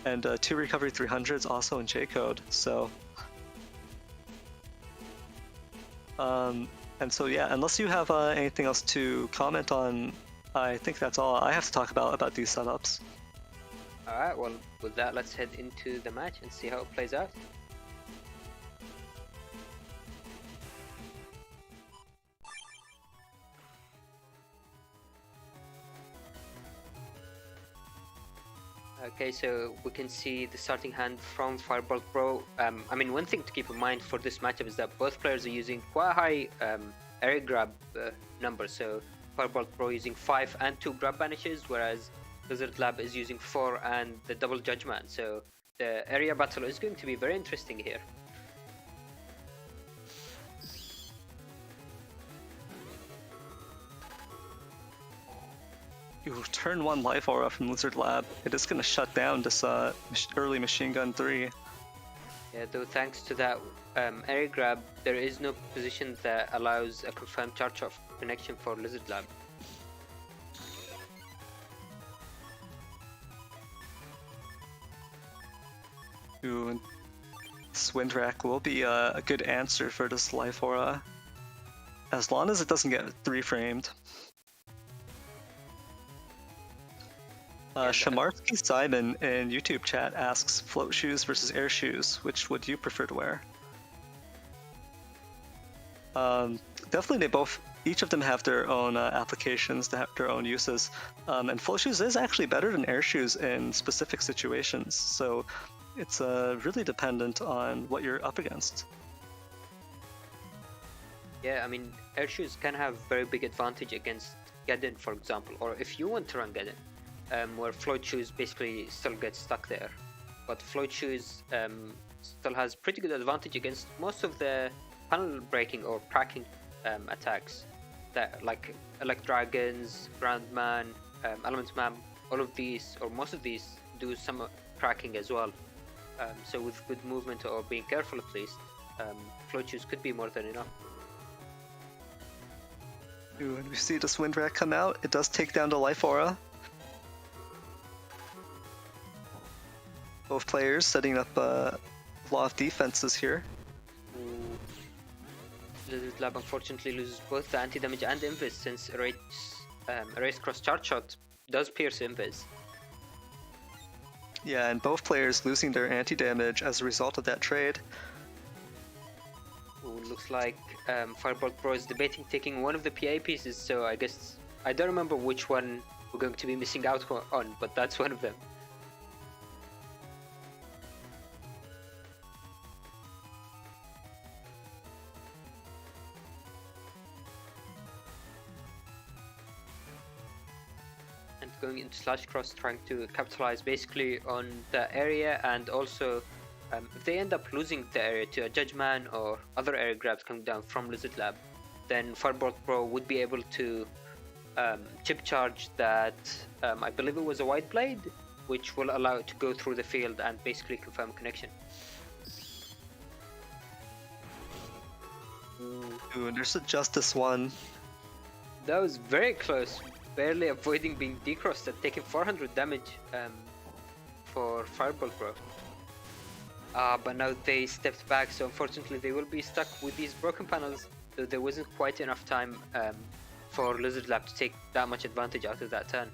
And 2 Recovery 300s also in J-code, so... and so yeah, unless you have anything else to comment on, I think that's all I have to talk about these setups. Alright, well, with that, let's head into the match and see how it plays out. Okay, so we can see the starting hand from Firebolt Pro. I mean, one thing to keep in mind for this matchup is that both players are using quite high area grab numbers. So Firebolt Pro using 5 and 2 grab banishes, whereas Lizard Lab is using 4 and the double Judgment. So the area battle is going to be very interesting here. You turn 1 Life Aura from Lizard Lab. It is going to shut down this early Machine Gun 3. Yeah, though thanks to that area grab, there is no position that allows a confirmed charge off connection for Lizard Lab. Ooh, and Swindrack will be a good answer for this Life Aura, as long as it doesn't get 3-framed. Shamarsky Simon in YouTube chat asks, float shoes versus air shoes, which would you prefer to wear? Definitely each of them have their own applications, they have their own uses. And float shoes is actually better than air shoes in specific situations, so it's really dependent on what you're up against. Yeah, I mean, air shoes can have very big advantage against Geddon, for example, or if you want to run Geddon. Where float shoes basically still get stuck there, but float shoes still has pretty good advantage against most of the panel breaking or cracking attacks, that like Dragons, Groundman, Element Man, all of these or most of these do some cracking as well. So with good movement or being careful at least, float shoes could be more than enough. Ooh, and we see this Windrak come out. It does take down the Life Aura. Both players setting up a lot of defenses here. Lizard Lab unfortunately loses both the anti-damage and Invis, since Erase Cross Charge Shot does pierce Invis. Yeah, and both players losing their anti-damage as a result of that trade. Ooh, looks like Firebolt Pro is debating taking one of the PA pieces, so I guess I don't remember which one we're going to be missing out on, but that's one of them. And going into Slash Cross, trying to capitalize basically on the area, and also if they end up losing the area to a Judgman or other area grabs coming down from Lizard Lab, then Firebolt Pro would be able to chip charge that, I believe it was a White Blade, which will allow it to go through the field and basically confirm connection. Ooh, and there's a Justice one. That was very close, barely avoiding being decrossed and taking 400 damage for Firebolt Pro. But now they stepped back, so unfortunately they will be stuck with these broken panels, so there wasn't quite enough time for Lizard Lab to take that much advantage out of that turn.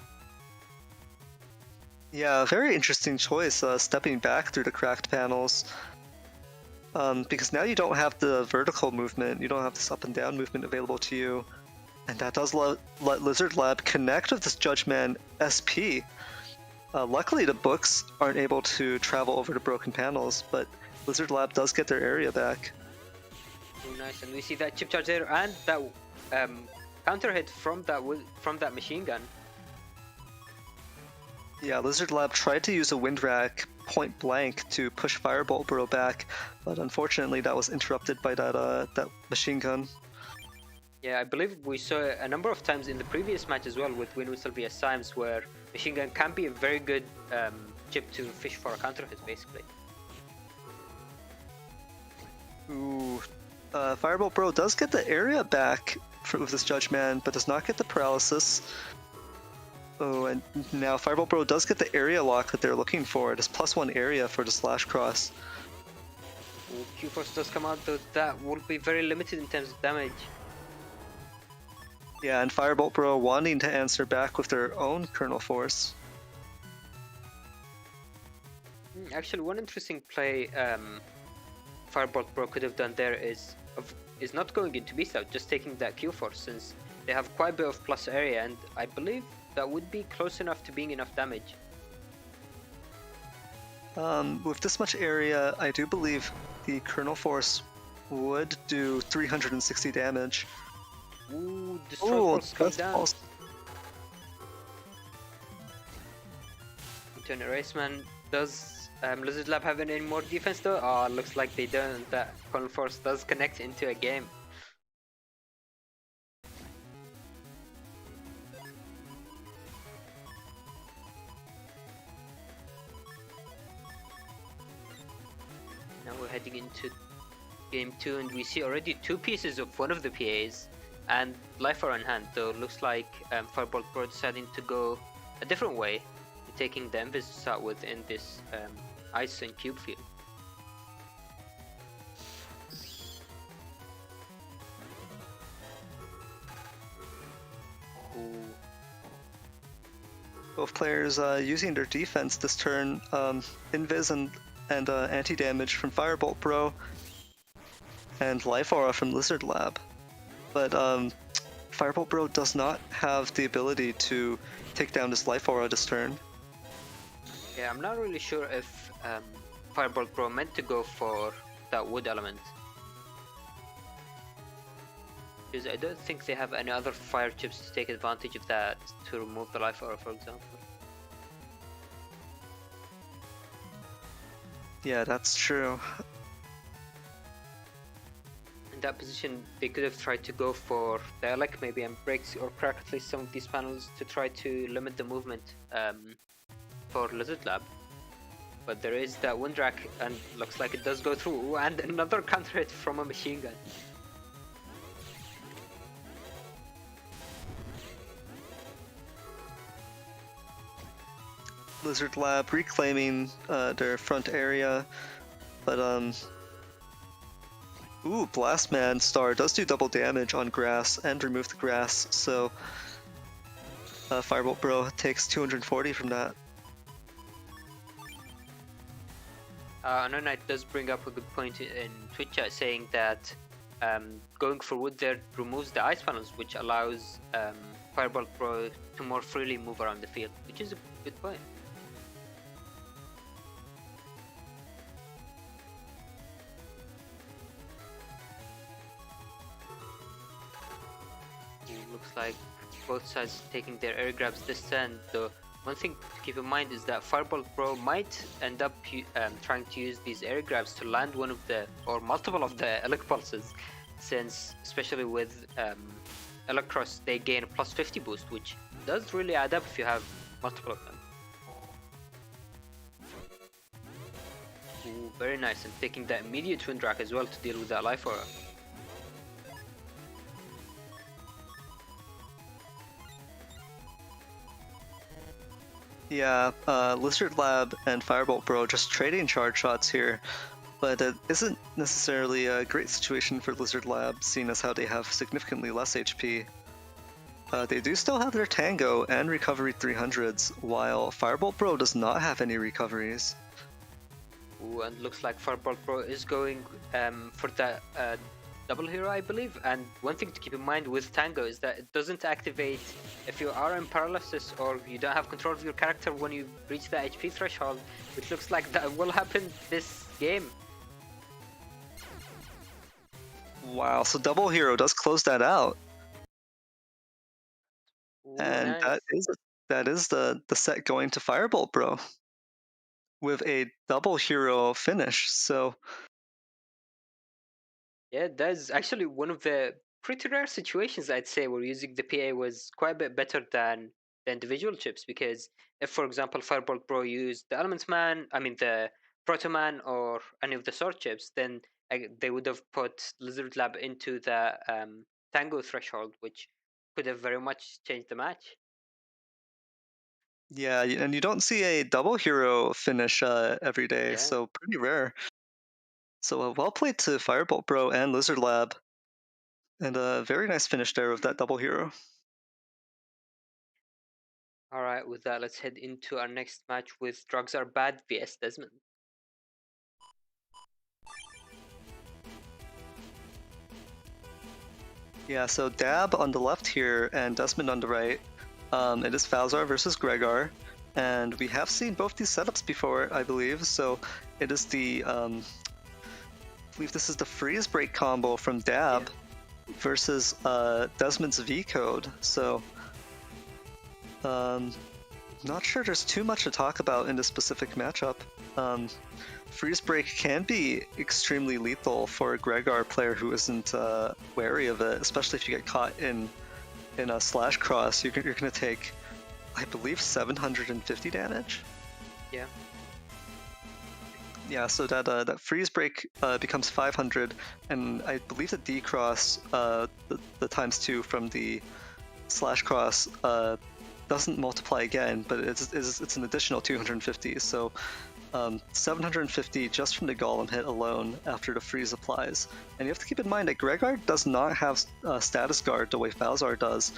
Yeah, very interesting choice, stepping back through the cracked panels. Because now you don't have the vertical movement, you don't have this up and down movement available to you. And that does let Lizard Lab connect with this Judgman SP. Luckily the books aren't able to travel over the broken panels, but Lizard Lab does get their area back. Oh, nice, and we see that chip charge there and that counter hit from that machine gun. Yeah, Lizard Lab tried to use a Wind Rack point blank to push Firebolt Bro back, but unfortunately that was interrupted by that machine gun. Yeah, I believe we saw a number of times in the previous match as well with Win Whistle vs Symes where machine gun can be a very good chip to fish for a counter hit, basically. Ooh, Firebolt Bro does get the area back with this Judgman, but does not get the paralysis. Oh, and now Firebolt Bro does get the area lock that they're looking for. It is +1 area for the Slash Cross. Ooh, Q-Force does come out, though that will be very limited in terms of damage. Yeah, and Firebolt Bro wanting to answer back with their own Kernel Force. Actually, one interesting play Firebolt Bro could have done there is not going into Beast Out, just taking that Q-Force, since they have quite a bit of plus area, and I believe that would be close enough to being enough damage. With this much area, I do believe the Kernel Force would do 360 damage. Ooh, the strong force comes down. Into an Eraseman. Does Lizard Lab have any more defense though? Oh, looks like they don't. That Kernel Force does connect into a game. Now we're heading into game 2 and we see already 2 pieces of one of the PAs and life are on hand, though looks like Firebolt Pro deciding to go a different way, taking the Invis to start with in this ice and cube field. Ooh. Both players using their defense this turn, Invis and anti-damage from Firebolt Bro, and Life Aura from Lizard Lab. But Firebolt Bro does not have the ability to take down this Life Aura this turn. Yeah, I'm not really sure if Firebolt Bro meant to go for that wood element, because I don't think they have any other fire chips to take advantage of that to remove the Life Aura, for example. Yeah, that's true. In that position, they could have tried to go for Dialect maybe and breaks or crack at least some of these panels to try to limit the movement for Lizard Lab. But there is that Wind Rack and looks like it does go through, and another counter hit from a machine gun. Lizard Lab reclaiming their front area, but ooh, Blastman Star does do double damage on grass and remove the grass, so Firebolt Bro takes 240 from that. Anonite does bring up a good point in Twitch chat, saying that going for wood there removes the ice panels, which allows Fireball Pro to more freely move around the field, which is a good point. Looks like both sides taking their air grabs this turn, though one thing to keep in mind is that Fireball Pro might end up trying to use these air grabs to land one of the, or multiple of the Elec Pulses, since especially with Electros they gain a plus 50 boost, which does really add up if you have multiple of them. Ooh, very nice, and taking that immediate Twin Drac as well to deal with that Life Aura. Yeah, Lizard Lab and Firebolt Bro just trading charge shots here, but it isn't necessarily a great situation for Lizard Lab, seeing as how they have significantly less HP. They do still have their Tango and Recovery 300s, while Firebolt Bro does not have any recoveries. Ooh, and looks like Fireball Pro is going for that double hero, I believe. And one thing to keep in mind with Tango is that it doesn't activate if you are in paralysis or you don't have control of your character when you reach the HP threshold, which looks like that will happen this game. Wow, so double hero does close that out. Ooh, And nice. that is the set going to Firebolt Bro with a double hero finish. So Yeah, that's actually one of the pretty rare situations, I'd say, where using the PA was quite a bit better than the individual chips. Because if, for example, Firebolt Pro used the Elements Man, I mean the Proto Man, or any of the Sword chips, then they would have put Lizard Lab into the Tango threshold, which could have very much changed the match. yeah, and you don't see a double hero finish every day, Yeah. so pretty rare. So well played to Firebolt Bro and Lizard Lab, and a very nice finish there with that double hero. All right, with that, let's head into our next match with Drugs Are Bad vs Desmond. Yeah, so Dab on the left here and Desmond on the right. It is Falzar versus Gregar, and we have seen both these setups before, I believe. So it is the I believe this is the freeze break combo from Dab versus Desmond's V code. So not sure there's too much to talk about in this specific matchup. Freeze break can be extremely lethal for a Gregar player who isn't wary of it, especially if you get caught in a slash cross. You're going to take, I believe, 750 damage. Yeah. Yeah, so that freeze break becomes 500, and I believe the D cross, the times 2 from the slash cross, doesn't multiply again, but it's an additional 250. So 750 just from the Golem hit alone after the freeze applies. And you have to keep in mind that Gregar does not have status guard the way Falzar does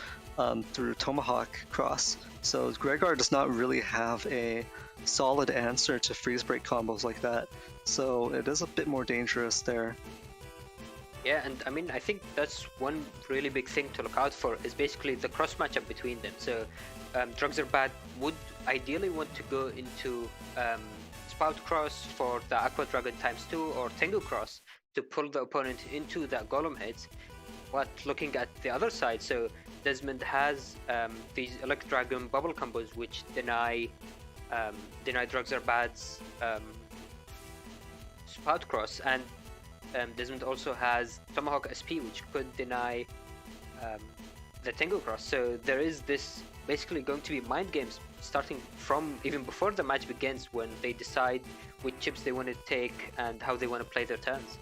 through Tomahawk cross. So Gregar does not really have a solid answer to freeze break combos like that. So it is a bit more dangerous there. Yeah, and I mean, I think that's one really big thing to look out for is basically the cross matchup between them. So Drugs Are Bad would ideally want to go into Spout Cross for the Aqua Dragon ×2 or Tengu Cross to pull the opponent into that Golem hit. But looking at the other side, so Desmond has these Elect Dragon bubble combos which deny Drugs Are Bad's Spout Cross, and Desmond also has Tomahawk SP, which could deny the Tengu Cross. So there is this basically going to be mind games starting from even before the match begins, when they decide which chips they want to take and how they want to play their turns.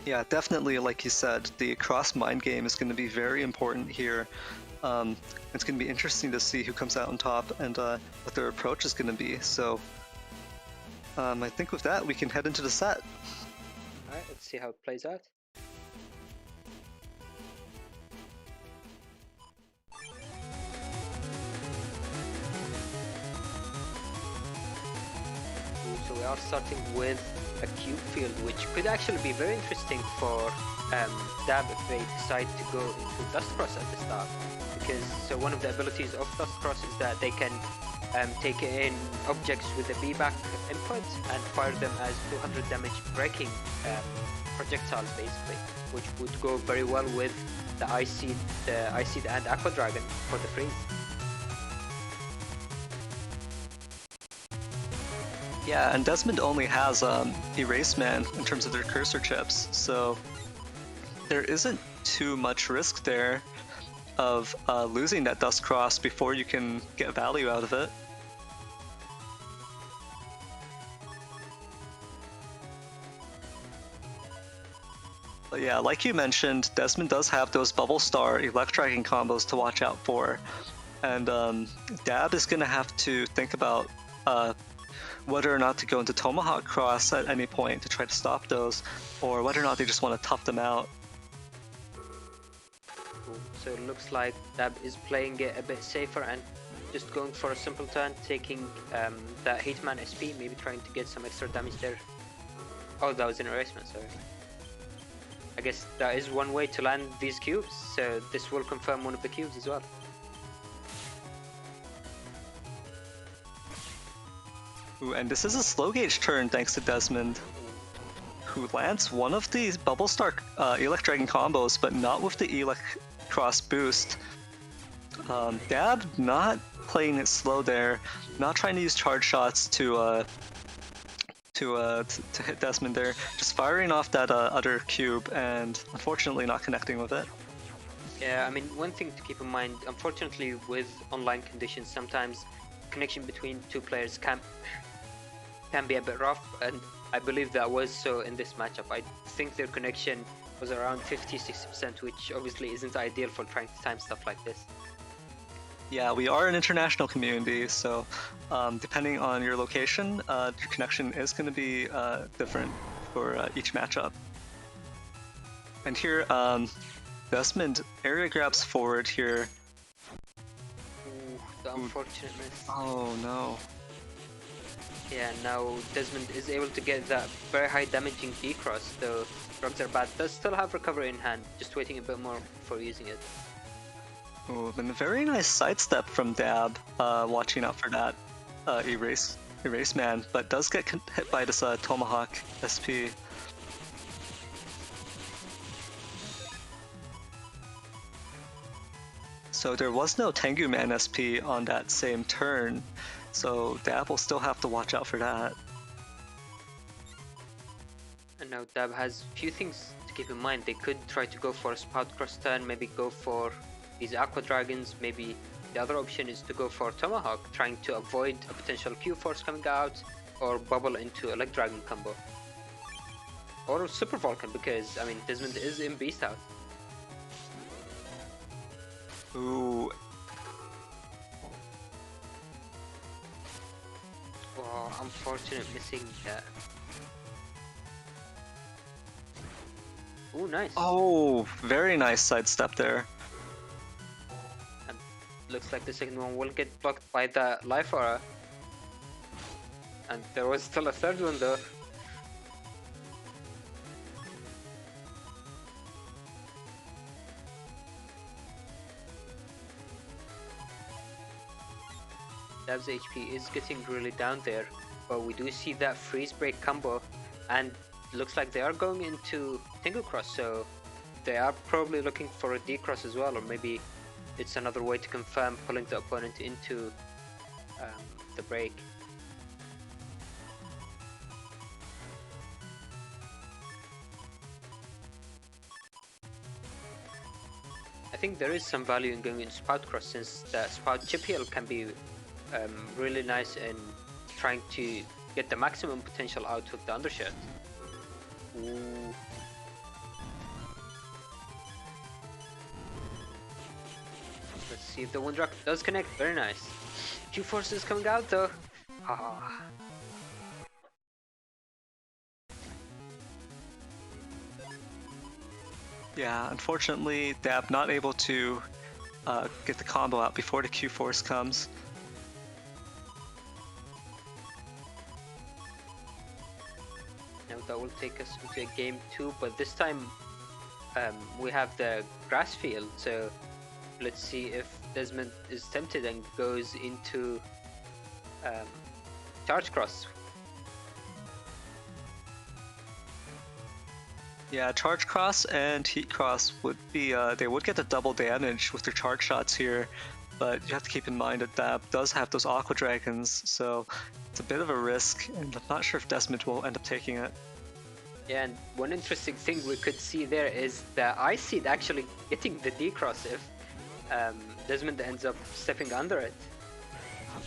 Yeah, definitely, like you said, the cross mind game is going to be very important here. It's going to be interesting to see who comes out on top and what their approach is going to be. So I think with that, we can head into the set. Alright, let's see how it plays out. So we we are starting with a cube field, which could actually be very interesting for Dab if they decide to go into Dust Cross at the start. Because so one of the abilities of Dust Cross is that they can take in objects with a B-back input and fire them as 200 damage breaking projectiles, basically, which would go very well with the Ice Seed and Aqua Dragon for the freeze. Yeah, and Desmond only has Erase Man in terms of their cursor chips, so there isn't too much risk there of losing that Dust Cross before you can get value out of it. But yeah, like you mentioned, Desmond does have those Bubble Star Electragging combos to watch out for, and Dab is going to have to think about whether or not to go into Tomahawk Cross at any point to try to stop those, or whether or not they just want to tough them out. So it looks like Dab is playing it a bit safer and just going for a simple turn, taking that Hitman SP, maybe trying to get some extra damage there. Oh, that was an erasement, sorry. I guess that is one way to land these cubes, so this will confirm one of the cubes as well. Ooh, and this is a slow gauge turn thanks to Desmond, who lands one of these Bubble Star Electragging combos, but not with the Elec Cross boost. Dab not playing it slow there, not trying to use charge shots to hit Desmond there, just firing off that other cube and unfortunately not connecting with it. Yeah, I mean, one thing to keep in mind, unfortunately with online conditions, sometimes connection between two players can be a bit rough, and I believe that was so in this matchup. I think their connection was around 50-60%, which obviously isn't ideal for trying to time stuff like this. Yeah, we are an international community, so depending on your location, your connection is going to be different for each matchup. And here, Desmond area grabs forward here. Ooh, the unfortunate miss. Oh no. Yeah, now Desmond is able to get that very high damaging D-Cross, though Drugs Are Bad does still have recovery in hand, just waiting a bit more before using it. Oh, and a very nice sidestep from Dab, watching out for that erase man, but does get hit by this Tomahawk SP. So there was no Tengu Man SP on that same turn, so Dab will still have to watch out for that. And now Dab has a few things to keep in mind. They could try to go for a Spout Cross turn, maybe go for these Aqua Dragons. Maybe the other option is to go for Tomahawk, trying to avoid a potential Q-Force coming out, or bubble into a Leg Dragon combo. Or Super Vulcan, because, I mean, Desmond is in Beast out. Ooh. Oh, unfortunate missing that. Ooh, nice. Oh, very nice sidestep there. And looks like the second one will get blocked by the Life Aura. And there was still a third one though. Dab's HP is getting really down there, but we do see that freeze break combo, and looks like they are going into Tengu Cross, so they are probably looking for a D Cross as well, or maybe it's another way to confirm pulling the opponent into the break. I think there is some value in going into Spout Cross, since the Spout chip heal can be really nice in trying to get the maximum potential out of the undershirt. Ooh. Let's see if the Wind Rock does connect. Very nice. Q-Force is coming out though. Ah. Yeah, unfortunately, Dab not able to get the combo out before the Q-Force comes. that will take us into a game 2, but this time we have the grass field, so let's see if Desmond is tempted and goes into charge cross. Yeah, charge cross and heat cross would be, they would get the double damage with their charge shots here, but you have to keep in mind that Dab does have those Aqua Dragons, so it's a bit of a risk, and I'm not sure if Desmond will end up taking it. Yeah, and one interesting thing we could see there is the Ice Seed actually getting the D-Cross if Desmond ends up stepping under it.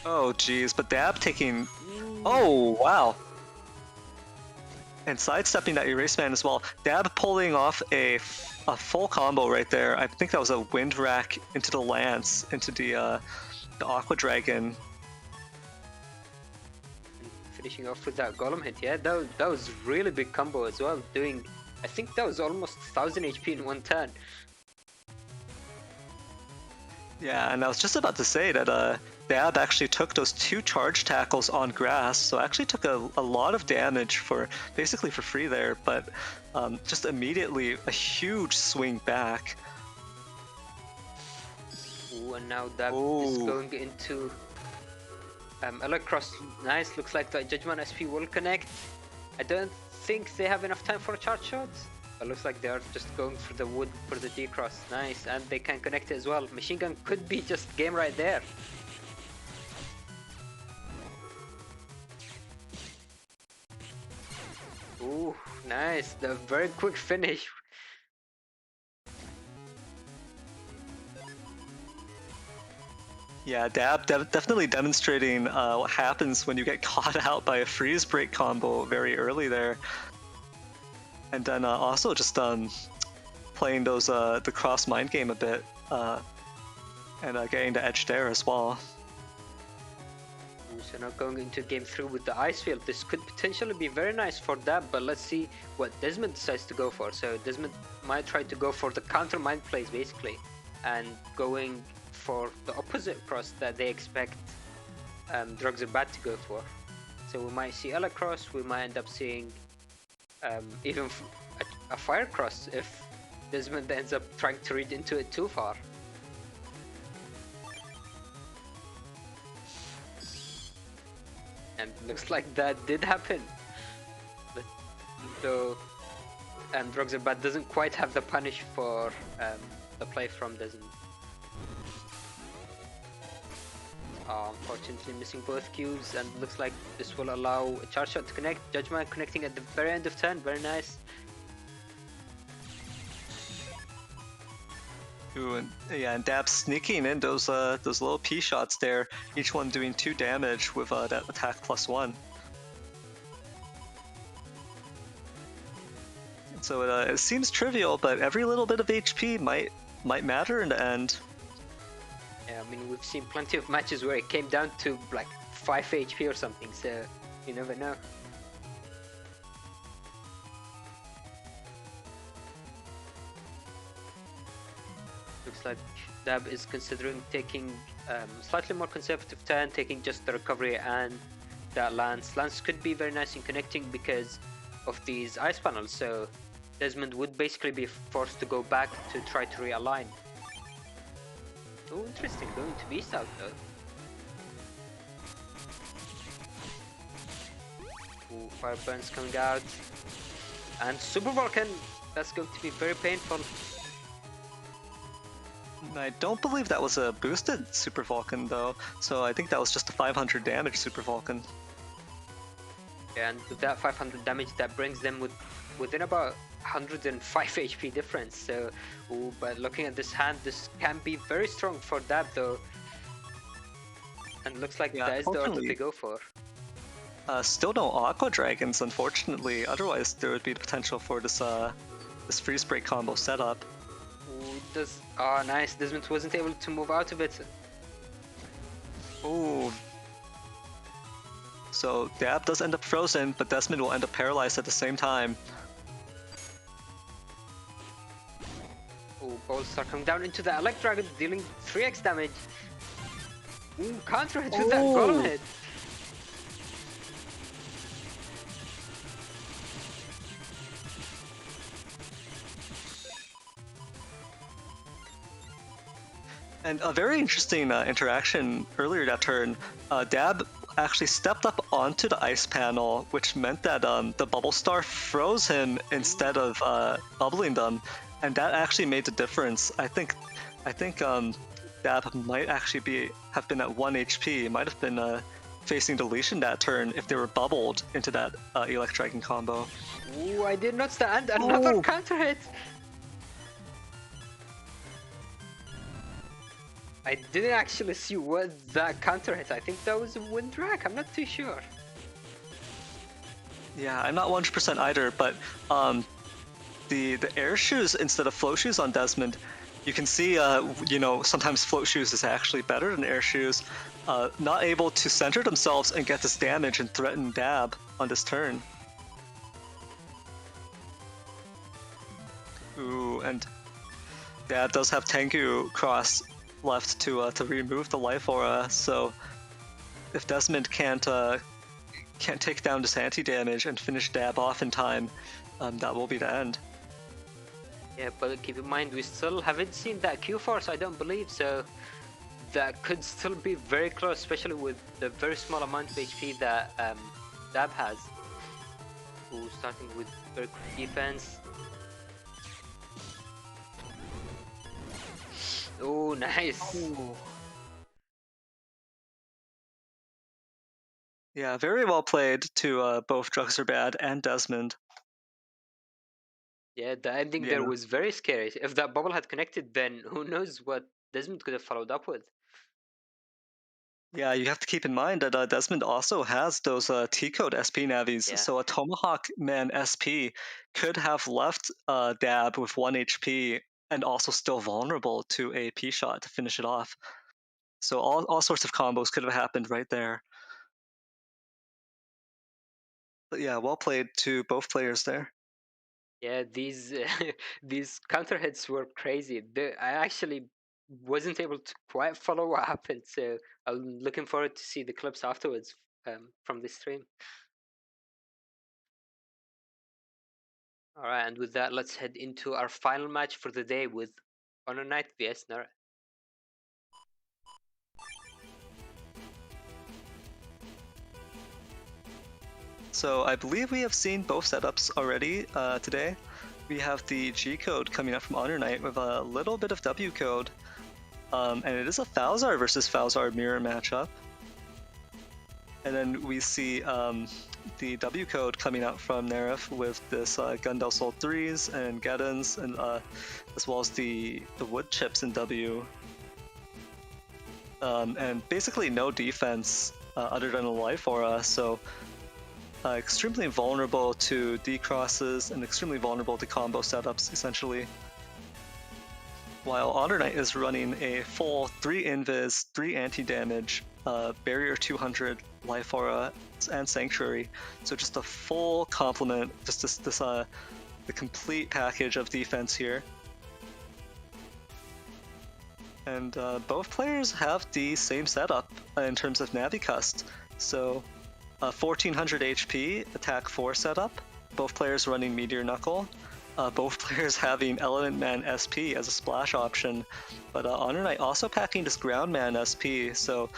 Oh geez, but Dab taking... Oh, wow! And sidestepping that Erase Man as well. Dab pulling off a full combo right there. I think that was a Wind Rack into the Lance, into the Aqua Dragon. And finishing off with that Golem hit, yeah, that was really big combo as well, doing... I think that was almost 1000 HP in one turn. Yeah, and I was just about to say that Dab actually took those 2 charge tackles on grass, so actually took a lot of damage for basically for free there, but just immediately a huge swing back. Ooh, and now Dab is going into Electros. Nice, looks like the Judgment SP will connect. I don't think they have enough time for a charge shot. It looks like they are just going for the wood for the D-Cross. Nice, and they can connect it as well. Machine Gun could be just game right there. Ooh, nice. The very quick finish. Yeah, Dab definitely demonstrating what happens when you get caught out by a freeze break combo very early there. And then also just playing those the cross mind game a bit and getting the edge there as well. So now going into game 3 with the ice field, this could potentially be very nice for Dab, but let's see what Desmond decides to go for. So Desmond might try to go for the counter mind plays basically, and going for the opposite cross that they expect Drugs Are Bad to go for. So we might see Ella cross, we might end up seeing even a fire cross if Desmond ends up trying to read into it too far. And looks like that did happen. But, though Drugs Are Bad doesn't quite have the punish for the play from Desmond. Unfortunately missing both cubes, and looks like this will allow a charge shot to connect. Judgment connecting at the very end of turn, very nice. Ooh, and Dab sneaking in those little P shots there, each one doing 2 damage with that attack +1. And so it seems trivial, but every little bit of HP might matter in the end. Yeah, I mean, we've seen plenty of matches where it came down to like 5 HP or something, so you never know. Looks like Dab is considering taking slightly more conservative turn, taking just the recovery and that Lance. Lance could be very nice in connecting because of these ice panels, so Desmond would basically be forced to go back to try to realign. Oh, interesting, going to Beast out though. Ooh, Fire Burns coming out. And Super Vulcan! That's going to be very painful. I don't believe that was a boosted Super Vulcan though, so I think that was just a 500 damage Super Vulcan. Yeah, and with that 500 damage, that brings them within about 105 HP difference. So, ooh, but looking at this hand, this can be very strong for Dab though. And looks like that is the order they go for. Still no Aqua Dragons, unfortunately. Otherwise, there would be the potential for this this freeze break combo setup. Ooh, oh, nice. Desmond wasn't able to move out of it. Ooh. So Dab does end up frozen, but Desmond will end up paralyzed at the same time. Ooh, balls are coming down into the Elect Dragon, dealing 3x damage. Ooh, counter hit with that Golem hit. And a very interesting interaction earlier that turn. Dab actually stepped up onto the ice panel, which meant that the bubble star froze him instead of bubbling them, and that actually made the difference. I think Dab might actually have been at 1 HP. Might have been facing deletion that turn if they were bubbled into that Elect Dragon combo. Ooh, I did not stand another Oh. counter hit. I didn't actually see what that counter hit. I think that was a wind rack. I'm not too sure. Yeah, I'm not 100% either, but the air shoes instead of float shoes on Desmond, you can see, sometimes float shoes is actually better than air shoes. Not able to center themselves and get this damage and threaten Dab on this turn. Ooh, and Dab does have Tengu Cross left to remove the life aura, so if Desmond can't take down this anti-damage and finish Dab off in time, that will be the end. Yeah, but keep in mind we still haven't seen that Q force. I don't believe so. That could still be very close, especially with the very small amount of HP that Dab has. Ooh, starting with very quick defense. Oh, nice. Ooh. Yeah, very well played to both Drugs Are Bad and Desmond. Yeah, the ending there was very scary. If that bubble had connected, then who knows what Desmond could have followed up with. Yeah, you have to keep in mind that Desmond also has those T-code SP navis, Yeah. so a Tomahawk Man SP could have left Dab with 1 HP and also still vulnerable to a P shot to finish it off. So all sorts of combos could have happened right there. But yeah, well played to both players there. Yeah, these these counter hits were crazy. I actually wasn't able to quite follow what happened, so I'm looking forward to see the clips afterwards from this stream. All right, and with that, let's head into our final match for the day with Honor Knight vs Nara. So I believe we have seen both setups already today. We have the G code coming up from Honor Knight with a little bit of W code. And it is a Falzar versus Falzar mirror matchup. And then we see the W code coming out from Nerif with this Gundel Soul 3s and Geddons, and as well as the wood chips in W. And basically no defense other than a life aura, so extremely vulnerable to D-crosses and extremely vulnerable to combo setups, essentially. While Honor Knight is running a full 3 invis, 3 anti-damage, barrier 200, life aura, and sanctuary. So just a full complement, just the complete package of defense here. And both players have the same setup in terms of Navicust. So 1400 HP, attack 4 setup, both players running Meteor Knuckle. Both players having Element Man SP as a splash option, but Honor Knight also packing this Ground Man SP, so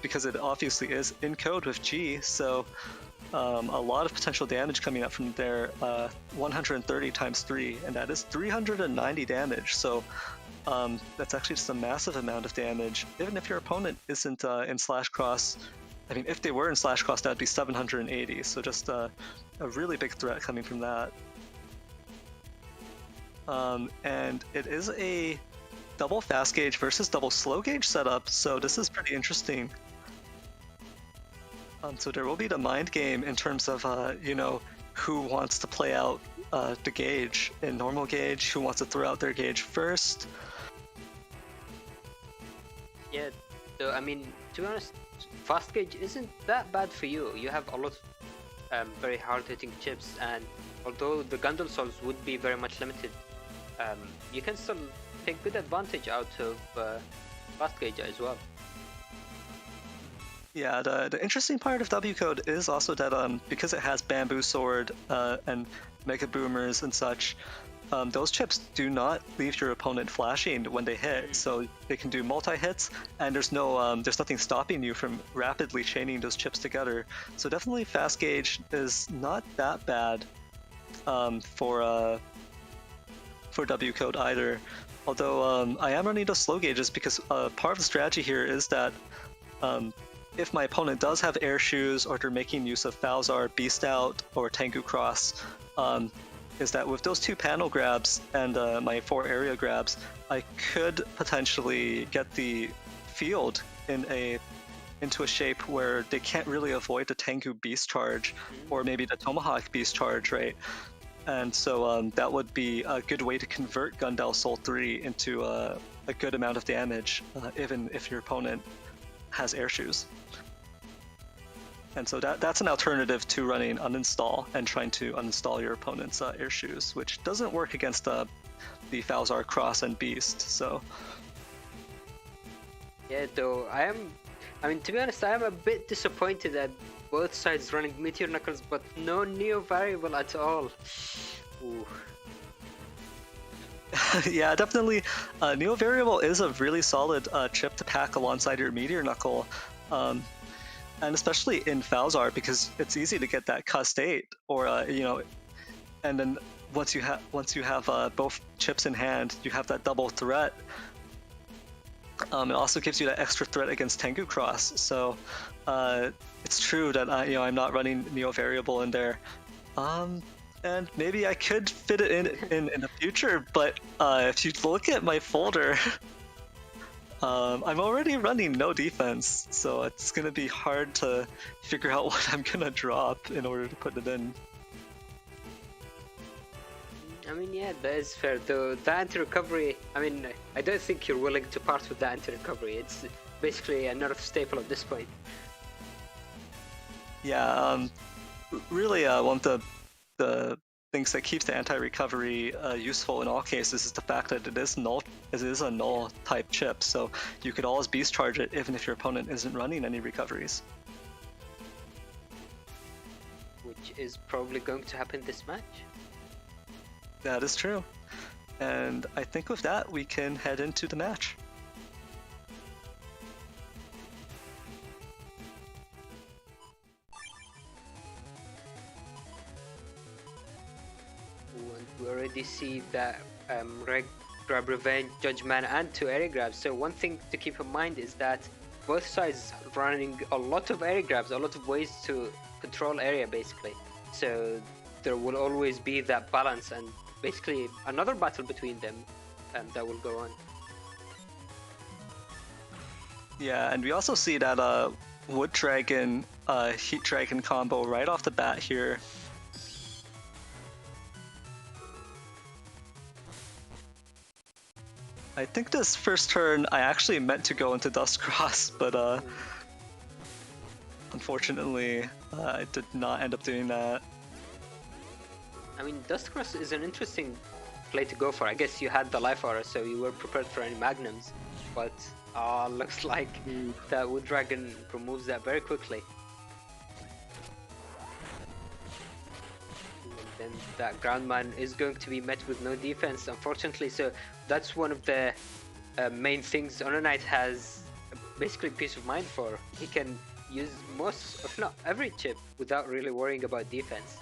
because it obviously is in code with G, so a lot of potential damage coming up from their 130 times 3, and that is 390 damage, so that's actually just a massive amount of damage, even if your opponent isn't in Slash Cross. I mean, if they were in Slash Cross, that'd be 780, so just a really big threat coming from that. And it is a double fast gauge versus double slow gauge setup, so this is pretty interesting. So there will be the mind game in terms of, who wants to play out the gauge in normal gauge, who wants to throw out their gauge first. Yeah, so I mean, to be honest, fast gauge isn't that bad for you. You have a lot of very hard-hitting chips, and although the Gundel Souls would be very much limited, you can still take good advantage out of fast gauge as well. Yeah, the interesting part of W code is also that because it has Bamboo Sword and Mega Boomers and such, those chips do not leave your opponent flashing when they hit, so they can do multi-hits, and there's nothing stopping you from rapidly chaining those chips together. So definitely fast gauge is not that bad for W code either. Although I am running those slow gauges because part of the strategy here is that if my opponent does have air shoes or they're making use of Falzar, Beast Out, or Tengu Cross, is that with those 2 panel grabs and my 4 area grabs, I could potentially get the field into a shape where they can't really avoid the Tengu Beast Charge or maybe the Tomahawk Beast Charge, right? And so that would be a good way to convert Gundel Soul 3 into a good amount of damage, even if your opponent has air shoes. And so that's an alternative to running uninstall and trying to uninstall your opponent's air shoes, which doesn't work against the Falzar Cross and Beast. So yeah, though I mean, to be honest, I am a bit disappointed at both sides running Meteor Knuckles, but no Neo variable at all. Ooh. Yeah, definitely. Neo variable is a really solid chip to pack alongside your Meteor Knuckle. And especially in Falzar, because it's easy to get that cuss 8, or and then once you have both chips in hand, you have that double threat. It also gives you that extra threat against Tengu Cross. So it's true that I'm not running Neo variable in there, and maybe I could fit it in the future. But if you look at my folder. I'm already running no defense, so it's gonna be hard to figure out what I'm gonna drop in order to put it in. I mean, yeah, that is fair. Though the anti-recovery, I mean, I don't think you're willing to part with the anti-recovery. It's basically a nerf staple at this point. Yeah, really, one of the things that keeps the anti-recovery useful in all cases is the fact that it is a null type chip, so you could always beast charge it even if your opponent isn't running any recoveries. Which is probably going to happen this match. That is true. And I think with that we can head into the match. We already see that Reg grab Revenge, Judgment, and 2 area grabs. So one thing to keep in mind is that both sides are running a lot of area grabs, a lot of ways to control area basically. So there will always be that balance and basically another battle between them that will go on. Yeah, and we also see that Wood Dragon, Heat Dragon combo right off the bat here. I think this first turn I actually meant to go into Dust Cross, but unfortunately I did not end up doing that. I mean, Dust Cross is an interesting play to go for. I guess you had the Life Aura, so you were prepared for any Magnums, but looks like that Wood Dragon removes that very quickly. Then that Groundman is going to be met with no defense, unfortunately. So that's one of the main things Ono Knight has basically peace of mind for. He can use most, if not every chip, without really worrying about defense.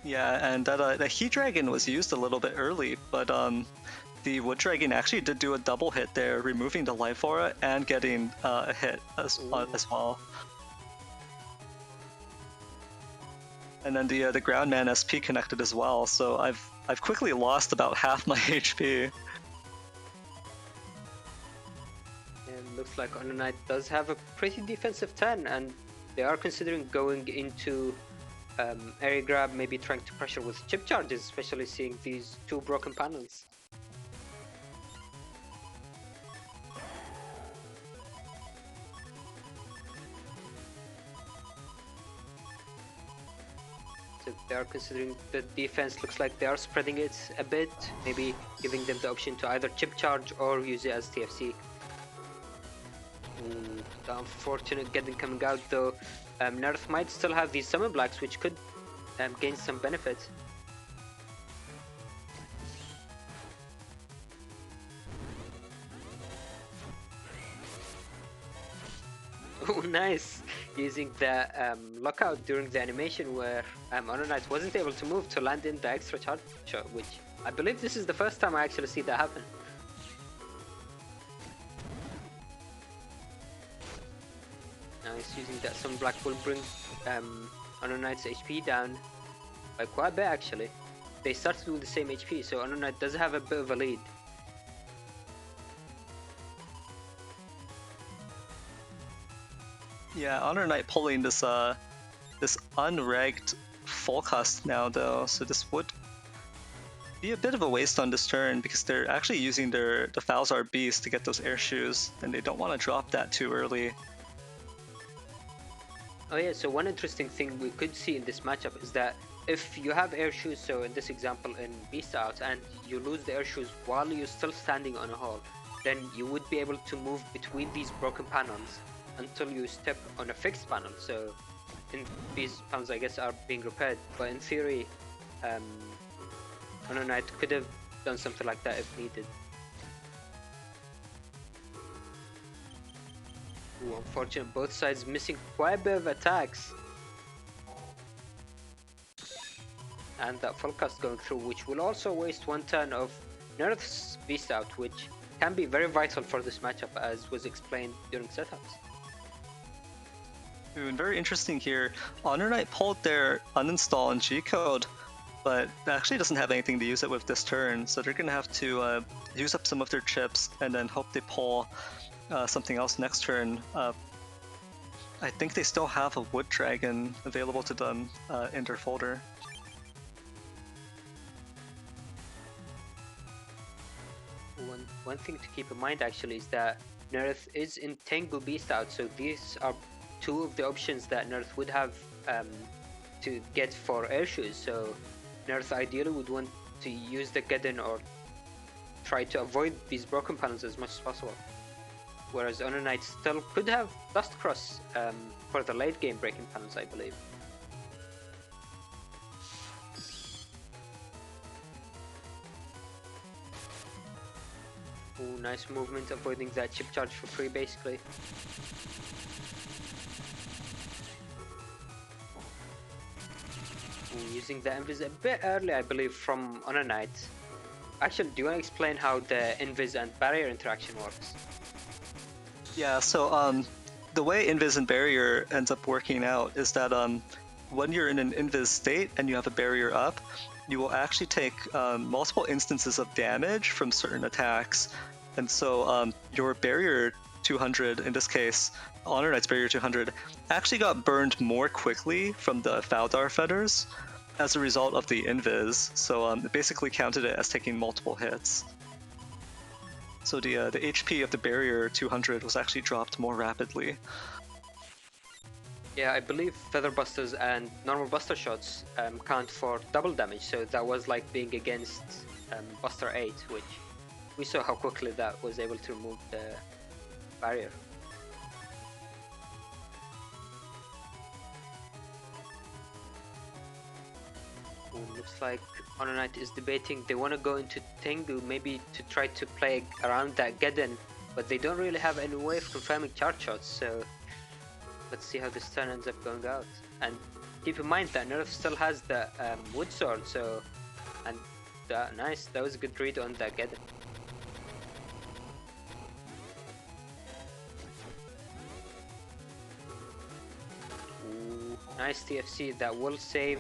Yeah, and that Heat Dragon was used a little bit early, but the Wood Dragon actually did do a double hit there, removing the Life Aura and getting a hit as well. And then the Groundman SP connected as well, so I've quickly lost about half my HP. And looks like Ono Knight does have a pretty defensive turn, and they are considering going into area grab, maybe trying to pressure with chip charges, especially seeing these 2 broken panels. So they are considering the defense. Looks like they are spreading it a bit, maybe giving them the option to either chip charge or use it as TFC. The unfortunate getting coming out though. Nerf might still have these Summon Blacks, which could gains some benefit. Oh, nice! Using the lockout during the animation where Honor Knight wasn't able to move to land in the extra charge shot, which I believe this is the first time I actually see that happen. Nice, using that Sun Black will bring Honor Knight's HP down by quite a bit actually. They started with the same HP, so Honor Knight does have a bit of a lead. Yeah, Honor Knight pulling this this unregged full cost now though, so this would be a bit of a waste on this turn because they're actually using the Falzar Beast to get those air shoes, and they don't want to drop that too early. Oh yeah, so one interesting thing we could see in this matchup is that if you have air shoes, so in this example in Beast Out, and you lose the air shoes while you're still standing on a hole, then you would be able to move between these broken panels until you step on a fixed panel. So in these panels I guess are being repaired, but in theory Honor Knight could have done something like that if needed. Ooh, unfortunate, both sides missing quite a bit of attacks. And that full cast going through, which will also waste one turn of Nerth's Beast Out, which can be very vital for this matchup as was explained during setups. Ooh, and very interesting here, Honor Knight pulled their uninstall and G-code, but actually doesn't have anything to use it with this turn, so they're gonna have to use up some of their chips and then hope they pull something else next turn. I think they still have a Wood Dragon available to them in their folder. One thing to keep in mind actually is that Nerth is in Tengu Beast Out, so these are two of the options that Nerth would have to get for air shoes. So Nerth ideally would want to use the Geddon or try to avoid these broken panels as much as possible. Whereas Honor Knight still could have Dust Cross for the late game breaking panels, I believe. Ooh, nice movement, avoiding that chip charge for free basically. Ooh, using the Invis a bit early, I believe, from Honor Knight. Actually, do you want to explain how the Invis and barrier interaction works? Yeah, so the way Invis and Barrier ends up working out is that when you're in an Invis state and you have a barrier up, you will actually take multiple instances of damage from certain attacks. And so your Barrier 200, in this case, Honor Knight's Barrier 200, actually got burned more quickly from the Faldar Fetters as a result of the Invis. So it basically counted it as taking multiple hits. So the HP of the Barrier 200 was actually dropped more rapidly. Yeah, I believe Feather Busters and normal Buster shots count for double damage, so that was like being against Buster 8, which we saw how quickly that was able to remove the barrier. Ooh, looks like Honor Knight is debating they want to go into Tengu maybe to try to play around that Geddon, but they don't really have any way of confirming charge shots, so let's see how this turn ends up going out. And keep in mind that Nerf still has the Wood Sword, so... and nice, that was a good read on that Geddon. Ooh, nice TFC that will save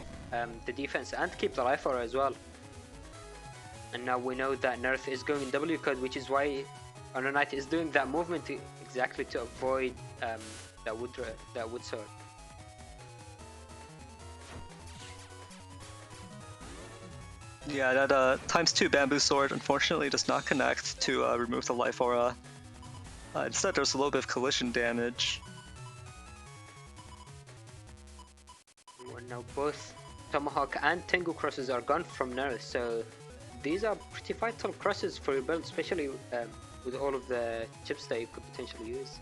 the defense and keep the life aura as well. And now we know that Nerf is going in W code, which is why Honor Knight is doing that movement exactly to avoid that wood sword. Yeah, that ×2 bamboo sword unfortunately does not connect to remove the life aura. Instead, there's a little bit of collision damage. And now both Tomahawk and Tengu crosses are gone from Nerf, so these are pretty vital crosses for your build, especially with all of the chips that you could potentially use.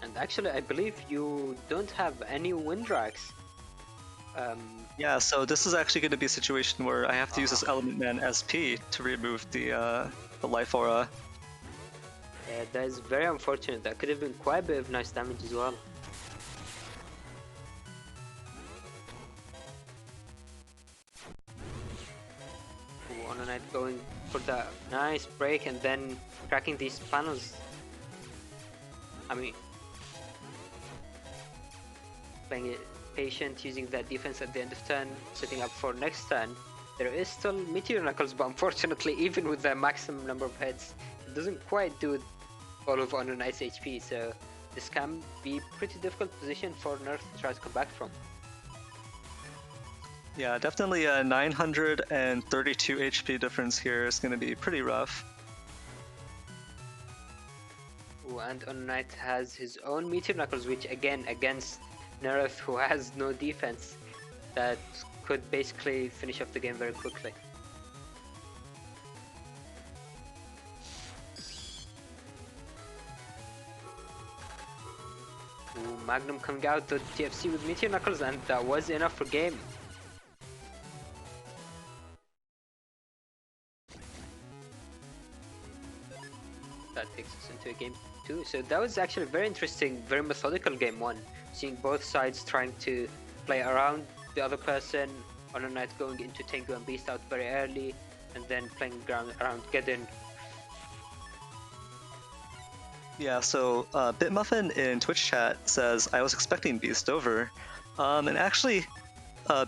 And actually, I believe you don't have any wind racks. Yeah, so this is actually going to be a situation where I have to use this Ah. Element Man SP to remove the life aura. Yeah, that is very unfortunate. That could have been quite a bit of nice damage as well. Ooh, on a Knight going for that nice break and then cracking these panels. I mean, playing it patient, using that defense at the end of turn, setting up for next turn. There is still Meteor Knuckles, but unfortunately, even with the maximum number of hits, it doesn't quite do all of Honor Knight's HP, so this can be pretty difficult position for Nerf to try to come back from. Yeah, definitely a 932 HP difference here is going to be pretty rough. Ooh, and Honor Knight has his own Meteor Knuckles, which again, against Nerf, who has no defense, that could basically finish off the game very quickly. Ooh, Magnum coming out the TFC with Meteor Knuckles, and that was enough for game. That takes us into a game 2. So that was actually very interesting, very methodical game 1. Seeing both sides trying to play around the other person, Honor Knight going into Tengu and Beast out very early, and then playing around Geddon. Yeah, so Bitmuffin in Twitch chat says, I was expecting Beast Over. And actually,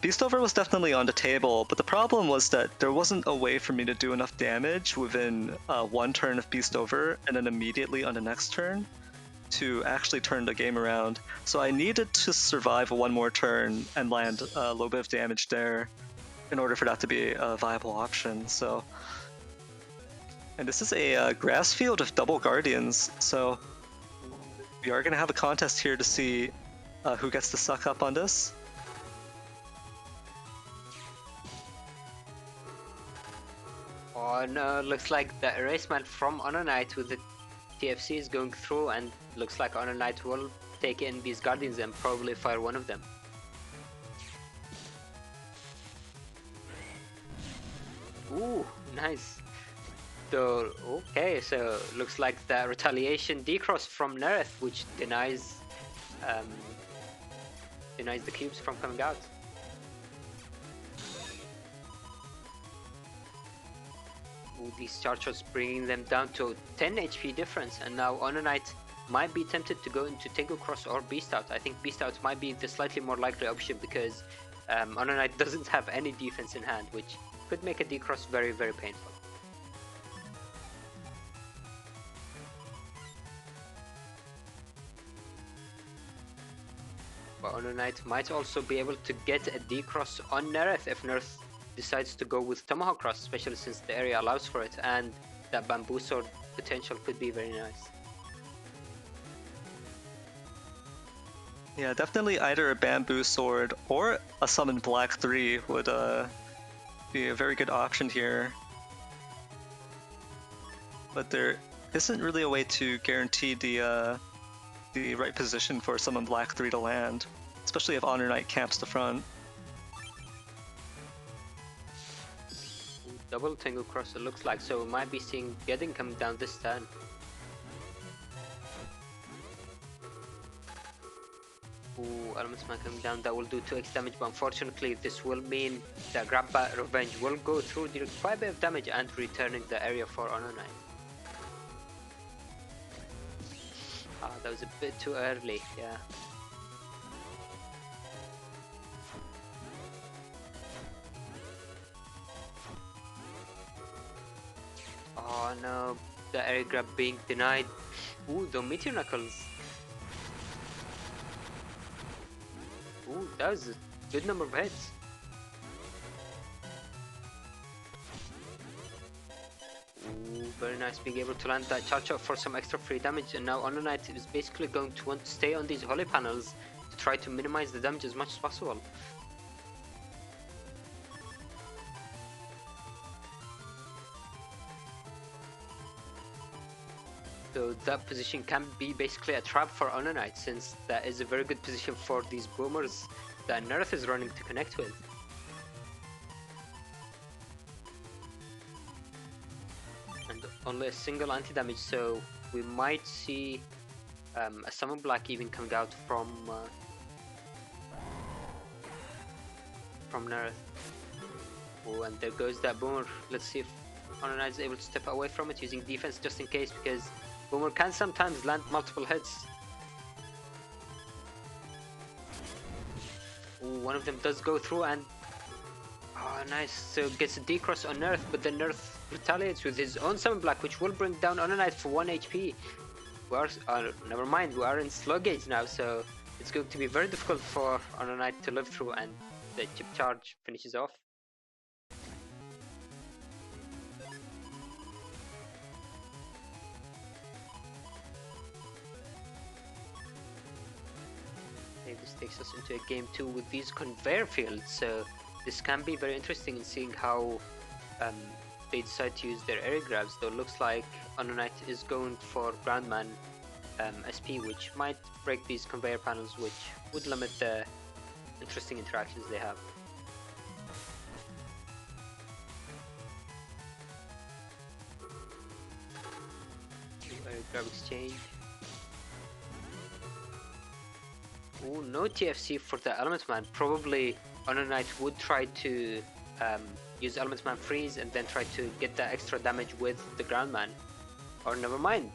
Beast Over was definitely on the table, but the problem was that there wasn't a way for me to do enough damage within one turn of Beast Over, and then immediately on the next turn to actually turn the game around. So I needed to survive one more turn and land a little bit of damage there in order for that to be a viable option. So, and this is a grass field of double guardians, so we are going to have a contest here to see who gets to suck up on this. Oh no, looks like the erasement from Honor Knight with the TFC is going through, and looks like Honor Knight will take in these Guardians and probably fire one of them. Ooh, nice. So, okay, so looks like the retaliation decross from Nereth, which denies the cubes from coming out. Ooh, these chargers bringing them down to 10 HP difference, and now Honor Knight might be tempted to go into Tengu Cross or Beast Out. I think Beast Out might be the slightly more likely option because Honor Knight doesn't have any defense in hand, which could make a decross very, very painful. But Honor Knight might also be able to get a decross on Nereth if Nereth decides to go with Tomahawk Cross, especially since the area allows for it, and that Bamboo Sword potential could be very nice. Yeah, definitely either a Bamboo Sword or a Summon Black 3 would be a very good option here. But there isn't really a way to guarantee the right position for Summon Black 3 to land, especially if Honor Knight camps the front. Double Tengu Cross it looks like, so we might be seeing Geddon coming down this turn. Ooh, Elements Man coming down, that will do 2x damage, but unfortunately this will mean that Grab Bat Revenge will go through, dealing quite a bit of damage and returning the area for Honor Knight. Ah, that was a bit too early, yeah. Oh no, the area grab being denied. Ooh, the Meteor Knuckles. Ooh, that was a good number of hits. Ooh, very nice being able to land that charge up for some extra free damage, and now Honor Knight is basically going to want to stay on these holy panels to try to minimize the damage as much as possible. So So that position can be basically a trap for Honor Knight, since that is a very good position for these boomers that Nerth is running to connect with. And only a single anti-damage, so we might see a Summon Black even coming out from Nerth. Oh, and there goes that boomer. Let's see if Honor Knight is able to step away from it using defense just in case, because boomer can sometimes land multiple hits. Ooh, one of them does go through, and oh, nice. So gets a decross on Nerth, but then Nerth retaliates with his own Summon Black, which will bring down Honor Knight for 1 HP. We are, never mind, we are in slow gauge now, so it's going to be very difficult for Honor Knight to live through, and the chip charge finishes off. Okay, this takes us into a game 2 with these conveyor fields, so this can be very interesting in seeing how they decide to use their area grabs, though it looks like Honor Knight is going for Groundman SP, which might break these conveyor panels, which would limit the interesting interactions they have. Area grab exchange. Ooh, no TFC for the Element Man. Probably Honor Knight would try to use Element Man freeze and then try to get that extra damage with the Ground Man. Or never mind.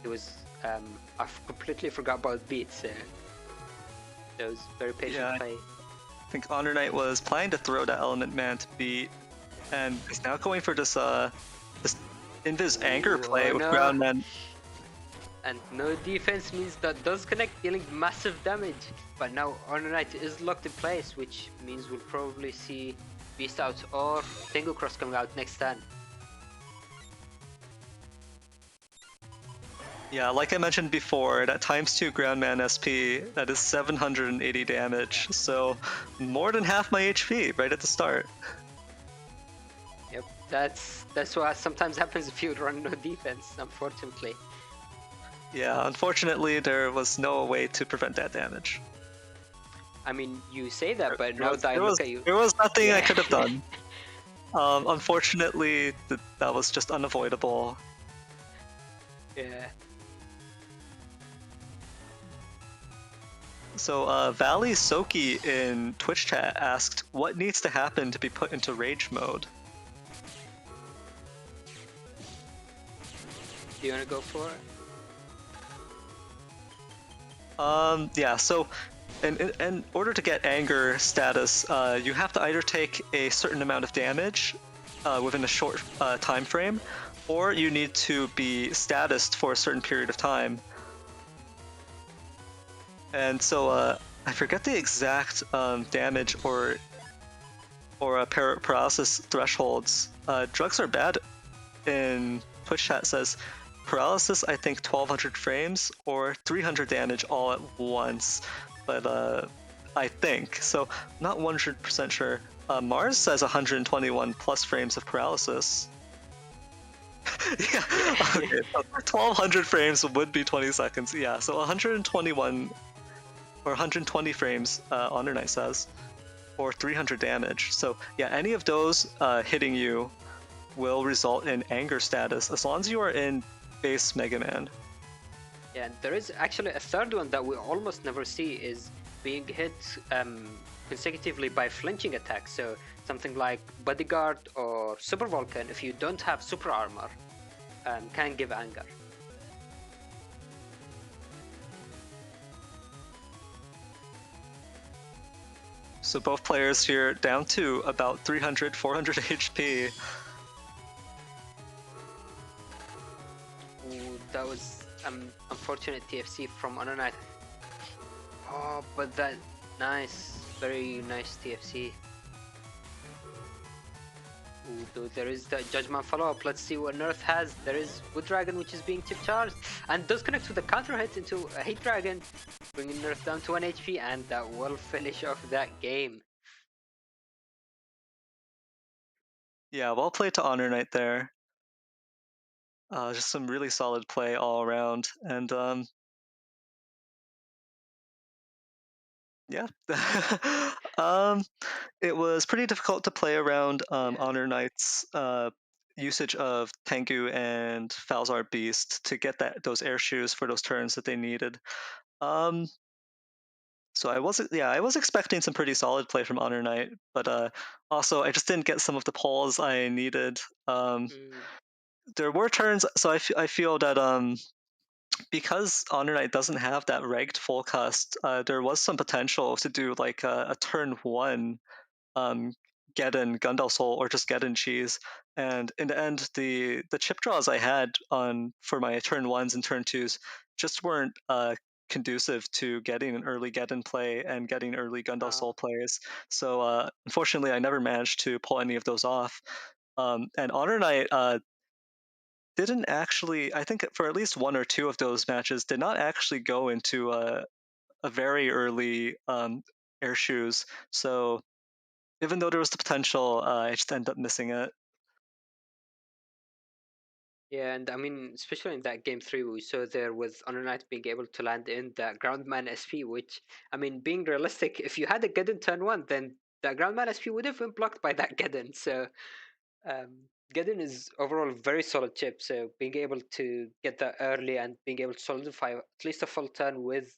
It was I completely forgot about beats. That was very patient play. I think Honor Knight was planning to throw that Element Man to beat, and is now going for this Invis Anger play with Ground Man. And no defense means that does connect, dealing massive damage. But now Honor Knight is locked in place, which means we'll probably see Beast Out or Tango Cross coming out next turn. Yeah, like I mentioned before, that ×2 Groundman SP, that is 780 damage, so more than half my HP right at the start. Yep, that's what sometimes happens if you run no defense, unfortunately. Yeah, unfortunately there was no way to prevent that damage. I mean, you say that, but now that I look at you... There was nothing I could have done. Unfortunately, that was just unavoidable. Yeah. So Valley Soki in Twitch chat asked, what needs to happen to be put into rage mode? Do you want to go for it? Yeah, so in order to get anger status, you have to either take a certain amount of damage within a short time frame, or you need to be statused for a certain period of time. And so I forget the exact damage or paralysis thresholds. Drugs are bad in Twitch chat says paralysis, I think 1200 frames or 300 damage all at once, but I think so. Not 100% sure. Mars says 121 plus frames of paralysis. Yeah, okay, so 1200 frames would be 20 seconds. Yeah, so 121 or 120 frames, Honor Knight says, or 300 damage. So yeah, any of those hitting you will result in anger status as long as you are in base Mega Man. Yeah, there is actually a third one that we almost never see, is being hit consecutively by flinching attacks. So something like Bodyguard or Super Vulcan, if you don't have super armor, can give anger. So both players here down to about 300, 400 HP. Ooh, that was unfortunate TFC from Honor Knight. Oh, but that nice, very nice TFC. Ooh, though there is the Judgment follow-up. Let's see what Nerth has. There is Wood Dragon, which is being chip charged and does connect with a counter hit into a Heat Dragon, bringing Nerth down to 1 HP, and that will finish off that game. Yeah, well played to Honor Knight there. Just some really solid play all around, and yeah. um, it was pretty difficult to play around Yeah. Honor Knight's usage of Tengu and Falzar Beast to get those air shoes for those turns that they needed. Um, so I was expecting some pretty solid play from Honor Knight, but also I just didn't get some of the pulls I needed. Um, Mm. there were turns, so I feel that because Honor Knight doesn't have that regged full cast, there was some potential to do like a turn one um, Geddon Gundal Soul or just Geddon Cheese. And in the end, the chip draws I had on for my turn ones and turn twos just weren't conducive to getting an early Geddon play and getting early Gundal Uh, Soul plays. So unfortunately, I never managed to pull any of those off. And Honor Knight didn't actually, I think for at least one or two of those matches, did not actually go into a very early air shoes. So even though there was the potential, I just ended up missing it. yeah, and I mean, especially in that game three, we saw there with Honor Knight being able to land in that Groundman SP, which, I mean, being realistic, if you had a Geddon turn one, then that Groundman SP would have been blocked by that Geddon. So, Geddon is overall very solid chip. So, being able to get that early and being able to solidify at least a full turn with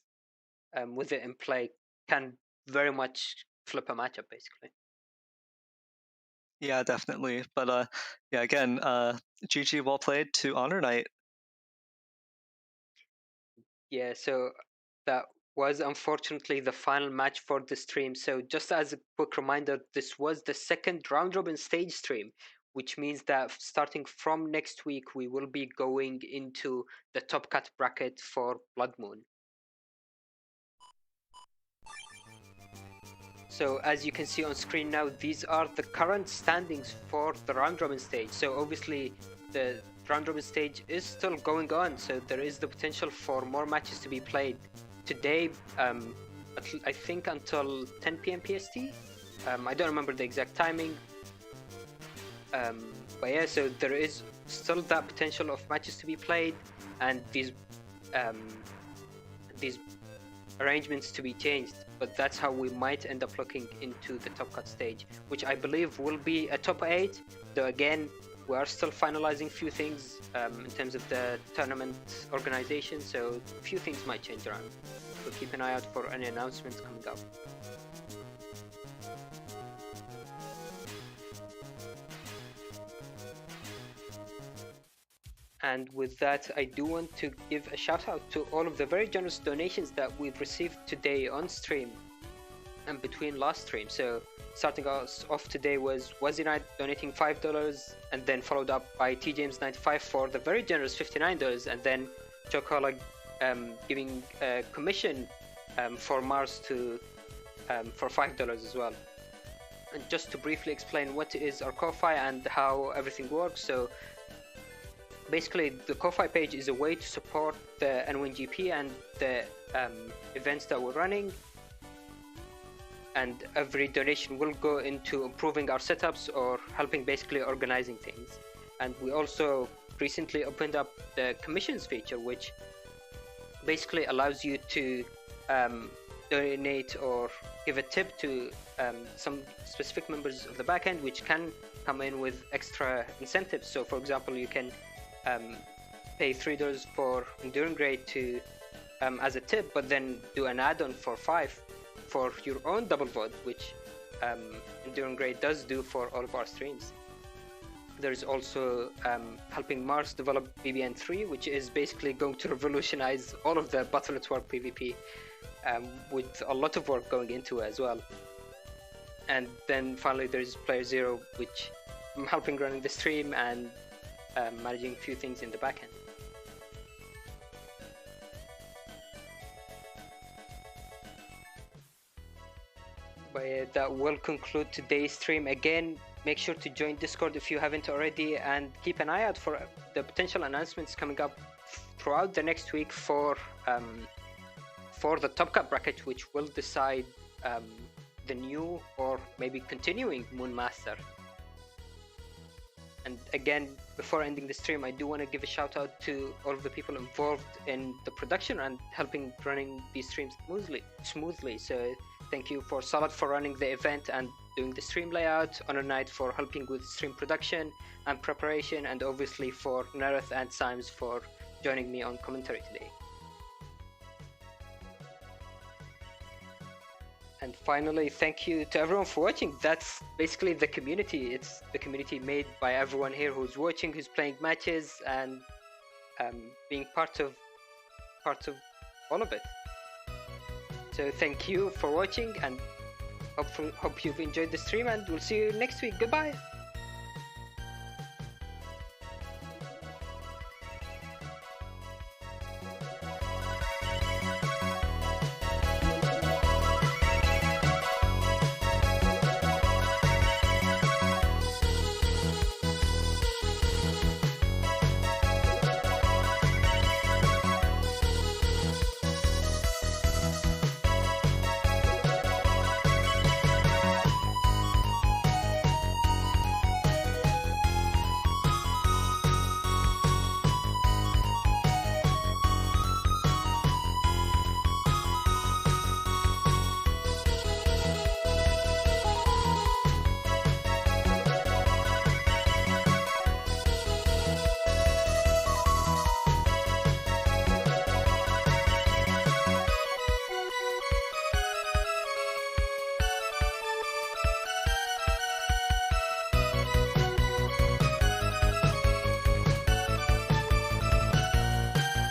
it in play can very much flip a matchup, basically. Yeah, definitely. But yeah, again, GG, well played to Honor Knight. Yeah, so that was unfortunately the final match for the stream. So, just as a quick reminder, this was the second round robin stage stream, which means that starting from next week, we will be going into the top cut bracket for Blood Moon. So, as you can see on screen now, these are the current standings for the round robin stage. So, obviously, the round robin stage is still going on, so there is the potential for more matches to be played today. I think until 10 p.m. PST. I don't remember the exact timing. But yeah, so there is still that potential of matches to be played, and these arrangements to be changed. But that's how we might end up looking into the top cut stage, which I believe will be a top 8. Though again, we are still finalizing a few things in terms of the tournament organization, so a few things might change around. So keep an eye out for any announcements coming up. And with that, I do want to give a shout out to all of the very generous donations that we've received today on stream and between last stream. So starting us off today was Wazzy Knight donating $5, and then followed up by TJames95 for the very generous $59, and then Chocola giving a commission for Mars to for $5 as well. And just to briefly explain what is our Ko-Fi and how everything works. So basically, the Ko-Fi page is a way to support the N1GP and the events that we're running. And every donation will go into improving our setups or helping basically organizing things. And we also recently opened up the commissions feature, which basically allows you to donate or give a tip to some specific members of the backend, which can come in with extra incentives. So, for example, you can pay $3 for Enduring Grade to as a tip, but then do an add-on for $5 for your own double vote, which Enduring Grade does do for all of our streams. There's also helping Mars develop BBN3, which is basically going to revolutionize all of the Battle Network PvP with a lot of work going into it as well. And then finally there's Player Zero, which I'm helping running the stream and managing a few things in the backend. But that will conclude today's stream. Again, make sure to join Discord if you haven't already, and keep an eye out for the potential announcements coming up throughout the next week for the Top Cut bracket, which will decide the new or maybe continuing Moon Master. And again, before ending the stream, I do want to give a shout out to all of the people involved in the production and helping running these streams smoothly. So thank you for Salat for running the event and doing the stream layout, Honor Knight for helping with stream production and preparation, and obviously for Nareth and Symes for joining me on commentary today. And finally, thank you to everyone for watching. That's basically the community. It's the community made by everyone here who's watching, who's playing matches, and being part of all of it. So thank you for watching, and hope you've enjoyed the stream, and we'll see you next week. Goodbye.